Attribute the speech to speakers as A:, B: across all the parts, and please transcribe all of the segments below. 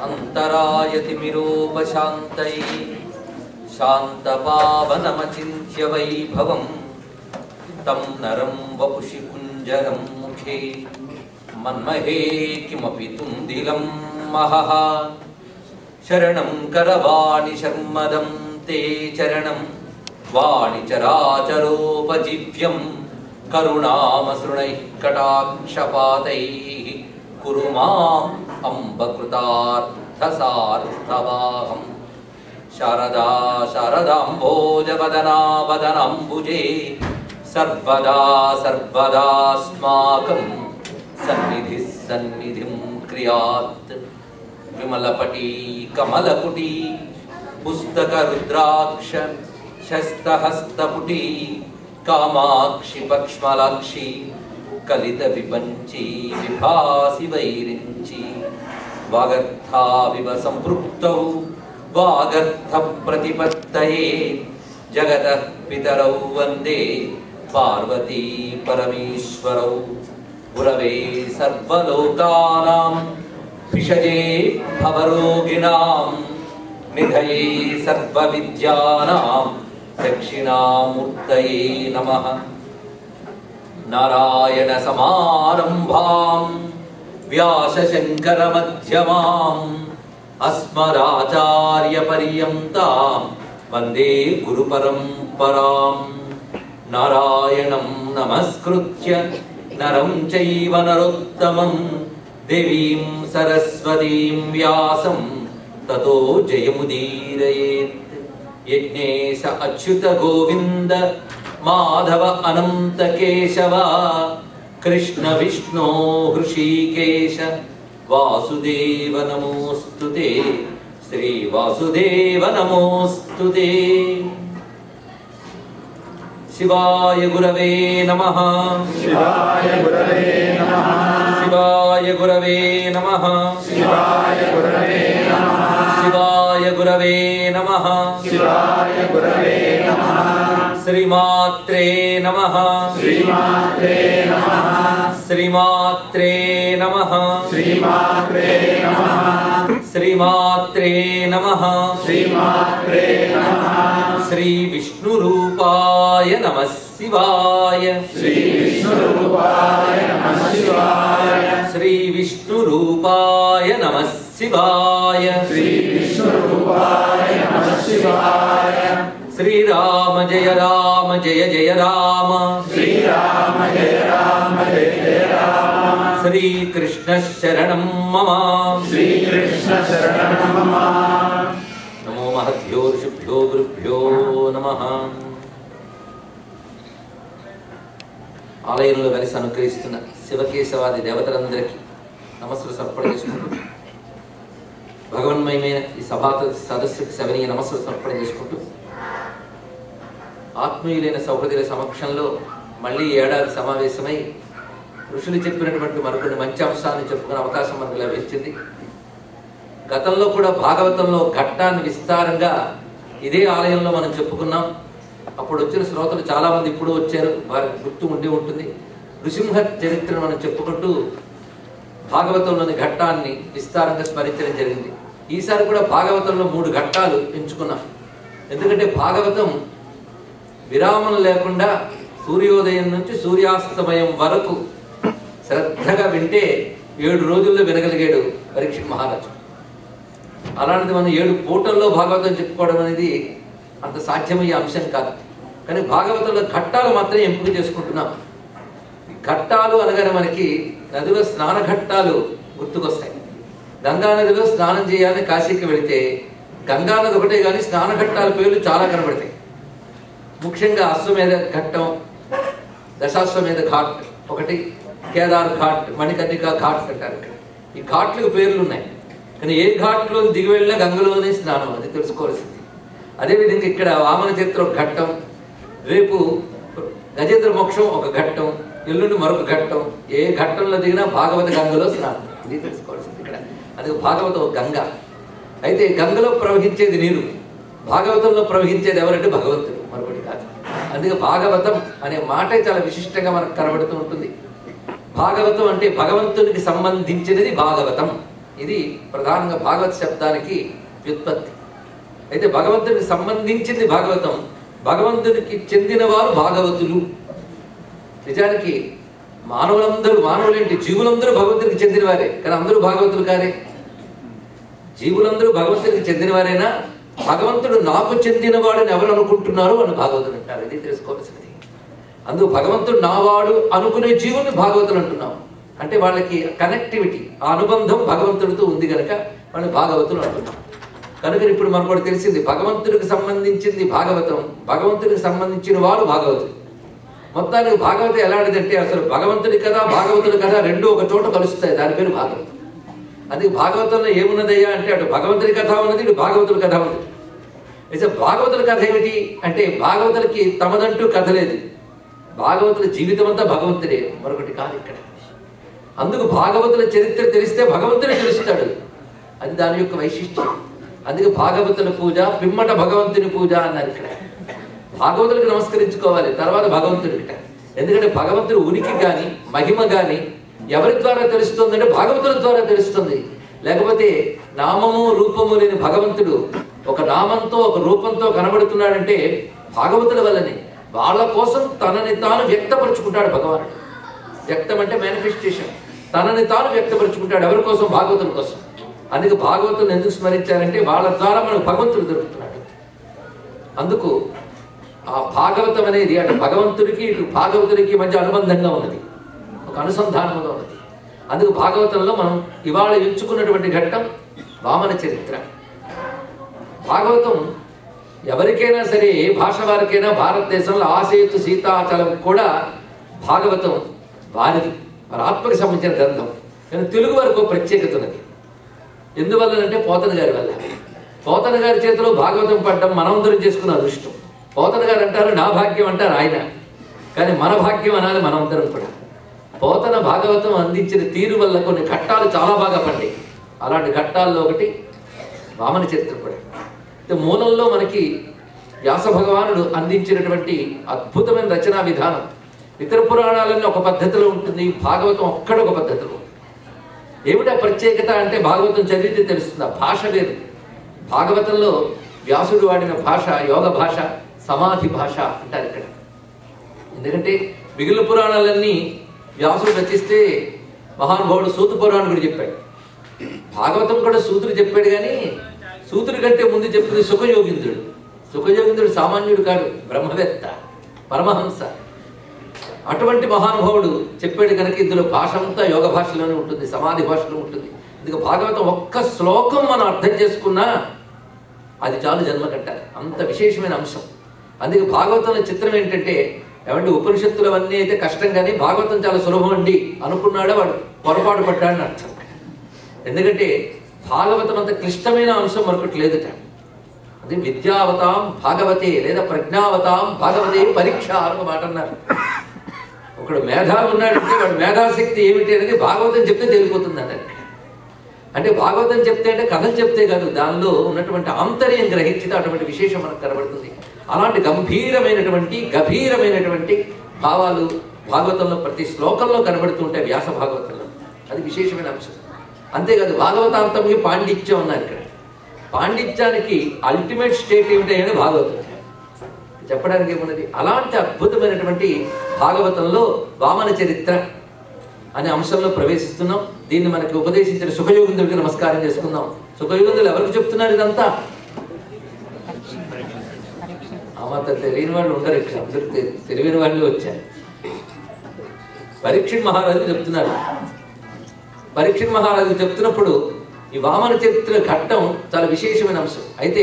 A: अंतरायतिमिरोपशान्तये शान्तपावनमचिन्त्य वैभवं तं नरं वपुषि कुञ्जरं मुखे मन्महे किमपि तुन्दिलं महः शरणं करवाणि शर्मदं ते चरणं वाणिचराचरोपजीव्यं करुणामसृणैः कटाक्षपातैः कुरु माम् अम्बकृतार्थसार्थवाहं शारदा शारदाम्भोजवदना वदनाम्बुजे सर्वदा सर्वदास्माकं सन्निधिः सन्निधिं क्रियात् विमलपटी कमलकुटी पुस्तकरुद्राक्ष शस्तहस्तपुटी कामाक्षि पक्ष्मलाक्षि कलित विपंची विभासी वैरिंची वागर्थाविव संपृक्तौ वागर्थ प्रतिपत्तये जगतः पितरौ वन्दे पार्वती परमेश्वरौ गुरवे सर्वलोकानां विषये भवरोगिणां निधये सर्वविद्यानां दक्षिणामूर्तये नमः। नारायण समारंभां व्यासशंकर मध्यमाम् अस्मदाचार्य पर्यन्तां वन्दे गुरुपरम्परां। नारायणं नमस्कृत्य नरं चैव नरोत्तमं देवीं सरस्वतीं व्यासं ततो जयमुदीरयेत्। यज्ञेश अच्युत गोविंद माधव अनंत केशव कृष्ण विष्णु हृषीकेश वासुदेव नमोस्तुते श्री वासुदेव नमोस्तुते। शिवाय गुरवे नमः
B: शिवाय गुरवे नमः
A: शिवाय गुरवे नमः
B: शिवाय गुरवे नमः
A: शिवाय गुरवे नमः
B: शिवाय गुरवे नमः
A: श्रीमात्रे नमः
B: श्रीमात्रे नमः
A: श्रीमात्रे नमः
B: श्रीमात्रे नमः
A: श्रीमात्रे नमः
B: श्रीमात्रे नमः
A: श्री विष्णुरूपाय नमः शिवाय
B: श्री विष्णुरूपाय नमः शिवाय
A: श्री विष्णुरूपाय नमः शिवाय
B: श्री विष्णुरूपाय नमः शिवाय
A: श्री राम जय राम
B: श्री राम जय राम
A: श्री कृष्ण शरणं मम
B: श्री कृष्ण शरणं मम।
A: नमो महद्भ्यो ऋषिभ्यो गुरुभ्यो नमः। ఆలయంలో కలిసి అనుగ్రహిస్తున్న శివకేశవాది దేవతలందరికీ నమస్సులు సమర్పణ చేసుకుంటూ భగవన్మయమైన ఈ సభా సదస్సుకు శవనీయ నమస్సులు సమర్పణ చేసుకుంటూ ఆత్మీయులైన సౌహృదయుల సమక్షంలో మళ్ళీ ఏడాది సమావేశమై ఋషులు చెప్పినటువంటి మరికొన్ని మంచి అంశాలను చెప్పుకునే అవకాశం మనకు లభించింది. గతంలో కూడా భాగవతంలో ఘట్టాన్ని విస్తారంగా ఇదే ఆలయంలో మనం చెప్పుకున్నాం. అప్పుడు వచ్చిన శ్రోతలు చాలామంది ఇప్పుడు వచ్చారు, వారికి గుర్తు ఉండి ఉంటుంది. నృసింహ చరిత్రను మనం చెప్పుకుంటూ భాగవతంలోని ఘట్టాన్ని విస్తారంగా స్మరించడం జరిగింది. ఈసారి కూడా భాగవతంలో 3 ఘట్టాలు ఎంచుకున్నాం. ఎందుకంటే భాగవతం విరామం లేకుండా సూర్యోదయం నుంచి సూర్యాస్తమయం వరకు శ్రద్ధగా వింటే 7 రోజుల్లో వినగలిగాడు పరీక్షిత్ మహారాజు. అలాంటిది మనం 7 పూటల్లో భాగవతం చెప్పుకోవడం అనేది అంత సాధ్యమయ్యే అంశం కాదు. కానీ భాగవతంలో ఘట్టాలు మాత్రం ఎంపిక చేసుకుంటున్నాం. ఘట్టాలు అనగానే మనకి నదిలో స్నాన ఘట్టాలు గుర్తుకొస్తాయి. గంగా నదిలో స్నానం చేయాలని కాశీకి వెళితే గంగా నది ఒకటే కానీ స్నాన ఘట్టాల పేర్లు చాలా కనబడతాయి. ముఖ్యంగా అశ్వమేధ ఘట్టం, దశాశ్వమేధ ఘాట్ ఒకటి, కేదార్ ఘాట్, మణికర్ణికా ఘాట్ అంటారు. ఇక్కడ ఈ ఘాట్లకు పేర్లు ఉన్నాయి. కానీ ఏ ఘాట్లో దిగి వెళ్ళినా గంగలోనే స్నానం, అది తెలుసుకోవాల్సింది. అదేవిధంగా ఇక్కడ వామన చరిత్ర ఒక ఘట్టం, రేపు గజేంద్ర మోక్షం ఒక ఘట్టం, ఎల్లుండి మరొక ఘట్టం. ఏ ఘట్టంలో దిగినా భాగవత గంగలో స్నానం, ఇది తెలుసుకోవాల్సింది ఇక్కడ. అది భాగవతం గంగ. అయితే గంగలో ప్రవహించేది నీరు, భాగవతంలో ప్రవహించేది ఎవరంటే భగవంతుడు, మరొకటి కాదు. అందుకే భాగవతం అనే మాటే చాలా విశిష్టంగా మనకు కనబడుతూ ఉంటుంది. భాగవతం అంటే భగవంతునికి సంబంధించినది భాగవతం. ఇది ప్రధానంగా భాగవత శబ్దానికి వ్యుత్పత్తి. అయితే భగవంతునికి సంబంధించింది భాగవతం, భగవంతునికి చెందిన వారు భాగవతులు. నిజానికి మానవులేంటి, జీవులందరూ భగవంతునికి చెందిన వారే, కానీ అందరూ భాగవతులు కారే. జీవులందరూ భగవంతునికి చెందిన వారైనా భగవంతుడు నాకు చెందినవాడని ఎవరు అనుకుంటున్నారు అని భాగవతులు అంటారు. ఇది తెలుసుకోవాల్సినది. అందుకు భగవంతుడు నావాడు అనుకునే జీవుని భాగవతులు అంటున్నాం. అంటే వాళ్ళకి కనెక్టివిటీ, ఆ అనుబంధం భగవంతుడితో ఉంది కనుక వాళ్ళని భాగవతులు అంటున్నాం. కనుక ఇప్పుడు మనకు కూడా తెలిసింది, భగవంతుడికి సంబంధించింది భాగవతం, భగవంతుడికి సంబంధించిన వారు భాగవతులు. మొత్తానికి భాగవతం ఎలాంటిదంటే అసలు భగవంతుడి కథ భాగవతుడి కథ రెండు ఒక చోట కలుస్తాయి, దాని పేరు భాగవతం. అది భాగవతంలో ఏమున్నదయ్యా అంటే అటు భగవంతుడి కథ ఉన్నది, ఇటు భాగవతుడి కథ ఉన్నది. అయితే భాగవతుడి కథ ఏమిటి అంటే భాగవతులకి తమదంటూ కథ లేదు. భాగవతుల జీవితం అంతా భగవంతుడే, మరొకటి కాదు ఇక్కడ. అందుకు భాగవతుల చరిత్ర తెలిస్తే భగవంతుడే తెలుస్తాడు. అది దాని యొక్క వైశిష్ట్యం. అందుకే భాగవతుల పూజ పిమ్మట భగవంతుని పూజ అన్నారు ఇక్కడ. భాగవతులకు నమస్కరించుకోవాలి, తర్వాత భగవంతుడికి. ఎందుకంటే భగవంతుడి ఉనికి కానీ మహిమ కానీ ఎవరి ద్వారా తెలుస్తుందంటే భాగవతుల ద్వారా తెలుస్తుంది. లేకపోతే నామము రూపము లేని భగవంతుడు ఒక నామంతో ఒక రూపంతో కనబడుతున్నాడంటే భాగవతుల వల్లనే. వాళ్ళ కోసం తనని తాను వ్యక్తపరుచుకుంటాడు భగవానుడు. వ్యక్తం అంటే మేనిఫెస్టేషన్. తనని తాను వ్యక్తపరుచుకుంటాడు ఎవరి కోసం? భాగవతుల కోసం. అందుకు భాగవతులను ఎందుకు స్మరించారంటే వాళ్ళ ద్వారా మనకు భగవంతుడు దొరుకుతున్నాడు. అందుకు ఆ భాగవతం అనేది అటు భగవంతుడికి ఇటు భాగవతుడికి మధ్య అనుబంధంగా ఉన్నది, ఒక అనుసంధానంగా ఉన్నది. అందుకు భాగవతంలో మనం ఇవాళ ఎంచుకున్నటువంటి ఘట్టం వామన చరిత్ర. భాగవతం ఎవరికైనా సరే, ఏ భాష వారికైనా భారతదేశంలో ఆసేతు సీతాచలం కూడా భాగవతం వారిది, వారి ఆత్మకి సంబంధించిన గ్రంథం. కానీ తెలుగు వారికి ఒక ప్రత్యేకత ఉన్నది. ఎందువల్లనంటే పోతన గారి వల్ల. పోతన గారి చేతిలో భాగవతం పడ్డం మనమందరం చేసుకున్న అదృష్టం. పోతన గారు అంటారు నా భాగ్యం అంటారు ఆయన, కానీ మన భాగ్యం అనాలి మనమందరం కూడా. పోతన భాగవతం అందించిన తీరు వల్ల కొన్ని ఘట్టాలు చాలా బాగా పడ్డాయి. అలాంటి ఘట్టాల్లో ఒకటి వామన చరిత్ర కూడా. మూలంలో మనకి వ్యాస భగవానుడు అందించినటువంటి అద్భుతమైన రచనా విధానం. ఇతర పురాణాలన్నీ ఒక పద్ధతిలో ఉంటుంది, భాగవతం ఒక్కడొక పద్ధతిలో. ఏమిటా ప్రత్యేకత అంటే భాగవతం చదివితే తెలుస్తుంది. ఆ భాష వేరు. భాగవతంలో వ్యాసుడు వాడిన భాష యోగ భాష, సమాధి భాష అంటారు ఇక్కడ. ఎందుకంటే మిగిలిన పురాణాలన్నీ వ్యాసుడు రచిస్తే మహానుభావుడు సూత పురాణుడు చెప్పాడు. భాగవతం కూడా సూతుడు చెప్పాడు, కానీ సూతుడి కంటే ముందు చెప్పింది సుఖయోగింద్రుడు. సుఖయోగింద్రుడు సామాన్యుడు కాడు, బ్రహ్మవేత్త, పరమహంస. అటువంటి మహానుభావుడు చెప్పాడు కనుక ఇందులో భాష అంతా యోగ భాషలోనే ఉంటుంది, సమాధి భాషలో ఉంటుంది. అందుకే భాగవతం ఒక్క శ్లోకం మనం అర్థం చేసుకున్నా అది చాలు జన్మకంటారు, అంత విశేషమైన అంశం. అందుకే భాగవతంలో చిత్రం ఏంటంటే, ఏమంటే ఉపనిషత్తులు అవన్నీ అయితే కష్టం, కానీ భాగవతం చాలా సులభం అండి అనుకున్నాడా వాడు పొరపాటు పడ్డాడని అర్థం. ఎందుకంటే భాగవతం అంత క్లిష్టమైన అంశం మరొకటి లేదుట. అది విద్యావతాం భాగవతే లేదా ప్రజ్ఞావతాం భాగవతే పరీక్ష అని మాట అన్నారు. ఒకడు మేధావి ఉన్నాడంటే వాడు మేధాశక్తి ఏమిటి అనేది భాగవతం చెప్తే తెలిసిపోతుంది అన్నారు. అంటే భాగవతం చెప్తే అంటే కథలు చెప్తే కాదు, దానిలో ఉన్నటువంటి ఆంతర్యం గ్రహించితే అటువంటి విశేషం మనకు కనబడుతుంది. అలాంటి గభీరమైనటువంటి భావాలు భాగవతంలో ప్రతి శ్లోకంలో కనబడుతుంటాయి వ్యాస భాగవతంలో. అది విశేషమైన అంశం. అంతేకాదు భాగవతాంతంకి పాండిత్యం ఉన్నారు ఇక్కడ. పాండిత్యానికి అల్టిమేట్ స్టేట్ ఏమిటంటే భాగవతం. చెప్పడానికి ఏమున్నది? అలాంటి అద్భుతమైనటువంటి భాగవతంలో వామన చరిత్ర అనే అంశంలో ప్రవేశిస్తున్నాం. దీన్ని మనకి ఉపదేశించిన సుఖయోగింద్రుడికి నమస్కారం చేసుకుందాం. సుఖయోగింద్రులు ఎవరికి చెప్తున్నారు ఇదంతా? మాత్రం తెలియని వాళ్ళు ఉండరు ఇక్కడ, అందరికి తెలియని వాళ్ళు వచ్చారు. పరీక్షిత్ మహారాజు చెప్తున్నారు. పరీక్షిత్ మహారాజు చెప్తున్నప్పుడు ఈ వామన చరిత్ర ఘట్టం చాలా విశేషమైన అంశం. అయితే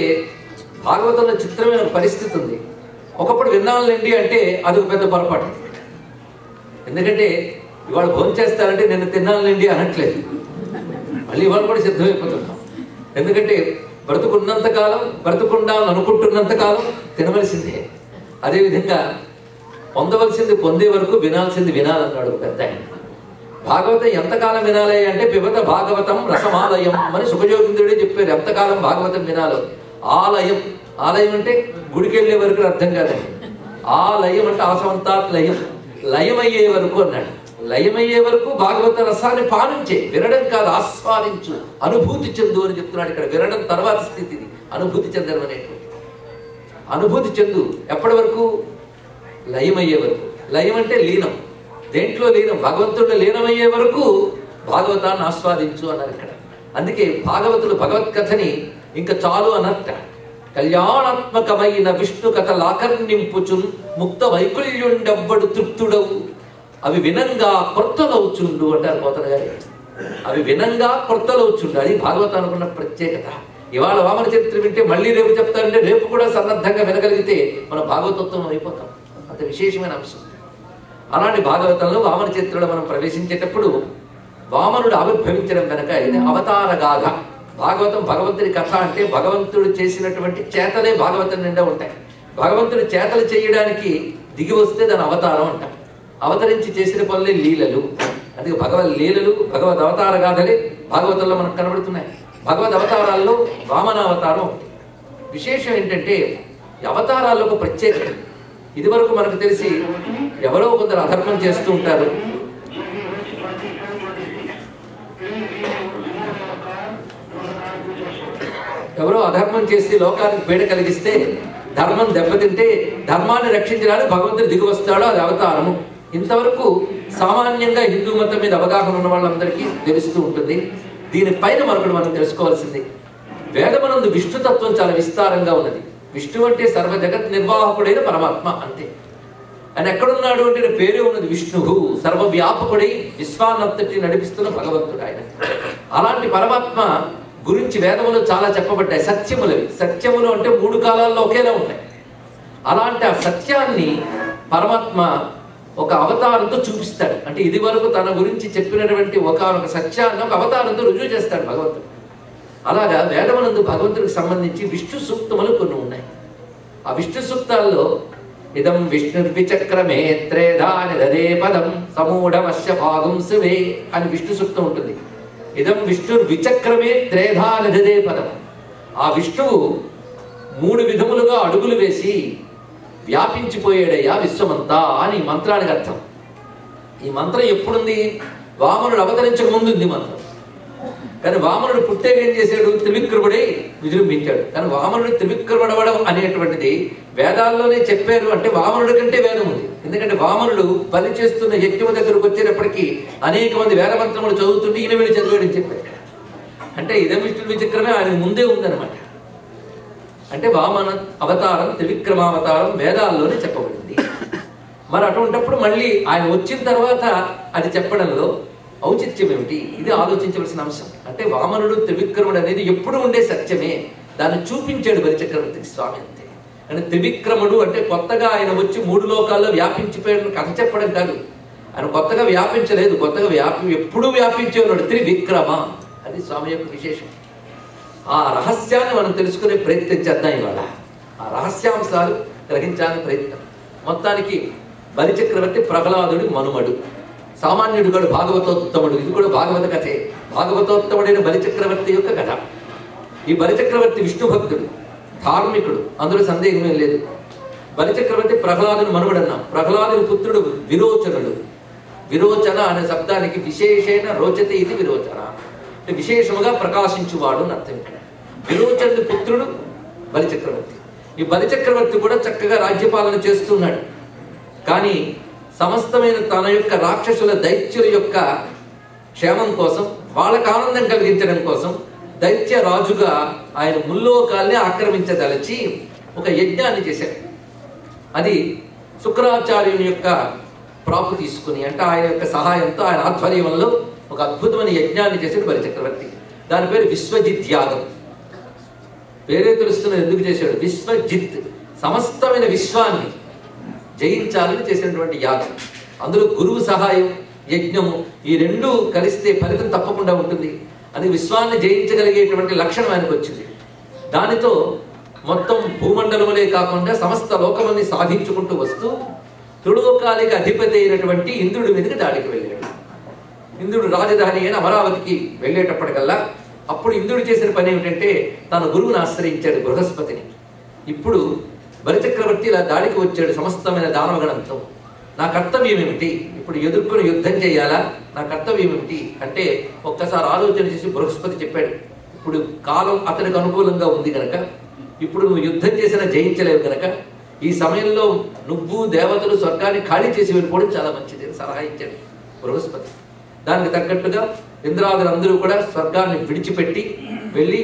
A: భాగవతంలో చిత్రమైన పరిస్థితి ఉంది. ఒకప్పుడు విన్నాళ్ళండి అంటే అది ఒక పెద్ద పొరపాటు. ఎందుకంటే ఇవాళ భోంచేస్తారంటే నిన్న తిన్నాళ్ళండి అనట్లేదు, మళ్ళీ ఇవాళ కూడా సిద్ధమైపోతున్నాం. ఎందుకంటే బ్రతుకున్నంతకాలం, బ్రతుకుండాలని అనుకుంటున్నంతకాలం తినవలసిందే. అదేవిధంగా పొందవలసింది పొందే వరకు వినాల్సింది వినాలన్నాడు పెద్ద ఆయన. భాగవతం ఎంతకాలం వినాలి అంటే పిబత భాగవతం రసమాలయం అని సుఖయోగింద్రుడే చెప్పారు. ఎంతకాలం భాగవతం వినాలో. ఆలయం, ఆలయం అంటే గుడికి వెళ్ళే వరకు అర్థం కాదండి. ఆలయం అంటే ఆసవంతాత్ లయం, లయం అయ్యే వరకు అన్నాడు. లయమయ్యే వరకు భాగవత రసాన్ని పాలించే, వినడం కాదు, ఆస్వాదించు, అనుభూతి చెందు అని చెప్తున్నాడు ఇక్కడ. వినడం తర్వాత స్థితి ఇది, అనుభూతి చెందడం అనేటువంటి. అనుభూతి చెందు ఎప్పటి వరకు? లయమయ్యే వరకు. లయం అంటే లీనం, దేంట్లో లీనం? భగవంతుడు లీనమయ్యే వరకు భాగవతాన్ని ఆస్వాదించు అన్నారు ఇక్కడ. అందుకే భాగవతులు భగవత్కథని ఇంకా చాలు అనర్ట. కళ్యాణాత్మకమైన విష్ణు కథ లాకర్నింపుచున్ ముక్త వైకుల్యుండెవ్వడు తృప్తుడవు అవి వినంగా కొత్తలవుచుండు అంటారు పోతన గారి. అవి వినంగా కొత్తలవుచుండు, అది భాగవతానికి ఉన్న ప్రత్యేకత. ఇవాళ వామన చరిత్ర వింటే మళ్ళీ రేపు చెప్తారంటే రేపు కూడా సన్నద్ధంగా వినగలిగితే మనం భాగవతత్వం అయిపోతాం. అంత విశేషమైన అంశం. అలాంటి భాగవతంలో వామన చరిత్రలో మనం ప్రవేశించేటప్పుడు వామనుడు ఆవిర్భవించడం వెనక ఇది అవతార గాథ. భాగవతం భగవంతుడి కథ అంటే భగవంతుడు చేసినటువంటి చేతలే భాగవతం నిండా ఉంటాయి. భగవంతుడి చేతలు చేయడానికి దిగి వస్తే దాని అవతారం అంటాం. అవతరించి చేసిన పనులే లీలలు. అందుకే భగవద్ లీలలు, భగవద్ అవతార గాథలే భాగవతంలో మనకు కనబడుతున్నాయి. భగవద్ అవతారాల్లో వామన అవతారం ఒకటి. విశేషం ఏంటంటే అవతారాల్లో ఒక ప్రత్యేకత. ఇది వరకు మనకు తెలిసి ఎవరో కొందరు అధర్మం చేస్తూ ఉంటారు, ఎవరో అధర్మం చేసి లోకానికి పీడ కలిగిస్తే, ధర్మం దెబ్బతింటే ధర్మాన్ని రక్షించడానికి భగవంతుడు దిగి వస్తాడో అది అవతారము. ఇంతవరకు సామాన్యంగా హిందూ మతం మీద అవగాహన ఉన్న వాళ్ళందరికీ తెలుస్తూ ఉంటుంది. దీనిపైన మరొకటి మనం తెలుసుకోవాల్సింది, వేదమనందు విష్ణుతత్వం చాలా విస్తారంగా ఉన్నది. విష్ణు అంటే సర్వ జగత్ నిర్వాహకుడైన పరమాత్మ అంతే. ఆయన ఎక్కడున్నాడు అంటే పేరే ఉన్నది విష్ణువు, సర్వవ్యాపకుడై విశ్వాన్నంతటి నడిపిస్తున్న భగవంతుడు ఆయన. అలాంటి పరమాత్మ గురించి వేదములు చాలా చెప్పబడ్డాయి. సత్యములవి, సత్యములు అంటే 3 కాలాల్లో ఒకేలా ఉంటాయి. అలాంటి ఆ సత్యాన్ని పరమాత్మ ఒక అవతారంతో చూపిస్తాడు. అంటే ఇది వరకు తన గురించి చెప్పినటువంటి ఒక సత్యాన్ని ఒక అవతారంతో రుజువు చేస్తాడు భగవంతుడు. అలాగా వేదమునందు భగవంతుడికి సంబంధించి విష్ణు సూక్తములు కొన్ని ఉన్నాయి. ఆ విష్ణు సూక్తాల్లో ఇదం విష్ణుర్విచక్రమే త్రేధాని దదే పదం సమూఢమస్య భాగం శివే అని విష్ణు సూక్తం ఉంటుంది. ఇదం విష్ణుర్విచక్రమే త్రేధాని దదే పదం. ఆ విష్ణువు 3 విధములుగా అడుగులు వేసి వ్యాపించిపోయాడయ్యా విశ్వమంతా అని మంత్రానికి అర్థం. ఈ మంత్రం ఎప్పుడుంది? వామనుడు అవతరించక ముందు ఉంది మంత్రం. కానీ వామనుడు పుట్టేగా ఏం చేశాడు? త్రివిక్రముడై విజృంభించాడు. కానీ వామనుడు త్రివిక్రముడవడం అనేటువంటిది వేదాల్లోనే చెప్పారు. అంటే వామనుడి కంటే వేదం ఉంది. ఎందుకంటే వామనుడు బలి చేస్తున్న యజ్ఞము దగ్గరకు వచ్చేటప్పటికీ అనేక మంది వేద మంత్రములు చదువుతుంటే ఈయన వీళ్ళు చదివాడని చెప్పాడు. అంటే ఇదం విష్ణు విచక్రమే ఆయన ముందే ఉందన్నమాట. అంటే వామన అవతారం, త్రివిక్రమావతారం వేదాల్లోనే చెప్పబడింది. మరి అటువంటిప్పుడు మళ్ళీ ఆయన వచ్చిన తర్వాత అది చెప్పడంలో ఔచిత్యం ఏమిటి? ఇది ఆలోచించవలసిన అంశం. అంటే వామనుడు త్రివిక్రముడు అనేది ఎప్పుడు ఉండే సత్యమే, దాన్ని చూపించాడు బలిచక్రవర్తికి స్వామి అంతే. అంటే త్రివిక్రముడు అంటే కొత్తగా ఆయన వచ్చి 3 లోకాల్లో వ్యాపించిపోయాడు కథ చెప్పడం కాదు. ఆయన కొత్తగా వ్యాపించలేదు, కొత్తగా ఎప్పుడూ వ్యాపించే ఉన్నాడు. త్రివిక్రమ అది స్వామి యొక్క విశేషం. ఆ రహస్యాన్ని మనం తెలుసుకునే ప్రయత్నం చేద్దాం ఇవాళ. ఆ రహస్యాంశాలు గ్రహించాలని ప్రయత్నం. మొత్తానికి బలిచక్రవర్తి ప్రహ్లాదుడి మనుమడు, సామాన్యుడు కూడా భాగవతోత్తముడు. ఇది కూడా భాగవత కథే. భాగవతోత్తముడైన బలిచక్రవర్తి యొక్క కథ. ఈ బలిచక్రవర్తి విష్ణు భక్తుడు, ధార్మికుడు, అందులో సందేహమే లేదు. బలిచక్రవర్తి ప్రహ్లాదుని మనుమడు అన్నాం. ప్రహ్లాదుని పుత్రుడు విరోచనుడు. విరోచన అనే శబ్దానికి విశేషమైన రోచతే ఇది విరోచన అంటే విశేషముగా ప్రకాశించువాడు అని అర్థం. ఇక్కడ విరోచనుడి పుత్రుడు బలిచక్రవర్తి. ఈ బలిచక్రవర్తి కూడా చక్కగా రాజ్యపాలన చేస్తున్నాడు. కానీ సమస్తమైన తన యొక్క రాక్షసుల దైత్యుల యొక్క క్షేమం కోసం, వాళ్ళకు ఆనందం కలిగించడం కోసం దైత్య రాజుగా ఆయన ముల్లోకాల్ని ఆక్రమించదలచి ఒక యజ్ఞాన్ని చేశాడు. అది శుక్రాచార్యుని యొక్క ప్రాపు తీసుకుని, అంటే ఆయన యొక్క సహాయంతో ఆయన ఆధ్వర్యంలో ఒక అద్భుతమైన యజ్ఞాన్ని చేశాడు బలిచక్రవర్తి. దాని పేరు విశ్వజిత్ యాగం. పేరే తెలుస్తున్నది ఎందుకు చేశాడు? విశ్వజిత్, సమస్తమైన విశ్వాన్ని జయించాలని చేసినటువంటి యాగం. అందులో గురువు సహాయం, యజ్ఞము ఈ 2 కలిస్తే ఫలితం తప్పకుండా ఉంటుంది. అది విశ్వాన్ని జయించగలిగేటువంటి లక్షణం ఆయనకు వచ్చింది. దానితో మొత్తం భూమండలములే కాకుండా సమస్త లోకముల్ని సాధించుకుంటూ వస్తూ త్రిలోకాలికి అధిపతి అయినటువంటి ఇంద్రుడి మీదకి దాడికి వెళ్ళాడు. ఇంద్రుడు రాజధాని అయిన అమరావతికి వెళ్ళేటప్పటికల్లా అప్పుడు ఇంద్రుడు చేసిన పని ఏమిటంటే తన గురువుని ఆశ్రయించాడు, బృహస్పతిని. ఇప్పుడు బలిచక్రవర్తి ఇలా దాడికి వచ్చాడు సమస్తమైన దానవగణంతో. నా కర్తవ్యం ఏమిటి, ఇప్పుడు ఎదుర్కొని యుద్ధం చేయాలా, నా కర్తవ్యం ఏమిటి అంటే ఒక్కసారి ఆలోచన చేసి బృహస్పతి చెప్పాడు, ఇప్పుడు కాలం అతనికి అనుకూలంగా ఉంది కనుక, ఇప్పుడు నువ్వు యుద్ధం చేసినా జయించలేవు కనుక ఈ సమయంలో నువ్వు దేవతలు స్వర్గాన్ని ఖాళీ చేసి వెళ్ళిపోవడం చాలా మంచిది అని సలహా ఇచ్చాడు బృహస్పతి. దానికి తగ్గట్టుగా ఇంద్రాదులందరూ కూడా స్వర్గాన్ని విడిచిపెట్టి వెళ్ళి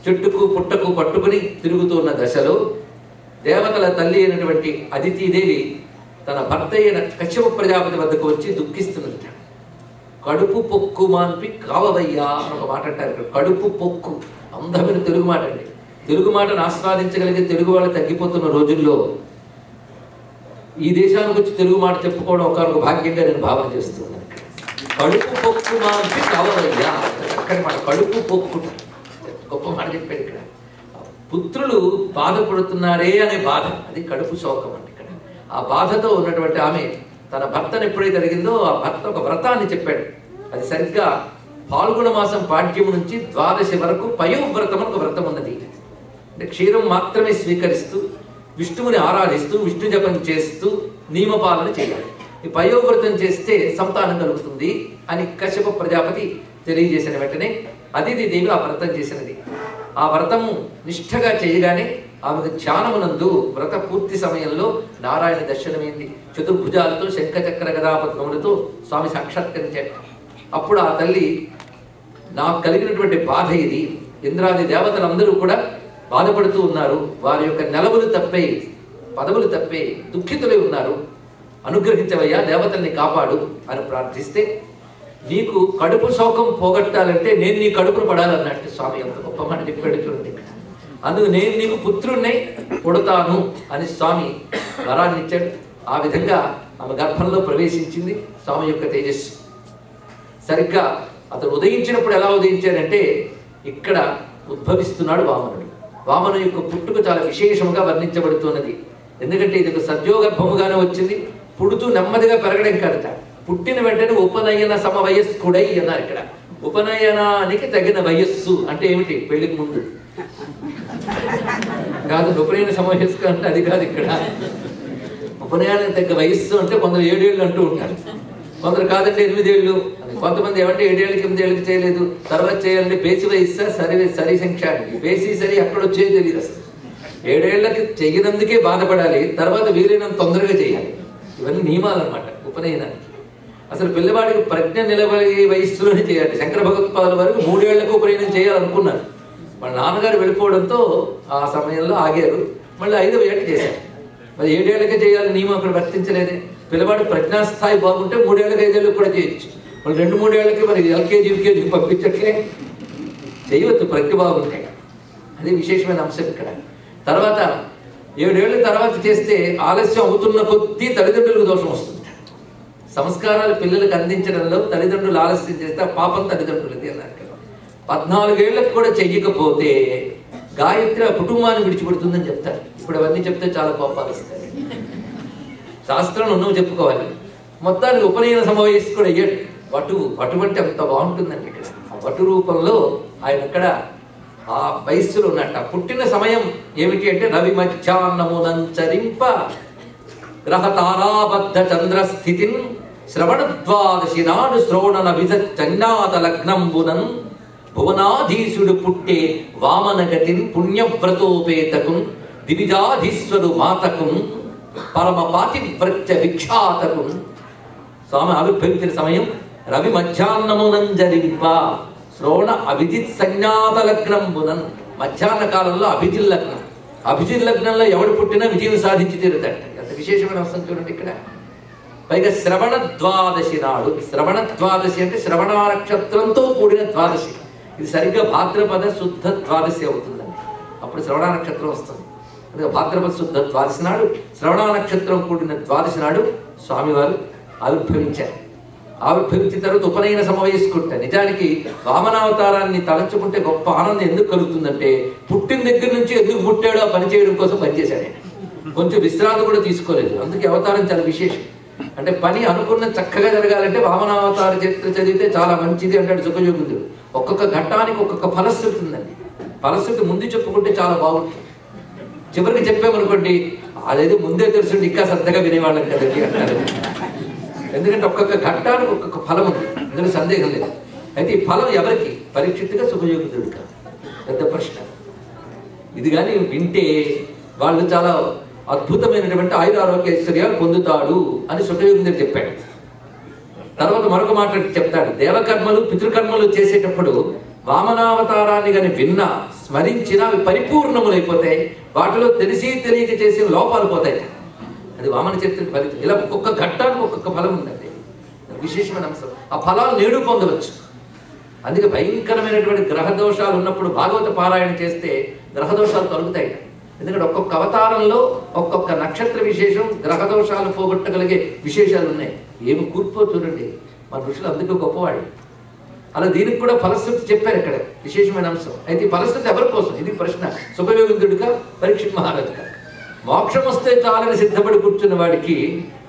A: చెట్టుకు పుట్టకు పట్టుకుని తిరుగుతున్న దశలో దేవతల తల్లి అయినటువంటి అదితిదేవి తన భర్త అయిన కశ్యప ప్రజాపతి వద్దకు వచ్చి దుఃఖిస్తున్నది. కడుపు పొక్కు మాన్పి కావవయ్యా అని ఒక మాట అంటారు. కడుపు పొక్కు అందమైన తెలుగు మాట అండి. తెలుగు మాటను ఆస్వాదించగలిగే తెలుగు వాళ్ళు తగ్గిపోతున్న రోజుల్లో ఈ దేశానికి వచ్చి తెలుగు మాట చెప్పుకోవడం ఒక భాగ్యంగా నేను భావన చేస్తున్నాను. కడుపు పొక్కు మాన్పి కావవయ్యా అక్కడి మాట, కడుపు పొక్కు గొప్ప మాట చెప్పాడు. ఇక్కడ పుత్రులు బాధపడుతున్నారే అనే బాధ, అది కడుపు శోకం అండి. ఇక్కడ ఆ బాధతో ఉన్నటువంటి ఆమె తన భర్తను ఎప్పుడైతే అడిగిందో ఆ భర్త ఒక వ్రతాన్ని చెప్పాడు. అది సరిగ్గా పాల్గొన మాసం పాడ్యము నుంచి ద్వాదశి వరకు పయోవ్రతం అని ఒక వ్రతం ఉన్నది. అంటే క్షీరం మాత్రమే స్వీకరిస్తూ విష్ణువుని ఆరాధిస్తూ విష్ణు జపం చేస్తూ నియమపాలన చేయాలి. ఈ పయోవ్రతం చేస్తే సంతానం కలుగుతుంది అని కశ్యప ప్రజాపతి తెలియజేసిన వెంటనే అదితిదేవి ఆ వ్రతం చేసినది. ఆ వ్రతము నిష్ఠగా చేయగానే ఆమెకు ధ్యానమునందు వ్రత పూర్తి సమయంలో నారాయణ దర్శనమైంది. చతుర్భుజాలతో శంఖచక్ర గదాపద్మములతో స్వామి సాక్షాత్కరించాడు. అప్పుడు ఆ తల్లి, నాకు కలిగినటువంటి బాధ ఇది, ఇంద్రాది దేవతలందరూ కూడా బాధపడుతూ ఉన్నారు, వారి యొక్క నెలవులు తప్పే పదవులు తప్పే దుఃఖితులై ఉన్నారు, అనుగ్రహించవయ్యా, దేవతల్ని కాపాడు అని ప్రార్థిస్తే, నీకు కడుపు శోకం పోగొట్టాలంటే నేను నీ కడుపును పడాలన్నట్టు స్వామి ఎంత గొప్ప మాట చెప్పాడు చూడండి. అందుకు నేను నీకు పుత్రుణ్ణి పుడతాను అని స్వామి వరాన్ని ఇచ్చాడు. ఆ విధంగా ఆమె గర్భంలో ప్రవేశించింది స్వామి యొక్క తేజస్సు. సరిగ్గా అతను ఉదయించినప్పుడు ఎలా ఉదయించాడంటే ఇక్కడ ఉద్భవిస్తున్నాడు వామనుడు. వామను యొక్క పుట్టుక చాలా విశేషముగా వర్ణించబడుతున్నది. ఎందుకంటే ఇది ఒక సద్యోగర్భముగానే వచ్చింది. పుడుతూ నెమ్మదిగా పెరగడం కాదట, పుట్టిన వెంటనే ఉపనయన సమవయస్కుడై అన్నారు. ఇక్కడ ఉపనయనానికి తగిన వయస్సు అంటే ఏమిటి, పెళ్లికి ముందు కాదు. ఉపనయన సమవయస్కు అంటే అది కాదు. ఇక్కడ ఉపనయనానికి తగ్గ వయస్సు అంటే కొందరు 7 ఏళ్ళు అంటూ ఉంటారు, కొందరు కాదంటే 8 ఏళ్ళు అని, కొంతమంది ఏమంటే 7 ఏళ్ళకి 8 ఏళ్ళకి చేయలేదు తర్వాత చేయాలంటే బేసి వయస్సా సరి సంఖ్య అండి. బేసి సరి ఎక్కడొచ్చేది తెలియదు అసలు. 7 ఏళ్ళకి చెయ్యనందుకే బాధపడాలి, తర్వాత వీలైనంత తొందరగా చేయాలి. ఇవన్నీ నియమాలు అన్నమాట ఉపనయనానికి. అసలు పిల్లవాడికి ప్రజ్ఞ నిలబడే వయస్సులోనే చేయాలి. శంకర భగవత్పాదుల వరకు 3 ఏళ్లకు ఉపనయనం చేయాలనుకున్నారు. వాళ్ళ నాన్నగారు వెళ్ళిపోవడంతో ఆ సమయంలో ఆగారు. మళ్ళీ 5వ ఏట చేశారు. మరి 7 ఏళ్ళకే చేయాలని నియమం అక్కడ వర్తించలేదే. పిల్లవాడు ప్రజ్ఞాస్థాయి బాగుంటే 3 ఏళ్ళకి 5 ఏళ్ళకి కూడా చేయొచ్చు. వాళ్ళు 2-3 ఏళ్ళకి మరి ఎల్కేజీ యూకేజీకి పంపించట్లే, చేయవచ్చు ప్రజ్ఞ బాగుంటే. అది విశేషమైన అంశం ఇక్కడ. తర్వాత 7 ఏళ్ళ తర్వాత చేస్తే ఆలస్యం అవుతున్న కొద్దీ తల్లిదండ్రులకు దోషం వస్తుంది. సంస్కారాలు పిల్లలకు అందించడంలో తల్లిదండ్రులు ఆలస్యం చేస్తే పాపం తల్లిదండ్రులది అన్నారు. 14 ఏళ్ళకి కూడా చెయ్యకపోతే గాయత్రి ఆ కుటుంబాన్ని విడిచిపెడుతుందని చెప్తారు. ఇప్పుడు అవన్నీ చెప్తే చాలా కోపాలు వస్తాయి. శాస్త్రం నువ్వు చెప్పుకోవాలి. మొత్తానికి ఉపనయన సమవయస్సు కూడా అయ్యాడు. వటు అంటే అంత బాగుంటుందండి. ఇక్కడ ఆ వటు రూపంలో ఆయన అక్కడ ఆ వయస్సులో ఉన్నట్ట. పుట్టిన సమయం ఏమిటి అంటే రవి మధ్యాహ్నమునంచరింప గ్రహ తారాబద్ధ చంద్రస్థితిన్ శ్రవణ ద్వాదశి నాడు శ్రవణన విధ చండాత లగ్నంబునన్ భువనాధీశుడు పుట్టే వామనగతిన్ పుణ్యవ్రతోపేతకున్ దివిజాధీశ్వరు మాతకున్ పరమ పాతివ్రత్య విఖ్యాతకున్. స్వామి ఆవిర్భవించిన సమయం రవి మధ్యాహ్నమునంజరింప శ్రవణ అభిజిత్ సంజ్ఞాత లగ్నంబునన్. మధ్యాహ్న కాలంలో అభిజిత్ లగ్నం. అభిజిత్ లగ్నంలో ఎవడు పుట్టినా విజయం సాధించి తీరుతాడు. అంత విశేషమైన అంశం చూడండి ఇక్కడ. పైగా శ్రవణ ద్వాదశి నాడు, శ్రవణ ద్వాదశి అంటే శ్రవణ నక్షత్రంతో కూడిన ద్వాదశి. ఇది సరిగ్గా భాద్రపద శుద్ధ ద్వాదశి అవుతుందండి. అప్పుడు శ్రవణ నక్షత్రం వస్తుంది. అందుకే భాద్రపద శుద్ధ ద్వాదశి నాడు శ్రవణ నక్షత్రం కూడిన ద్వాదశి నాడు స్వామివారు ఆవిర్భవించారు. ఆవిర్భవించిన తర్వాత ఉపనయన సమవయస్కుంటారు. నిజానికి వామనావతారాన్ని తలంచుకుంటే గొప్ప ఆనందం ఎందుకు కలుగుతుందంటే పుట్టిన దగ్గర నుంచి ఎందుకు పుట్టాడో ఆ పని చేయడం కోసం పనిచేశాడు ఆయన. కొంచెం విశ్రాంతి కూడా తీసుకోలేదు. అందుకే అవతారం చాలా విశేషం. అంటే పని అనుకున్న చక్కగా జరగాలంటే వామనావతార చరిత్ర చదివితే చాలా మంచిది అంటాడు సుఖయోగుడు. ఒక్కొక్క ఘట్టానికి ఒక్కొక్క ఫలశ్రుతి ఉందండి. ఫలశ్రుతి ముందు చెప్పుకుంటే చాలా బాగుంటుంది. చివరికి చెప్పామనుకోండి, అదైతే ముందే తెలుసుండి ఇంకా శ్రద్ధగా వినేవాళ్ళం కదండి అంటారు. ఎందుకంటే ఒక్కొక్క ఘట్టానికి ఒక్కొక్క ఫలం ఉంది, అందులో సందేహం లేదు. అయితే ఈ ఫలం ఎవరికి? పరీక్షిత్తుగా శుభయోగితుడిగా? పెద్ద ప్రశ్న ఇది. కానీ వింటే వాళ్ళు చాలా అద్భుతమైనటువంటి ఆయురారోగ్య ఐశ్వర్యాలు పొందుతాడు అని శుభయోగిందుడు చెప్పాడు. తర్వాత మరొక మాట చెప్తాడు, దేవకర్మలు పితృకర్మలు చేసేటప్పుడు వామనావతారాన్ని కానీ విన్నా స్మరించినా అవి పరిపూర్ణములైపోతాయి, వాటిలో తెలిసి తెలియక చేసే లోపాలు పోతాయి. అది వామన చరిత్ర ఫలితం. ఇలా ఒక్కొక్క ఘట్టానికి ఒక్కొక్క ఫలం ఉందండి, విశేషమైన అంశం. ఆ ఫలాలు నేడు పొందవచ్చు. అందుకే భయంకరమైనటువంటి గ్రహదోషాలు ఉన్నప్పుడు భాగవత పారాయణ చేస్తే గ్రహదోషాలు తొలగుతాయి. ఎందుకంటే ఒక్కొక్క అవతారంలో ఒక్కొక్క నక్షత్ర విశేషం గ్రహదోషాలు పోగొట్టగలిగే విశేషాలు ఉన్నాయి. ఏమి కూర్పో చూడండి, మన ఋషులు అందుకే గొప్పవాళ్ళు. అలా దీనికి కూడా ఫలశ్రుతి చెప్పారు ఇక్కడ, విశేషమైన అంశం. అయితే ఈ ఫలశ్రుతి ఎవరి కోసం? ఇది ప్రశ్న. శుభయోగిందుడిగా, పరీక్షిత్ మహారాజుగా. మోక్షం వస్తే చాలని సిద్ధపడి కూర్చున్న వాడికి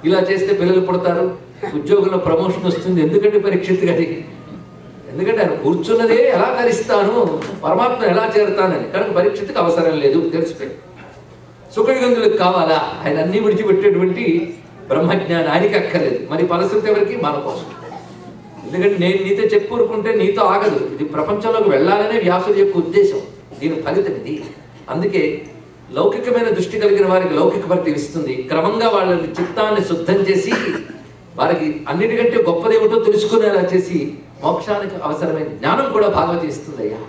A: ఇలా చేస్తే పిల్లలు పుడతారు, ఉద్యోగంలో ప్రమోషన్ వస్తుంది. ఎందుకంటే పరీక్షిత్ గారి, ఎందుకంటే ఆయన కూర్చున్నదే ఎలా తరిస్తాను, పరమాత్మ ఎలా చేరుతానని. కనుక పరీక్షిత్తుకు అవసరం లేదు, తెలిసిపోయింది. సుఖయుగంధులకు కావాలా? ఆయన అన్ని విడిచిపెట్టేటువంటి బ్రహ్మజ్ఞాని ఆయనకి అక్కర్లేదు. మరి ఫలశ్రుతి ఎవరికి? మన కోసం. ఎందుకంటే నేను నీతో చెప్పుకుంటే నీతో ఆగదు, ఇది ప్రపంచంలోకి వెళ్ళాలనే వ్యాసుడి యొక్క ఉద్దేశం, దీని ఫలితం ఇది. అందుకే లౌకికమైన దృష్టి కలిగిన వారికి లౌకిక భక్తి ఇస్తుంది. క్రమంగా వాళ్ళ చిత్తాన్ని శుద్ధం చేసి వారికి అన్నిటికంటే గొప్పదేమిటో తెలుసుకునేలా చేసి మోక్షానికి అవసరమైన జ్ఞానం కూడా భాగవతం ఇస్తుంది అయ్యా.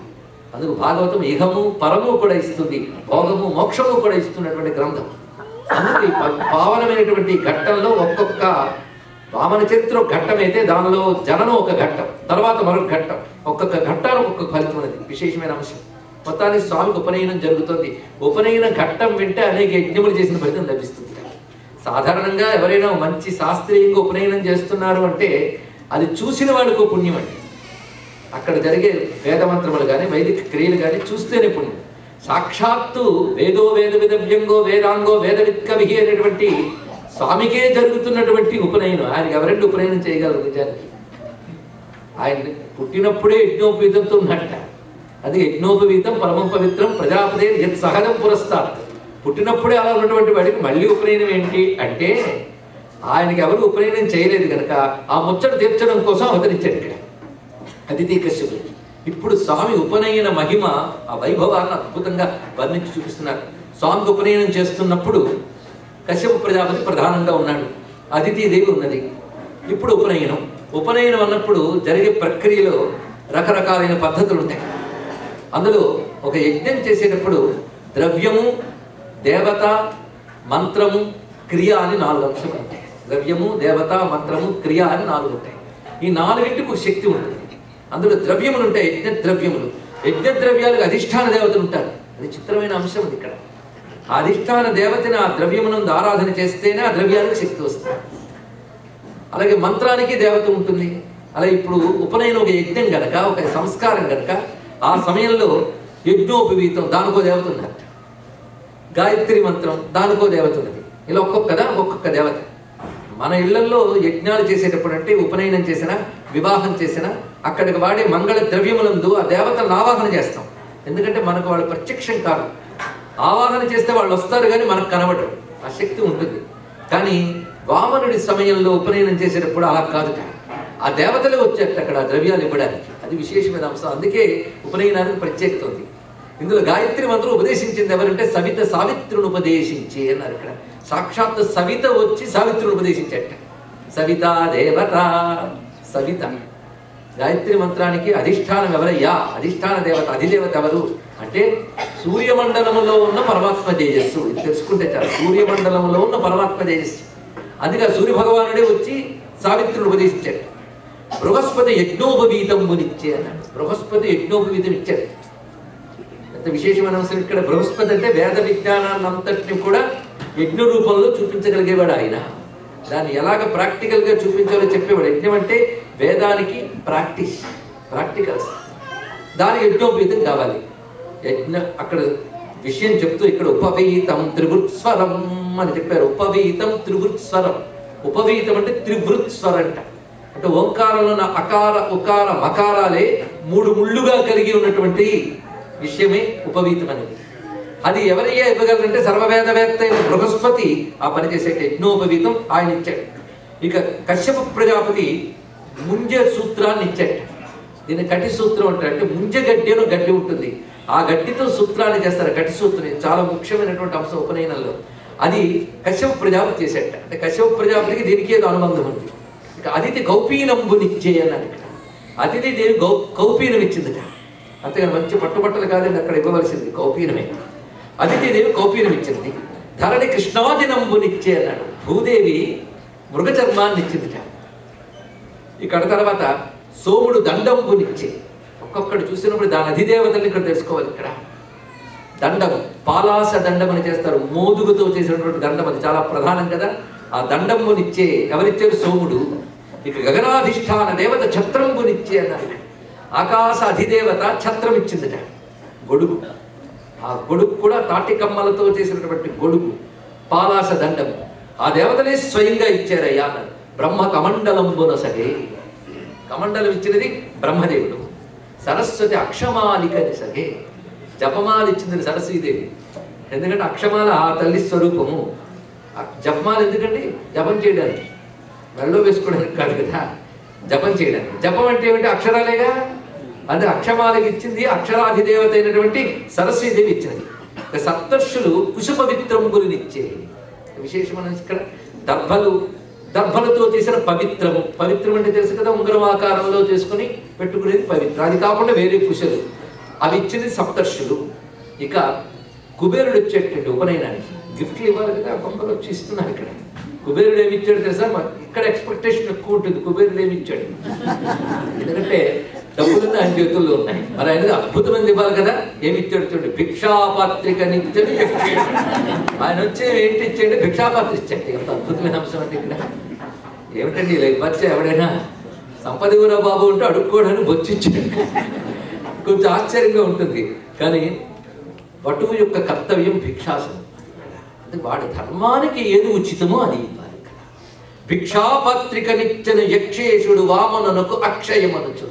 A: అందుకు భాగవతం ఇహము పరము కూడా ఇస్తుంది, భోగము మోక్షము కూడా ఇస్తున్నటువంటి గ్రంథం. అందుకే పావనమైనటువంటి ఘట్టంలో ఒక్కొక్క వామన చరిత్ర ఘట్టం అయితే దానిలో జననం ఒక ఘట్టం, తర్వాత మరొక ఘట్టం, ఒక్కొక్క ఘట్టానికి ఒక్కొక్క ఫలితం అనేది విశేషమైన అంశం. మొత్తానికి స్వామికి ఉపనయనం జరుగుతుంది. ఉపనయన ఘట్టం వింటే అనేక యజ్ఞములు చేసిన ఫలితం లభిస్తుంది. సాధారణంగా ఎవరైనా మంచి శాస్త్రీయంగా ఉపనయనం చేస్తున్నారు అంటే అది చూసిన వాడికి పుణ్యం అండి. అక్కడ జరిగే వేదమంత్రములు కానీ వైదిక క్రియలు కానీ చూస్తేనే పుణ్యం. సాక్షాత్తు వేదో వేద విదవ్యంగో వేదాంగో వేద విత్కవి అనేటువంటి స్వామికే జరుగుతున్నటువంటి ఉపనయనం. ఆయనకి ఎవరండి ఉపనయనం చేయగలరు? నిజానికి ఆయన పుట్టినప్పుడే యజ్ఞోపవీతంతో ఉన్నట్ట. అది యజ్ఞోపవీతం పరమం పవిత్రం ప్రజాపదే యత్ సహజం పురస్తాత్. పుట్టినప్పుడే అలా ఉన్నటువంటి వాడికి మళ్ళీ ఉపనయనం ఏంటి అంటే ఆయనకి ఎవరు ఉపనయనం చేయలేదు కనుక ఆ ముచ్చట తీర్చడం కోసం అవతరించాడు ఇక్కడ అదితి కశ్యపుడికి. ఇప్పుడు స్వామి ఉపనయన మహిమ, ఆ వైభవాన్ని అద్భుతంగా వర్ణించి చూపిస్తున్నారు. స్వామికి ఉపనయనం చేస్తున్నప్పుడు కశ్యప ప్రజాపతి ప్రధానంగా ఉన్నాడు, అదితిదేవి ఉన్నది. ఇప్పుడు ఉపనయనం అన్నప్పుడు జరిగే ప్రక్రియలో రకరకాలైన పద్ధతులు ఉంటాయి. అందులో ఒక యజ్ఞం చేసేటప్పుడు ద్రవ్యము, దేవత, మంత్రము, క్రియ అని 4 అంశాలు ఉంటాయి. ద్రవ్యము, దేవత, మంత్రము, క్రియ అని 4 ఉంటాయి. ఈ 4టికి ఒక శక్తి ఉంటుంది. అందులో ద్రవ్యములు ఉంటాయి, యజ్ఞద్రవ్యములు. యజ్ఞద్రవ్యాలకు అధిష్టాన దేవతలు ఉంటారు. అది చిత్రమైన అంశం ఉంది ఇక్కడ. ఆ అధిష్టాన దేవతని ఆ ద్రవ్యమునందు ఆరాధన చేస్తేనే ఆ ద్రవ్యానికి శక్తి వస్తుంది. అలాగే మంత్రానికి దేవత ఉంటుంది. అలాగే ఇప్పుడు ఉపనయనం ఒక యజ్ఞం గనక, ఒక సంస్కారం గనక ఆ సమయంలో యజ్ఞోపవీతం దానికో దేవత ఉన్నారు, గాయత్రి మంత్రం దానికో దేవత ఉన్నది. ఇలా ఒక్కొక్క దేవత. మన ఇళ్లలో యజ్ఞాలు చేసేటప్పుడు అంటే ఉపనయనం చేసినా వివాహం చేసినా అక్కడికి వాడే మంగళ ద్రవ్యములందు ఆ దేవతలను ఆవాహన చేస్తాం. ఎందుకంటే మనకు వాళ్ళు ప్రత్యక్షం కాదు. ఆవాహన చేస్తే వాళ్ళు వస్తారు కానీ మనకు కనబడరు, ఆ శక్తి ఉంటుంది. కానీ వామనుడి సమయంలో ఉపనయనం చేసేటప్పుడు అలా కాదు, ఆ దేవతలే వచ్చేట అక్కడ ఆ ద్రవ్యాలు ఇవ్వడానికి. అది విశేషమైన అంశం. అందుకే ఉపనయనానికి ప్రత్యేకత ఉంది. ఇందులో గాయత్రి మంత్రం ఉపదేశించింది ఎవరంటే సవిత సావిత్రుని ఉపదేశించి అన్నారు. ఇక్కడ సాక్షాత్ సవిత వచ్చి సావిత్రుని ఉపదేశించట. సవిత దేవత, సవిత గాయత్రి మంత్రానికి అధిష్టానం ఎవరయ్యా? అధిష్టాన దేవత, అధిదేవత ఎవరు అంటే సూర్యమండలంలో ఉన్న పరమాత్మ తేజస్సు. ఇది తెలుసుకుంటే చాలు, సూర్యమండలంలో ఉన్న పరమాత్మ తేజస్సు. అందుకే సూర్య భగవానుడే వచ్చి సావిత్రుని ఉపదేశించాడు. బృహస్పతి యజ్ఞోపవీతం మునిచ్చే అన్నాడు. బృహస్పతి యజ్ఞోపవీతం ఇచ్చాడు. ఎంత విశేషమైన అంశం ఇక్కడ. బృహస్పతి అంటే వేద విజ్ఞానాన్ని అంతటిని కూడా యజ్ఞ రూపంలో చూపించగలిగేవాడు ఆయన. దాన్ని ఎలాగ ప్రాక్టికల్గా చూపించాలో చెప్పేవాడు. యజ్ఞం అంటే వేదానికి ప్రాక్టికల్స్, దానికి యజ్ఞోపవీతం కావాలి. యజ్ఞ అక్కడ విషయం చెప్తూ ఇక్కడ ఉపవీతం త్రివృత్స్వరం అని చెప్పారు. ఉపవీతం త్రివృత్స్వరం. ఉపవీతం అంటే త్రివృత్స్వరంట. అంటే ఓంకారంలో ఉన్న అకార ఉకార మకారాలే 3 ముళ్ళుగా కలిగి ఉన్నటువంటి విషయమే ఉపవీతం అనేది. అది ఎవరయ్యా ఇవ్వగలరంటే సర్వవేదవేత్త అయిన బృహస్పతి ఆ పని చేసే యజ్ఞోపవీతం ఆయన ఇచ్చాడు. ఇక కశ్యప ప్రజాపతి ముంజ సూత్రాన్ని ఇచ్చాడు. దీన్ని కటి సూత్రం అంటారు. అంటే ముంజ గడ్డి అని గడ్డి ఉంటుంది, ఆ గడ్డితో సూత్రాన్ని చేస్తారు. కటి సూత్రం చాలా ముఖ్యమైనటువంటి అంశం ఉపనయనంలో. అది కశ్యప ప్రజాపతి చేసేట. అంటే కశ్యప ప్రజాపతికి దీనికి ఏదో అనుబంధం ఉంది. ఇక అతిథి కౌపీనంబునిచ్చే అన్నాడు. ఇక్కడ అతిథి దేవి కౌపీనం ఇచ్చిందిట. అంతేగాని మంచి పట్టుబట్టలు కాదండి అక్కడ ఇవ్వవలసింది, కౌపీనమే. అతిథి దేవి కౌపీనం ఇచ్చింది. ధరణి కృష్ణాదినంబునిచ్చే అన్నాడు. భూదేవి మృగచర్మాన్ని ఇచ్చిందిట. ఇక్కడ తర్వాత సోముడు దండంబునిచ్చే. ఒక్కొక్కడు చూసినప్పుడు దాని అధిదేవతల్ని ఇక్కడ తెలుసుకోవాలి. ఇక్కడ దండం, పాలాస దండం అని చేస్తారు, మోదుగుతో చేసినటువంటి దండం, అది చాలా ప్రధానం కదా. ఆ దండంబునిచ్చే ఎవరిచ్చారు? సోముడు. ఇక గగనాధిష్టాన దేవత ఛత్రంబునిచ్చే అన్నారు. ఆకాశ అధిదేవత ఛత్రం ఇచ్చిందిట, గొడుగు. ఆ గొడుగు కూడా తాటి కమ్మలతో చేసినటువంటి గొడుగు, పాలాస దండం. ఆ దేవతలే స్వయంగా ఇచ్చారయ్యా అన్నారు. బ్రహ్మ కమండలంబున సగే. కమండలం ఇచ్చినది బ్రహ్మదేవుడు. సరస్వతి అక్షమాలికని సగే. జపమాల ఇచ్చింది సరస్వతీదేవి. ఎందుకంటే అక్షమాల ఆ తల్లి స్వరూపము. జపమాల ఎందుకండి? జపం చేయడానికి, మెళ్ళో వేసుకోవడానికి కాదు కదా, జపం చేయడానికి. జపం అంటే ఏమిటి? అక్షరాలేగా. అది అక్షమాలకి ఇచ్చింది అక్షరాధిదేవత అయినటువంటి సరస్వతీదేవి ఇచ్చినది. సప్తర్షులు కుశపవిత్రంబుని ఇచ్చే. విశేషమైన ఇక్కడ దర్భలతో చేసిన పవిత్రము. పవిత్రం అంటే తెలుసు కదా, ఉంగరం ఆకారంలో చేసుకుని పెట్టుకునేది పవిత్రం. అది కాకుండా వేరే కుశలు, అవి ఇచ్చింది సప్తర్షులు. ఇక కుబేరుడు వచ్చేటండి ఉపనయనానికి. గిఫ్ట్లు ఇవ్వాలి కదా, కొందరు వచ్చి ఇస్తున్నారు. ఇక్కడ కుబేరుడు ఏమి ఇచ్చాడు తెలుసా? ఇక్కడ ఎక్స్పెక్టేషన్ ఎక్కువ ఉంటుంది. కుబేరుడు ఏమి ఇచ్చాడు? ఎందుకంటే డబ్బులు ఆయన చేతుల్లో ఉన్నాయి, మరి ఆయన అద్భుతమైనది ఇవ్వాలి కదా. ఏమి ఇచ్చాడు చూడండి, భిక్షాపాత్రిక నిత్యం. ఆయన వచ్చి ఏంటి ఇచ్చాడు? భిక్షాపాత్ర ఇచ్చాడు. ఎంత అద్భుతమైన అంశం అంటే ఇక్కడ ఏమిటండి ఇలా ఇవ్వచ్చా? ఎవడైనా సంపద ఊరా బాబు ఉంటే అడుక్కోవడానికి బొచ్చిచ్చాడు. కొంచెం ఆశ్చర్యంగా ఉంటుంది. కానీ వటువు యొక్క కర్తవ్యం భిక్షాసనం. అంటే వాడి ధర్మానికి ఏది ఉచితమో అది ఇవ్వాలి. భిక్షాపత్రిక నిచ్చిన యక్షేషుడు వామనకు అక్షయమనుచు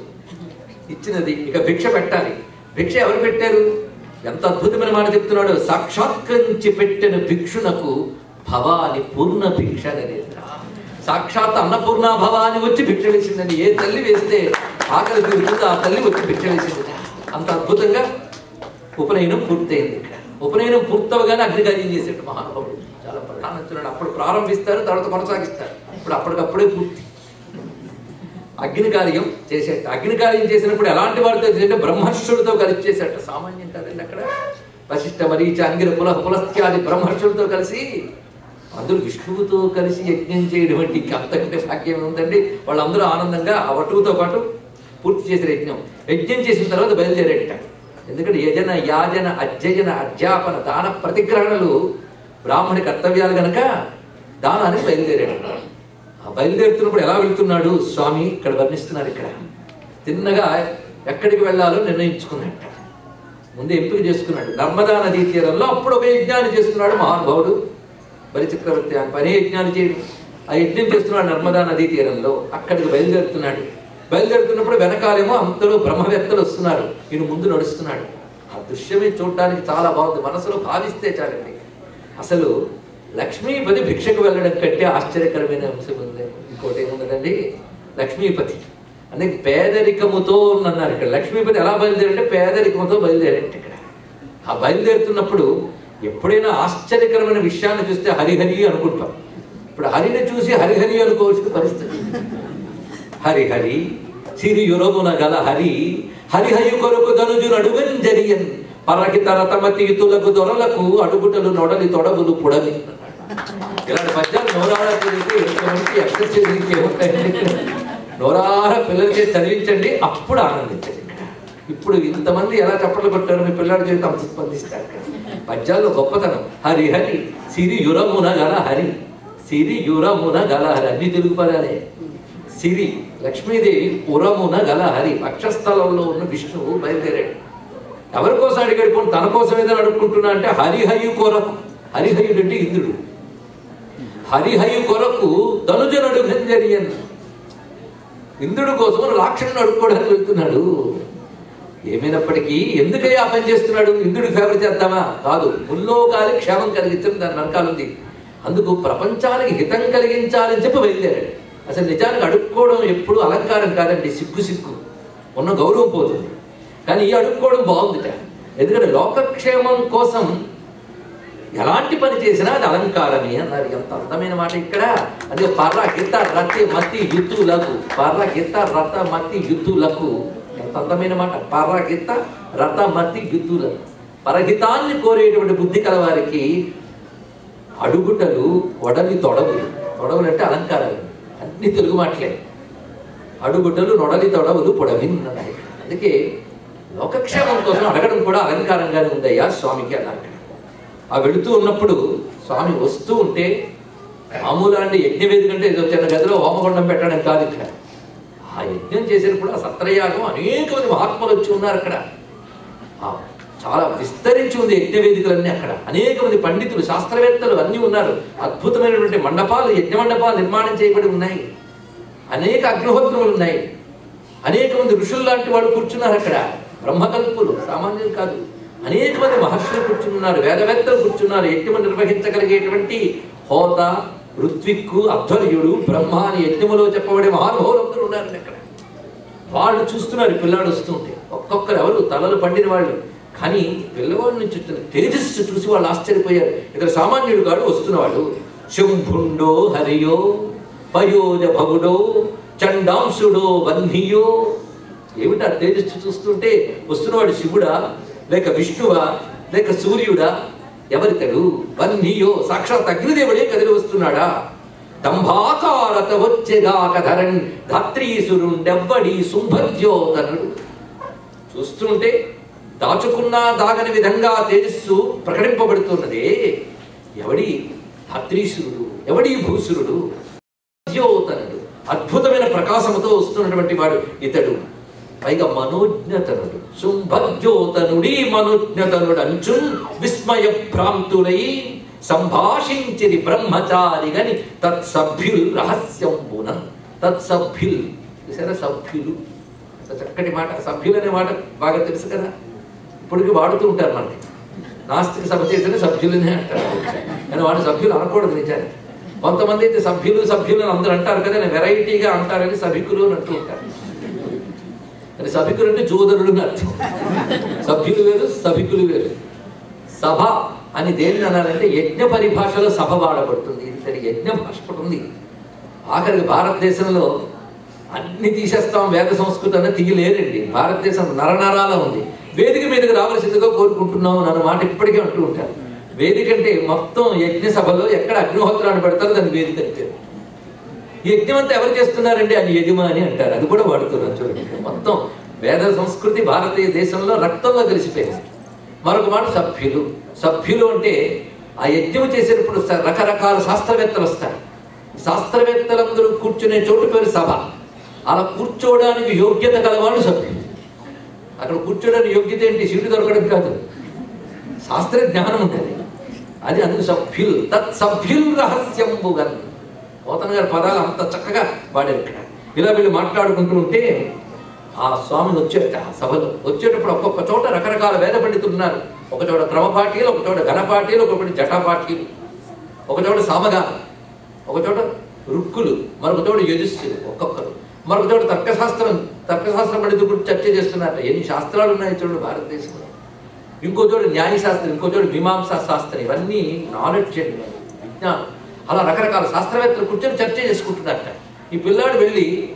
A: ఇచ్చినది. ఇక భిక్ష పెట్టాలి. భిక్ష ఎవరు పెట్టారు? ఎంత అద్భుతమైన మాట చెప్తున్నాడు. సాక్షాత్కరించి పెట్టిన భిక్షునకు భవాని పూర్ణ భిక్ష నరేంద్ర. సాక్షాత్ అన్నపూర్ణ భవాని వచ్చి భిక్ష వేసిందండి. ఏ తల్లి వేస్తే ఆకలి తీరుతుందో ఆ తల్లి వచ్చి భిక్ష వేసింది. అంత అద్భుతంగా ఉపనయనం పూర్తయింది. ఇక్కడ ఉపనయనం పూర్తవగానే అగ్నికార్యం చేసేట్టు మహానుభావుడు. చాలా ప్రధానస్తున్నాడు. అప్పుడు ప్రారంభిస్తారు, తర్వాత కొనసాగిస్తారు. ఇప్పుడు అప్పటికప్పుడే పూర్తి అగ్నికార్యం చేసేట. అగ్నికార్యం చేసినప్పుడు ఎలాంటి వారితో చేసేట? బ్రహ్మర్షులతో కలిసి చేసేట. సామాన్యం కాదండి. అక్కడ వశిష్ఠ, మరీచ, అంగిర, పులస్త్యాది బ్రహ్మర్షులతో కలిసి, అందరూ విష్ణువుతో కలిసి యజ్ఞం చేయటువంటి అంతకంటే భాగ్యం ఉందండి. వాళ్ళందరూ ఆనందంగా ఆ వటువుతో పాటు పూర్తి చేసిన యజ్ఞం చేసిన తర్వాత బయలుదేరేట. ఎందుకంటే యజన, యాజన, అధ్యయన, అధ్యాపన, దాన ప్రతిగ్రహణలు బ్రాహ్మణి కర్తవ్యాలు గనక దానానికి బయలుదేరాడు. ఆ బయలుదేరుతున్నప్పుడు ఎలా వెళ్తున్నాడు స్వామి ఇక్కడ వర్ణిస్తున్నారు. ఇక్కడ తిన్నగా ఎక్కడికి వెళ్ళాలో నిర్ణయించుకున్నట్ట. ముందే ఎంపిక చేసుకున్నాడు. నర్మదా నదీ తీరంలో అప్పుడు ఒక యజ్ఞాన్ని చేస్తున్నాడు మహానుభావుడు బలిచక్రవర్తి. ఆయన పని యజ్ఞాన్ని చేయడం, ఆ యజ్ఞం చేస్తున్నాడు నర్మదా నదీ తీరంలో. అక్కడికి బయలుదేరుతున్నాడు. బయలుదేరుతున్నప్పుడు వెనకాలేమో అందరూ బ్రహ్మవేత్తలు వస్తున్నారు. ఈయన ముందు నడుస్తున్నాడు. ఆ దృశ్యమే చూడటానికి చాలా బాగుంది. మనసులో భావిస్తే చాలండి. అసలు లక్ష్మీపతి భిక్షకు వెళ్ళడం కంటే ఆశ్చర్యకరమైన అంశం ఉంది. ఇంకోటి ఏముందండి, లక్ష్మీపతి అంటే పేదరికముతో అన్నారు. ఇక్కడ లక్ష్మీపతి ఎలా బయలుదేరంటే పేదరికముతో బయలుదేరంటే. ఇక్కడ ఆ బయలుదేరుతున్నప్పుడు ఎప్పుడైనా ఆశ్చర్యకరమైన విషయాన్ని చూస్తే హరిహరి అనుకుంటాం. ఇప్పుడు హరిని చూసి హరిహరి అనుకోవాల్సిన పరిస్థితి. హరిహరి సిరియురమున గల హరి హరిహరి కొరకు ధనుజును అడుగంజరియన్ పరహిత రతమతీతులకు దొరలకు అడుగుటలు నొడలి తొడగులు పుడలి. ఇలాంటి పద్యాలు నోరాడ చదివితే ఎక్సర్సైజ్ ఏముంటాయండి? నోరార పిల్లలకి చదివించండి, అప్పుడు ఆనందించండి. ఇప్పుడు ఇంతమంది ఎలా చప్పట్లు కొట్టారు, మీ పిల్లల చేత అంత స్పందిస్తారు. పద్యాల్లో గొప్పతనం. హరిహరి సిరియురమున గల హరి, సిరియురమున గల హరి, అన్ని తెలుగు పదాలే. సిరి లక్ష్మీదేవి, ఉరమున గల హరి, వక్షస్థలంలో ఉన్న విష్ణువు బయలుదేరాడు. ఎవరి కోసం అడిగాడు? పోనీ తన కోసం ఏదైనా అడుక్కుంటున్నా అంటే హరిహయు కొరకు. హరిహయుడు అంటే ఇంద్రుడు. హరిహయు కొరకు ధనుజనుడు గంజరియన్. ఇంద్రుడు కోసం రాక్షసుని అడుక్కోవడానికి వెళ్తున్నాడు. ఏమైనప్పటికీ ఎందుకయ్యా ఆ పని చేస్తున్నాడు? ఇంద్రుడికి ఫేవర్ చేద్దామా? కాదు, ముల్లోకాలి క్షేమం కలిగించడం దాని వెనకాలుంది. అందుకు ప్రపంచానికి హితం కలిగించాలని చెప్పి బయలుదేరాడు. అసలు నిజానికి అడుక్కోవడం ఎప్పుడు అలంకారం కాదండి, సిగ్గు ఉన్న గౌరవం పోతుంది. కానీ ఈ అడుక్కోవడం బాగుందిట. ఎందుకంటే లోకక్షేమం కోసం ఎలాంటి పని చేసినా అది అలంకారమే అన్నారు. ఎంత అందమైన మాట ఇక్కడ. అదే పర్ర గిత్త రతి మతి యుద్ధులకు, పర్ర గిత్త రత మతి యుద్ధులకు. ఎంత అందమైన మాట. పర్ర గిత్త రత మతి యుద్ధులకు. పరహితాన్ని కోరేటువంటి బుద్ధి కలవారికి అడుగుటలు వడలి తొడవులు. తొడవులు అంటే అలంకారాలు, అన్ని తెలుగు మాటలే. అడుగుటలు నొడలి తొడవులు పొడవిన్నాయి. అందుకే లోకక్షేమం కోసం అడగడం కూడా అలంకారంగానే ఉందయ్యా స్వామికి అన్నారు. ఆ వెళుతూ ఉన్నప్పుడు స్వామి వస్తూ ఉంటే మామూలు అంటే యజ్ఞవేదిక అంటే ఏదో చిన్న గదిలో హోమగుండం పెట్టడం కాదు. ఇక్కడ ఆ యజ్ఞం చేసేటప్పుడు ఆ సత్రయాగం అనేక మంది మహాత్ములు వచ్చి ఉన్నారు. అక్కడ చాలా విస్తరించి ఉంది యజ్ఞవేదికలన్నీ. అక్కడ అనేక మంది పండితులు, శాస్త్రవేత్తలు అన్నీ ఉన్నారు. అద్భుతమైనటువంటి మండపాలు, యజ్ఞ మండపాలు నిర్మాణం చేయబడి ఉన్నాయి. అనేక అగ్నిహోత్రములు ఉన్నాయి. అనేక మంది ఋషులు లాంటి వాళ్ళు కూర్చున్నారు అక్కడ. బ్రహ్మకల్పులు సామాన్యం కాదు. అనేక మంది మహర్షులు కూర్చున్నారు, వేదవేత్తలు కూర్చున్నారు. యజ్ఞము నిర్వహించగలిగేటువంటి హోత, ఋత్విక్కు, అధ్వర్యుడు, బ్రహ్మ అని యజ్ఞములో చెప్పబడే మహానుభావులందరూ ఉన్నారు అక్కడ. వాళ్ళు చూస్తున్నారు పిల్లాడు వస్తుంటే. ఒక్కొక్కరు ఎవరు తలలు పండిన వాళ్ళు. కానీ పిల్లవాడి నుంచి తేజస్సు చూసి వాళ్ళు ఆశ్చర్యపోయారు. ఇక్కడ సామాన్యుడు కాడు వస్తున్నవాడు. శంభుండో హరియో పయోజ భగుడో చండాంసుడో వన్నియో. ఏమిటి ఆ తేజస్సు చూస్తుంటే? వస్తున్నవాడు శివుడా, లేక విష్ణువా, లేక సూర్యుడా? ఎవరితడు? వన్నియో, సాక్షాత్ అగ్నిదేవుడే కదిలి వస్తున్నాడా? దంభాకారత వచ్చేగాక ధరణ్ ధాత్రీసురుండెవ్వడి శుంభద్యోతనుడు. చూస్తుంటే దాచుకున్నా దాగని విధంగా తేజస్సు ప్రకటింపబడుతున్నదే. ఎవడి ధాత్రీసురుడు? ఎవడి భూసురుడు? ద్యోతనుడు, అద్భుతమైన ప్రకాశముతో వస్తున్నటువంటి వాడు ఇతడు. పైగా మనోజ్ఞతనుడు. శుంభద్యోతనుడి మనోజ్ఞతనుడు అంచున్ విస్మయ భ్రాంతులై సంభాషించిరి బ్రహ్మచారి గని తత్సభ్యుల్ రహస్యంబున. తత్సభ్యుల్ చూసారా? సభ్యులు, చక్కటి మాట. సభ్యులు అనే మాట బాగా తెలుసు కదా, ఇప్పటికీ వాడుతూ ఉంటారు. మనకి నాస్తిక సభ చేసిన సభ్యులనే అంటారు. కానీ వాడు సభ్యులు అనకూడదు నిజానికి. కొంతమంది అయితే సభ్యులు సభ్యులు అని అందరూ అంటారు కదా, వెరైటీగా అంటారని సభికులు అని అంటూ ఉంటారు. అని సభికులు అంటే జోదరుడు అని అర్థం. సభ్యులు వేరు, సభికులు వేరు. సభ అని దేన్ని అనాలంటే యజ్ఞ పరిభాషలో సభ వాడబడుతుంది. ఇది యజ్ఞ భాష ఒకటి ఉంది. ఆఖరికి భారతదేశంలో అన్ని తీసేస్తాం, వేద సంస్కృతి తీయలేరండి. భారతదేశం నరనరాల ఉంది. వేదిక మీదకి రావాల్సిందిగా కోరుకుంటున్నాం అన్న మాట ఇప్పటికే అంటూ ఉంటారు. వేదిక అంటే మొత్తం యజ్ఞ సభలో ఎక్కడ అగ్నిహోత్రాన్ని పెడతారో దాన్ని వేదిక అని పేరు. యజ్ఞం అంతా ఎవరు చేస్తున్నారండి? అని యజమాని అంటారు. అది కూడా వాడుతున్నారు చూడండి. మొత్తం వేద సంస్కృతి భారతీయ దేశంలో రక్తంలో కలిసిపోయింది. మరొక మాట సభ్యులు. సభ్యులు అంటే ఆ యజ్ఞం చేసేటప్పుడు రకరకాల శాస్త్రవేత్తలు వస్తారు. శాస్త్రవేత్తలందరూ కూర్చునే చోటు పేరు సభ. అలా కూర్చోవడానికి యోగ్యత కలవాళ్ళు సభ్యులు. అక్కడ కూర్చోడానికి యోగ్యత ఏంటి? సీటు దొరకడం కాదు, శాస్త్ర జ్ఞానం ఉంటుంది. అది అందుకు సభ్యులు. తత్ సభ్యులు రహస్యంబుగన్. పోతన గారి పదాలు అంత చక్కగా వాడారు ఇక్కడ. ఇలా వీళ్ళు మాట్లాడుకుంటూ ఉంటే ఆ స్వామి వచ్చేట సభలో. వచ్చేటప్పుడు ఒక్కొక్క చోట రకరకాల వేద పండితులు ఉన్నారు. ఒక చోట క్రమపాఠీలు, ఒక చోట ఘనపాఠీలు, ఒకటి జటాపాఠీలు, ఒక చోట సామగానం, ఒక చోట రుక్కులు, మరొక చోట యజస్సులు ఒక్కొక్కరు, మరొక చోట తర్కశాస్త్రం పండితులు గురించి చర్చ చేస్తున్నారు. ఎన్ని శాస్త్రాలు ఉన్నాయి చూడండి భారతదేశంలో. ఇంకో చోట న్యాయశాస్త్రం, ఇంకో చోట మీమాంసా శాస్త్రం. ఇవన్నీ నాలెడ్జ్ అండి, విజ్ఞానం. అలా రకరకాల శాస్త్రవేత్తలు కూర్చొని చర్చ చేసుకుంటున్నారట. ఈ పిల్లాడు వెళ్ళి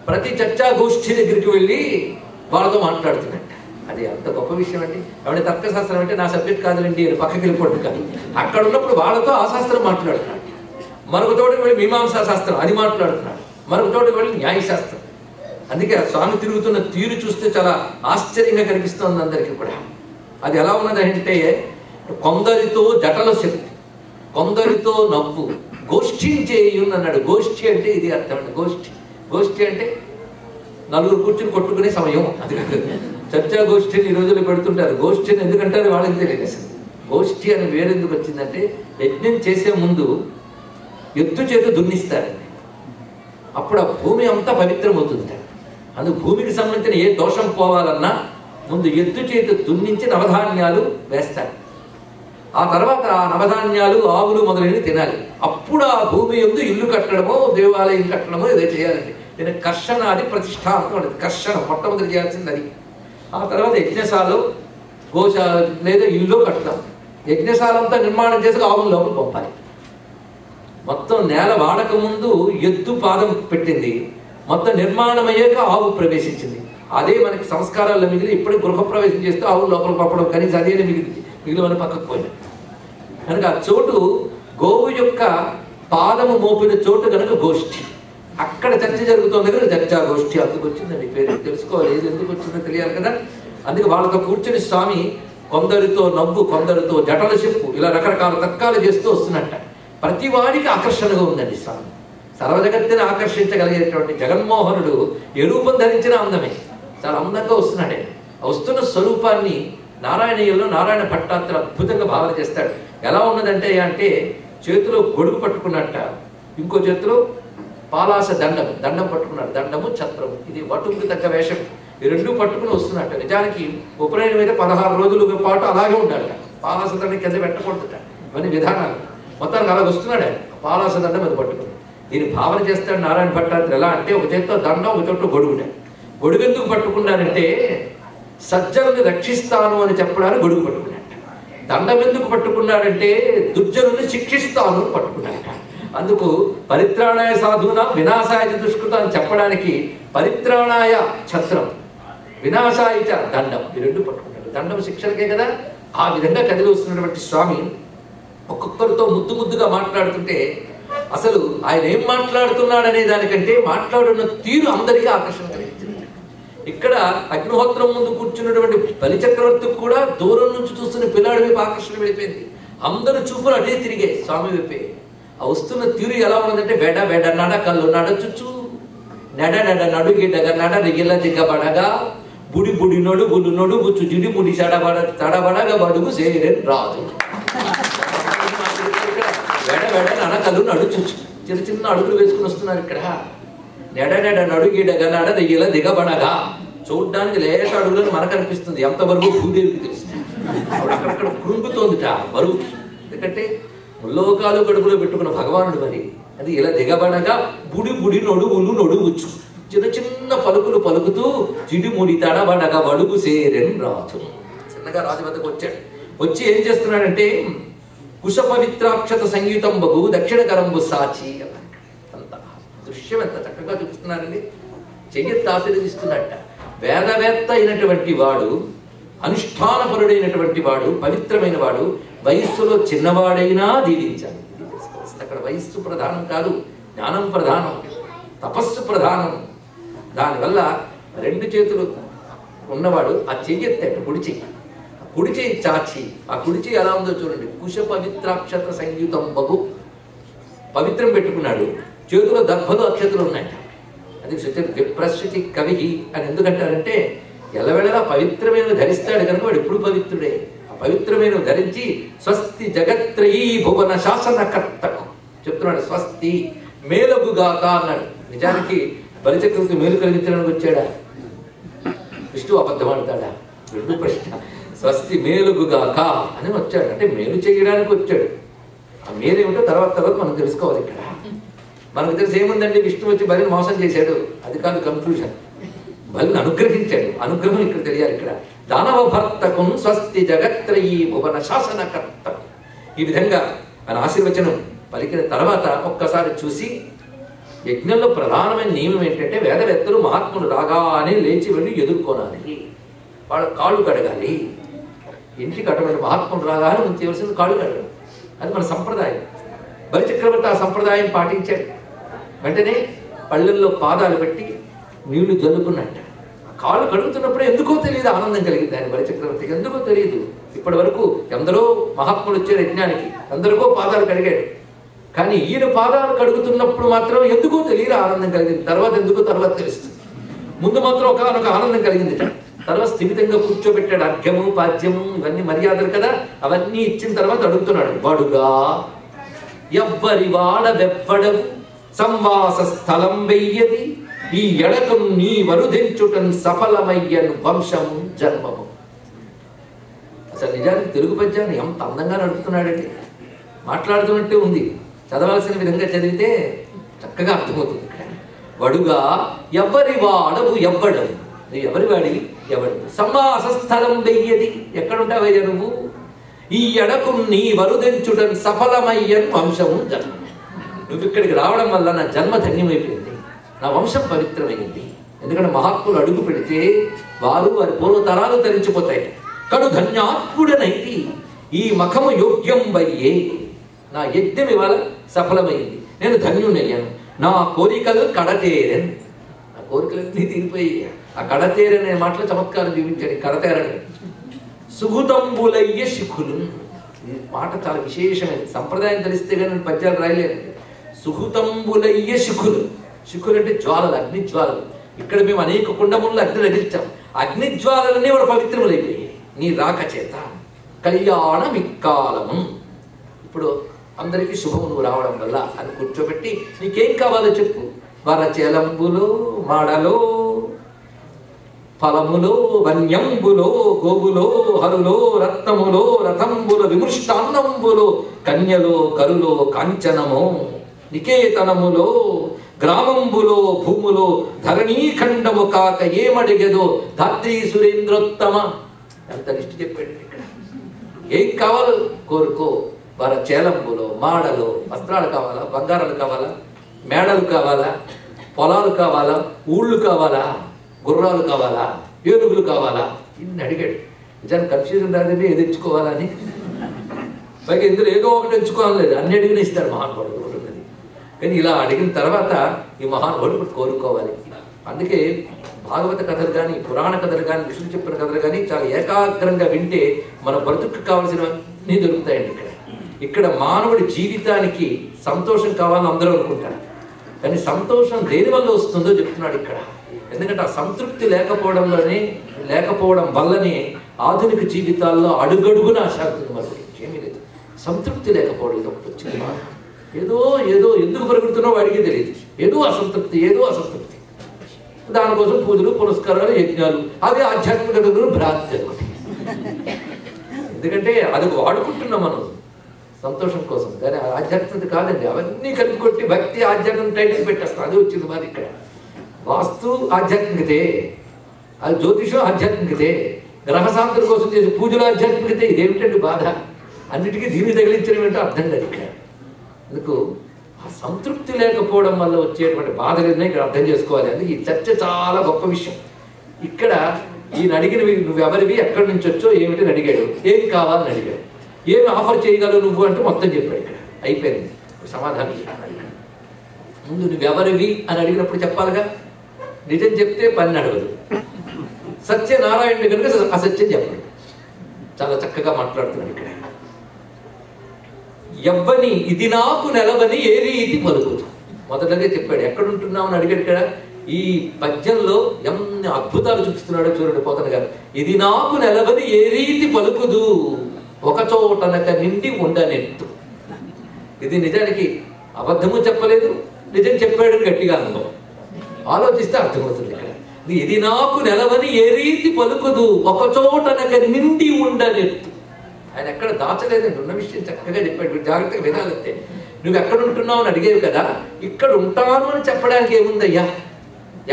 A: ప్రతి చర్చా గోష్ఠి దగ్గరికి వెళ్ళి వాళ్ళతో మాట్లాడుతున్నట్ట. అది అంత గొప్ప విషయం అండి. ఎవరి తర్కశాస్త్రం అంటే నా సబ్జెక్ట్ కాదులండి అని పక్కకి వెళ్ళిపోవడం కాదు. అక్కడ ఉన్నప్పుడు వాళ్ళతో ఆ శాస్త్రం మాట్లాడుతున్నాడు. మరొక చోటకి వెళ్ళి మీమాంసా శాస్త్రం అది మాట్లాడుతున్నాడు. మరొక చోటకి వెళ్ళి న్యాయశాస్త్రం. అందుకే ఆ స్వామి తిరుగుతున్న తీరు చూస్తే చాలా ఆశ్చర్యంగా కనిపిస్తుంది అందరికీ కూడా. అది ఎలా ఉన్నదంటే కొందరితో జటల శక్తి, కొందరితో నవ్వు, గోష్ఠించేయున్ అన్నాడు. గోష్ఠి అంటే ఇది అర్థం అండి. గోష్ఠి అంటే నలుగురు కూర్చుని కొట్టుకునే సమయం. అది కాదు. చర్చా గోష్ఠిని ఈ రోజుల్లో పెడుతుంటారు. గోష్ఠిని ఎందుకంటారు వాళ్ళకి తెలియదు అసలు. గోష్ఠి అని వేరెందుకు వచ్చిందంటే యజ్ఞం చేసే ముందు ఎత్తు చేత దున్నిస్తారండి. అప్పుడు ఆ భూమి అంతా పవిత్రమవుతుంది. అందుకు భూమికి సంబంధించిన ఏ దోషం పోవాలన్నా ముందు ఎద్దు చేతి దున్నించి నవధాన్యాలు వేస్తారు. ఆ తర్వాత ఆ నవధాన్యాలు ఆవులు మొదలైనవి తినాలి. అప్పుడు ఆ భూమి యందు ఇల్లు కట్టడమో దేవాలయం కట్టడమో ఏదో చేయాలండి. నేను కర్షణాది ప్రతిష్టాత్మకం అనేది. కర్షణ మొట్టమొదటి చేయాల్సింది అది. ఆ తర్వాత యజ్ఞశాల గోశాల లేదా ఇల్లు కడతాం. యజ్ఞశాల అంతా నిర్మాణం చేసి ఆవుల లోపల పంపాలి. మొత్తం నేల వాడక ముందు ఎద్దు పాదం పెట్టింది, మొత్తం నిర్మాణం అయ్యాక ఆవు ప్రవేశించింది. అదే మనకి సంస్కారాల్లో మిగిలి ఇప్పటికి గృహప్రవేశం చేస్తూ ఆవుల లోపల పంపడం, కనీసం అదే మిగిలి మన పక్కకు పోయినా కనుక ఆ చోటు గోవు యొక్క పాదము మోపిన చోటు కనుక గోష్ఠి. అక్కడ చర్చ జరుగుతుంది కనుక చర్చా గోష్ఠి. అందుకు వచ్చిందండి పేరు. తెలుసుకోవాలి, ఏది ఎందుకు వచ్చిందో తెలియాలి కదా. అందుకే వాళ్ళతో కూర్చుని స్వామి కొందరితో నవ్వు, కొందరితో జటల చెప్పు, ఇలా రకరకాల తర్కాలు చేస్తూ వస్తున్నట్ట. ప్రతి వాడికి ఆకర్షణగా ఉందండి స్వామి. సర్వజగత్తుని ఆకర్షించగలిగేటువంటి జగన్మోహనుడు ఏ రూపం ధరించిన అందమే. చాలా అందంగా వస్తున్నాడే. వస్తున్న స్వరూపాన్ని నారాయణీయంలో నారాయణ భట్టాత్ర అద్భుతంగా భావన చేస్తాడు. ఎలా ఉన్నదంటే చేతిలో గొడుగు పట్టుకున్నట్ట, ఇంకో చేతిలో పాలాస దండం పట్టుకున్నాడు. దండము ఛత్రము, ఇది వటుకు తగ్గ వేషం. ఈ రెండు పట్టుకుని వస్తున్నట్ట. నిజానికి ఉపనయనం మీద 16 రోజుల పాటు అలాగే ఉండాలట. పాలాస దండం కింద పెట్టకూడదుట. ఇవన్నీ విధానాలు. మొత్తానికి అలా వస్తున్నాడు ఆయన. పాలాస దండం అది పట్టుకుని దీన్ని భావన చేస్తాడు నారాయణ భట్టాత్ర. ఎలా అంటే ఒక చేతితో దండం, ఒక చేతితో గొడుగునే. గొడుగు ఎందుకు పట్టుకున్నానంటే సజ్జనుని రక్షిస్తాను అని చెప్పడానికి గొడుగు పట్టుకున్నాడు. దండం ఎందుకు పట్టుకున్నాడంటే దుర్జనుని శిక్షిస్తాను పట్టుకున్నాడు. అందుకు పరిత్రాణాయ సాధునా వినాశాయ దుష్కృత అని చెప్పడానికి పరిత్రాణాయ ఛత్రం, వినాశాయ దండం, ఈ రెండు పట్టుకున్నాడు. దండం శిక్షలకే కదా. ఆ విధంగా కదిలి వస్తున్నటువంటి స్వామి ఒక్కొక్కరితో ముద్దుగా మాట్లాడుతుంటే అసలు ఆయన ఏం మాట్లాడుతున్నాడనే దానికంటే మాట్లాడున్న తీరు అందరికీ ఆకర్షణ కలిగించింది. ఇక్కడ అగ్నిహోత్రం ముందు కూర్చున్నటువంటి బలిచక్రవర్తికి కూడా దూరం నుంచి చూస్తున్న పిల్లాడి వైపు ఆకర్షణ వెళ్ళిపోయింది. అందరు చూపులు అటే తిరిగే స్వామి వైపే. ఆ వస్తున్న తీరు ఎలా ఉన్నదంటే వెడ నడ కళ్ళు నడచుచు నడ నడుగిడగ నడ రిగిల దిగబడగా బుడి నడుగులు నడుగుచు జిడి ముడి తడబడగా బడుగు సేరెన్ రాజు. వెడ నడకలు నడుచుచు చిన్న అడుగులు వేసుకుని వస్తున్నారు. ఇక్కడ నెడ నడుగిడగ నడ రిగిల దిగబడగా చూడ్డానికి లేట అడుగులను మనకు అనిపిస్తుంది. ఎంతవరకు భూదేవికి తెలుస్తుంది. అక్కడక్కడ కృంగుతోందిట బరువుకి. ఎందుకంటే ముల్లోకాలు కడుపులో పెట్టుకున్న భగవానుడు మరి. అది ఇలా దిగబడగా బుడి నడుగుచ్చు చిన్న పలుకులు పలుకుతూ జిడిముడి తడబడగా బడుగు సేరెన్ రాజు. చిన్నగా రాజు వద్దకు వచ్చాడు. వచ్చి ఏం చేస్తున్నాడంటే కుశ పవిత్రాక్షత సంగీతం బగు దక్షిణ కరంబు సాచి అంత దృశ్యం ఎంత చక్కగా చూపిస్తున్నారండి. చెయ్యెత్తి ఆశీర్వదిస్తున్నట్ట. వేదవేత్త అయినటువంటి వాడు, అనుష్ఠానపరుడైనటువంటి వాడు, పవిత్రమైన వాడు, వయస్సులో చిన్నవాడైనా దీవించాలి. అక్కడ వయస్సు ప్రధానం కాదు, జ్ఞానం ప్రధానం, తపస్సు ప్రధానం. దానివల్ల రెండు చేతులు ఉన్నవాడు ఆ చెయ్యెత్తాడు, కుడి చెయ్యి చాచి. ఆ కుడి చెయ్యి ఎలా ఉందో చూడండి. కుశ పవిత్రాక్షత సంగీతం బగు, పవిత్రం పెట్టుకున్నాడు. చేతిలో దర్భలు అక్షతలు ఉన్నాయి. అది విప్రశృతి కవి అని ఎందుకంటారంటే ఎల్లవేళలా పవిత్రమైన ధరిస్తాడు కనుక వాడు ఎప్పుడు పవిత్రుడే. ఆ పవిత్రమైన ధరించి స్వస్తి జగత్రయీ భువన శాసనకర్తకు చెప్తున్నాడు. స్వస్తి మేలుగుగాక అన్నాడు. నిజానికి బలిచక్రవర్తి మేలు కలిగించడానికి వచ్చాడా? విష్ణు అబద్ధం ఆడతాడా? రెండు ప్రశ్న. స్వస్తి మేలుగుగాక అని వచ్చాడు. అంటే మేలు చేయడానికి వచ్చాడు. ఆ మేలు ఏమిటో తర్వాత మనం తెలుసుకోవాలి. ఇక్కడ మనకు తెలిసి ఏముందండి, విష్ణు వచ్చి బలిని మోసం చేశాడు, అది కాదు కన్ఫ్యూజన్. బలిని అనుగ్రహించాడు. అనుగ్రహం ఇక్కడ తెలియాలి. ఇక్కడ దానవ భర్తకు స్వస్తి జగత్రయీ భువన శాసనకర్త. ఈ విధంగా ఆయన ఆశీర్వచనం పలికిన తర్వాత ఒక్కసారి చూసి యజ్ఞంలో ప్రధానమైన నియమం ఏంటంటే వేదవేత్తలు మహాత్ములు రాగానే లేచి వెళ్ళి ఎదుర్కోనాలి, వాళ్ళ కాళ్ళు కడగాలి. ఇంటికి అటువంటి మహాత్ములు రాగానే మనం చేయవలసింది కాళ్ళు కడగడం. అది మన సంప్రదాయం. బలిచక్రవర్తి ఆ సంప్రదాయం పాటించాడు. వెంటనే పళ్ళల్లో పాదాలు పెట్టి నీళ్లు జల్లుకున్నట్ట. కాళ్ళు కడుగుతున్నప్పుడే ఎందుకో తెలియదు ఆనందం కలిగింది ఆయన బలిచక్రవర్తికి. ఎందుకో తెలియదు. ఇప్పటి వరకు ఎందరో మహాత్ములు వచ్చారు యజ్ఞానికి, ఎందరికో పాదాలు కడిగాడు. కానీ ఈయన పాదాలు కడుగుతున్నప్పుడు మాత్రం ఎందుకో తెలియదు ఆనందం కలిగింది. తర్వాత ఎందుకో తర్వాత తెలుస్తుంది. ముందు మాత్రం ఒకనొక ఆనందం కలిగింది. తర్వాత స్థిమితంగా కూర్చోబెట్టాడు. అర్ఘ్యము పాద్యము ఇవన్నీ మర్యాదలు కదా, అవన్నీ ఇచ్చిన తర్వాత అడుగుతున్నాడు. వాడుగా ఎవ్వరి వాడ వెవ్వడవు సంవాస స్థలం వెయ్యది ఈ ఎడకు నీ వరుదించుటన్ సఫలమయ్యను వంశము జన్మము. అసలు నిజానికి తెలుగు పద్యాన్ని ఎంత అందంగా నడుపుతున్నాడండి. మాట్లాడుతున్నట్టే ఉంది, చదవాల్సిన విధంగా చదివితే చక్కగా అర్థమవుతుంది. వడుగా ఎవ్వరి వాడవు ఎవ్వడవు, నువ్వు ఎవరి వాడివి ఎవడు, సమాసస్థలం వెయ్యది, ఎక్కడుంటావయ్యా నువ్వు. ఈ ఎడకు నీ వరుదించుటన్ సఫలమయ్యన్ వంశము జన్మ. నువ్వు ఇక్కడికి రావడం వల్ల నా జన్మ ధన్యమైపోయింది, నా వంశం పవిత్రమైంది. ఎందుకంటే మహాత్ములు అడుగు పెడితే వారి పూర్వతరాలు తరించిపోతాయి. కడు ధన్యాత్ముడనైతి ఈ మఖము యోగ్యం వయ్యే, నా యజ్ఞం ఇవాళ సఫలమైంది, నేను ధన్యునయ్యాను. నా కోరికలు కడతేరన్, నా కోరికలన్నీ తీరిపోయి. ఆ కడతేరనే మాటలో చమత్కారం చూపించాడు. కడతేరని సుహృతంబులయ్య శిఖులు, ఈ మాట చాలా విశేషమైనది. సంప్రదాయం తెలిస్తే కానీ నేను పద్యాలు రాయలేదు. సుహృతంబులయ్య శిఖులు, శిఖులు అంటే జ్వాలలు, అగ్ని జ్వాలలు. ఇక్కడ మేము అనేక కుండములను అగ్ని రగిల్చాం, అగ్ని జ్వాలలన్నీ కూడా పవిత్రములైపోయాయి నీ రాక చేత. కళ్యాణ వికాలము, ఇప్పుడు అందరికీ శుభము నువ్వు రావడం వల్ల అని కూర్చోబెట్టి నీకేం కావాలో చెప్పు. వరచేలంబులో మాడలో ఫలములో వన్యంబులో గోగులో హరులో రత్నములో రథంబులో విమృష్టాన్నంబులో కన్యలో కరులో కాంచనమో నికేతనములో గ్రామంబులో భూములో ధరణీఖండము కాక ఏమడిగదో ధాత్రీ సురేంద్రోత్తమ. అంత లిస్ట్ చెప్పాడు ఇక్కడ. ఏం కావాలో కోరుకో. వారి చేలంబులో మాడలో వస్త్రాలు కావాలా, బంగారాలు కావాలా, మేడలు కావాలా, పొలాలు కావాలా, ఊళ్ళు కావాలా, గుర్రాలు కావాలా, ఏనుగులు కావాలా, ఇన్ని అడిగాడు. నిజానికి కన్ఫ్యూజన్ రాదే ఏది ఎంచుకోవాలా అని. పైగా ఇందులో ఏదో ఒకటి ఎంచుకోవాలి లేదు, అన్ని అడిగిన ఇస్తాడు మహానుభావుడు. కానీ ఇలా అడిగిన తర్వాత ఈ మహానుభావుడు కోరుకోవాలి. అందుకే భాగవత కథలు కానీ పురాణ కథలు కానీ విష్ణు చెప్పిన కథలు కానీ చాలా ఏకాగ్రంగా వింటే మన బ్రతుకు కావాల్సినవన్నీ దొరుకుతాయండి. ఇక్కడ మానవుడి జీవితానికి సంతోషం కావాలని అందరూ అనుకుంటారు, కానీ సంతోషం దేని వల్ల వస్తుందో చెప్తున్నాడు ఇక్కడ. ఎందుకంటే ఆ సంతృప్తి లేకపోవడం వల్లనే ఆధునిక జీవితాల్లో అడుగడుగున అశాంతి మరొకటి ఏమీ లేదు. సంతృప్తి లేకపోవడం ఇది ఒకటి వచ్చింది. ఏదో ఏదో ఎందుకు పెరుగుతున్నో వాడికి తెలియదు, ఏదో అసంతృప్తి. దానికోసం పూజలు పురస్కారాలు యజ్ఞాలు, అవి ఆధ్యాత్మికతలు భ్రాంతి అనమాట. ఎందుకంటే అది వాడుకుంటున్నాం మనం సంతోషం కోసం, కానీ ఆధ్యాత్మికత కాదండి. అవన్నీ కలిపి కొట్టి భక్తి ఆధ్యాత్మిక టైటిల్ పెట్టేస్తాం, అది వచ్చింది మరి ఇక్కడ. వాస్తు ఆధ్యాత్మికతే, అది జ్యోతిషం ఆధ్యాత్మికతే, గ్రహశాంతుల కోసం చేసే పూజలు ఆధ్యాత్మికతే. ఇదేమిటండి బాధ? అన్నిటికీ దీన్ని తగిలించడం ఏంటో అర్థం కాదు ఇక్కడ. అందుకు ఆ సంతృప్తి లేకపోవడం వల్ల వచ్చేటువంటి బాధలన్నీ ఇక్కడ అర్థం చేసుకోవాలి. అందుకే ఈ చర్చ చాలా గొప్ప విషయం. ఇక్కడ ఈయన అడిగినవి నువ్వెవరివి, ఎక్కడి నుంచి వచ్చో ఏమిటని అడిగాడు, ఏం కావాలని అడిగాడు, ఏమి ఆఫర్ చేయగలవు నువ్వు అంటే మొత్తం చెప్పాడు. ఇక్కడ అయిపోయింది సమాధానం. ముందు నువ్వెవరివి అని అడిగినప్పుడు చెప్పాలిగా. నిజం చెప్తే పని అడగదు, సత్యనారాయణుడి కనుక అసత్యం చెప్పడు. చాలా చక్కగా మాట్లాడుతున్నాడు ఇక్కడ. ఎవ్వని ఇది నాకు నెలవని ఏ రీతి పలుకుదు. మొదటగా చెప్పాడు ఎక్కడుంటున్నావు అని అడిగాడు. ఇక్కడ ఈ పద్యంలో ఎన్ని అద్భుతాలు చూపిస్తున్నాడో చూడండి పోతన గారు. ఇది నాకు నెలవని ఏ రీతి పలుకుదు, ఒక చోటనక నిండి ఉండనెత్తు. ఇది నిజానికి అబద్ధము చెప్పలేదు, నిజం చెప్పాడు గట్టిగా అనుభవం. ఆలోచిస్తే అర్థమవుతుంది ఇక్కడ. ఇది నాకు నెలవని ఏ రీతి పలుకుదు, ఒక చోటనక నిండి ఉండనెత్తు. ఆయన ఎక్కడ దాచలేదండి, ఉన్న విషయం చక్కగా చెప్పాడు. జాగ్రత్తగా వినాలంతే. నువ్వు ఎక్కడ ఉంటున్నావు అని అడిగేవి కదా, ఇక్కడ ఉంటాను అని చెప్పడానికి ఏముందయ్యా,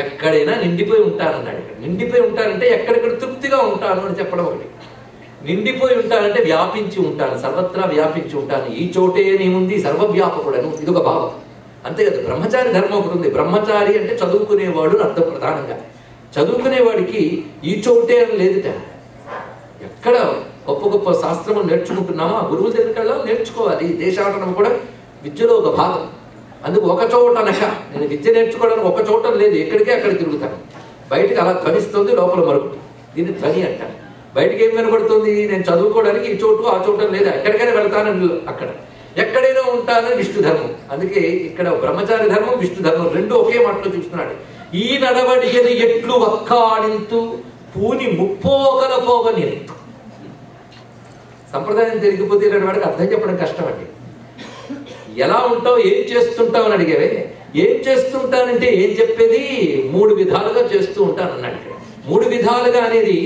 A: ఎక్కడైనా నిండిపోయి ఉంటానన్నాడు. ఇక్కడ నిండిపోయి ఉంటానంటే ఎక్కడెక్కడ తృప్తిగా ఉంటాను అని చెప్పడం ఒకటి. నిండిపోయి ఉంటానంటే వ్యాపించి ఉంటాను, సర్వత్రా వ్యాపించి ఉంటాను. ఈ చోటే నేముంది సర్వవ్యాపకుడను, ఇది ఒక భావం. అంతే కదా. బ్రహ్మచారి ధర్మం ఒకటి ఉంది. బ్రహ్మచారి అంటే చదువుకునేవాడు అని అర్థం. ప్రధానంగా చదువుకునేవాడికి ఈ చోటే అని లేదుట. ఎక్కడ గొప్ప గొప్ప శాస్త్రము నేర్చుకుంటున్నామో ఆ గురువుల దగ్గరికి నేర్చుకోవాలి. దేశాటనం కూడా విద్యలో ఒక భాగం. అందుకు ఒక చోటనక, నేను విద్య నేర్చుకోవడానికి ఒక చోట లేదు, ఎక్కడికే అక్కడ తిరుగుతాను. బయటకు అలా ధ్వనిస్తుంది, లోపల మరొకటి. దీన్ని ధ్వని అంటారు. బయటకి ఏం వినపడుతుంది, నేను చదువుకోవడానికి ఈ చోటు ఆ చోట లేదా, ఎక్కడికైనా వెళ్తానని అక్కడ ఎక్కడైనా ఉంటానని విష్ణు ధర్మం. అందుకే ఇక్కడ బ్రహ్మచారి ధర్మం విష్ణు ధర్మం రెండు ఒకే మాటలో చూస్తున్నాడు. ఈ నడవడిగని ఎట్లు ఒక్కాడింతు పూని ముప్పోకల పోవని ఎత్తు. సంప్రదాయం తిరిగిపోతే ఇలాంటి వాడికి అర్థం చెప్పడం కష్టం అండి. ఎలా ఉంటావు, ఏం చేస్తుంటావు అని అడిగేవే. ఏం చేస్తుంటానంటే ఏం చెప్పేది 3 విధాలుగా చేస్తూ ఉంటాను అన్నాడు ఇక్కడ. 3 విధాలుగా అనేది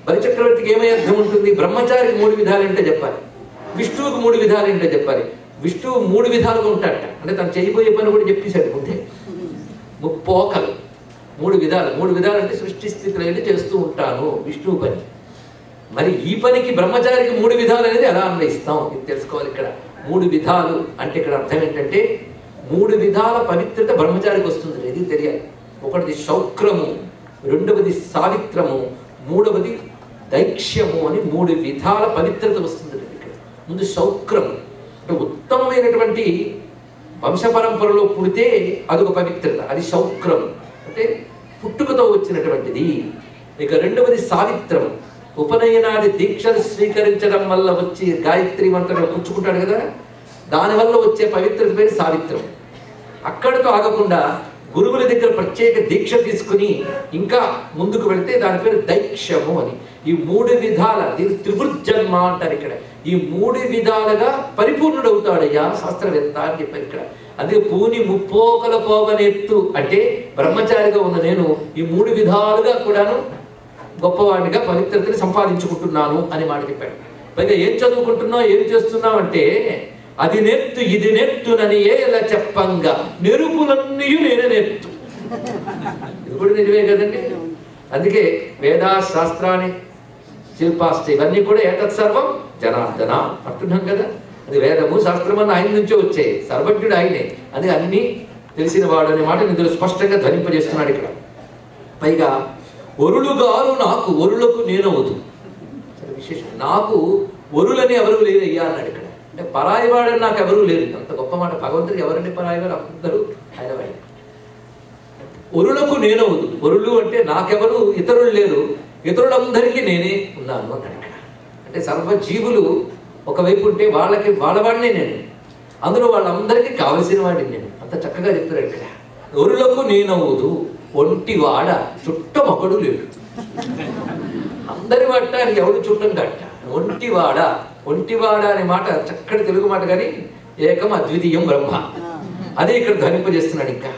A: బలిచక్రవర్తికి ఏమై అర్థం ఉంటుంది? బ్రహ్మచారికి 3 విధాలు అంటే చెప్పాలి, విష్ణువుకి 3 విధాలు అంటే చెప్పాలి. విష్ణువు 3 విధాలుగా ఉంటాడట, అంటే తను చేయబోయే పని కూడా చెప్పేశాడు ముందే. ముప్పోకలు 3 విధాలు. 3 విధాలు అంటే సృష్టి స్థితిలో చేస్తూ ఉంటాను విష్ణువు పని. మరి ఈ పనికి బ్రహ్మచారికి 3 విధాలు అనేది ఎలా అన్వయిస్తాం ఇది తెలుసుకోవాలి. ఇక్కడ 3 విధాలు అంటే ఇక్కడ అర్థం ఏంటంటే 3 విధాల పవిత్రత బ్రహ్మచారికి వస్తుంది, ఇది తెలియాలి. ఒకటిది శౌక్రము, రెండవది సావిత్రము, మూడవది దైక్ష్యము అని 3 విధాల పవిత్రత వస్తుంది ఇక్కడ. ముందు శౌక్రము అంటే ఉత్తమమైనటువంటి వంశపరంపరలో పుడితే అదొక పవిత్రత, అది శౌక్రం అంటే పుట్టుకతో వచ్చినటువంటిది. ఇక రెండవది సావిత్రం, ఉపనయనాది దీక్షలు స్వీకరించడం వల్ల వచ్చి గాయత్రి మంత్రం పుచ్చుకుంటాడు కదా, దానివల్ల వచ్చే పవిత్రత పేరు సావిత్రం. అక్కడితో ఆగకుండా గురువుల దగ్గర ప్రత్యేక దీక్ష తీసుకుని ఇంకా ముందుకు వెళితే దాని పేరు దైక్ష్యము అని. ఈ 3 విధాల దీని త్రివృజ్జన్మ అంటారు ఇక్కడ. ఈ 3 విధాలుగా పరిపూర్ణుడవుతాడయ్యా శాస్త్రవేత్త అని చెప్పారు ఇక్కడ. అందుకే పూని ముప్పోకల పోవనెత్తు అంటే బ్రహ్మచారిగా ఉన్న నేను ఈ 3 విధాలుగా కూడాను గొప్పవాడిగా పవిత్రతని సంపాదించుకుంటున్నాను అని మాట చెప్పాడు. పైగా ఏం చదువుకుంటున్నావు ఏం చేస్తున్నావు అంటే అది నెత్తు ఇది నెత్తునని ఎలా చెప్పంగా నెరుపులన్నీ నేనే నెత్తు. ఇది కూడా నిజమే కదండి. అందుకే వేదా శాస్త్రాన్ని శిల్పాస్తి ఇవన్నీ కూడా ఏతత్ సర్వం జనార్దన అంటున్నాం కదా. అది వేదము శాస్త్రం అన్న ఆయన నుంచే వచ్చాయి, సర్వజ్ఞుడు ఆయనే, అది అన్ని తెలిసిన వాడు అనే మాట ఇందులో స్పష్టంగా ధ్వనింపజేస్తున్నాడు ఇక్కడ. పైగా వరులుగారు నాకు వరులకు నేనవదు. విశేషం, నాకు వరులని ఎవరు లేరయ్యా అన్నాడు ఇక్కడ. అంటే పరాయి వాడని నాకు ఎవరూ లేరు. అంత గొప్ప మాట. భగవంతుడికి ఎవరంటే పరాయి వాడు? అందరూ ఆయన వాడు. వరులకు నేనవదు. వరులు అంటే నాకెవరు ఇతరులు లేరు, ఇతరులందరికీ నేనే ఉన్నాను అన్నాడు ఇక్కడ. అంటే సర్వజీవులు ఒకవైపు ఉంటే వాళ్ళవాడినే నేను, అందులో వాళ్ళందరికీ కావలసిన వాడిని నేను. అంత చక్కగా చెప్తున్నాడు ఇక్కడ. వరులకు నేనవదు ఒంటివాడ చుట్టం ఒకడు లేడు. అందరి వాట ఎవడు చుట్టం కట్ట. ఒంటివాడ, ఒంటివాడ అనే మాట చక్కటి తెలుగు మాట, కానీ ఏకం అద్వితీయం బ్రహ్మ, అదే ఇక్కడ ధ్వనింపజేస్తున్నాడు. ఇంకా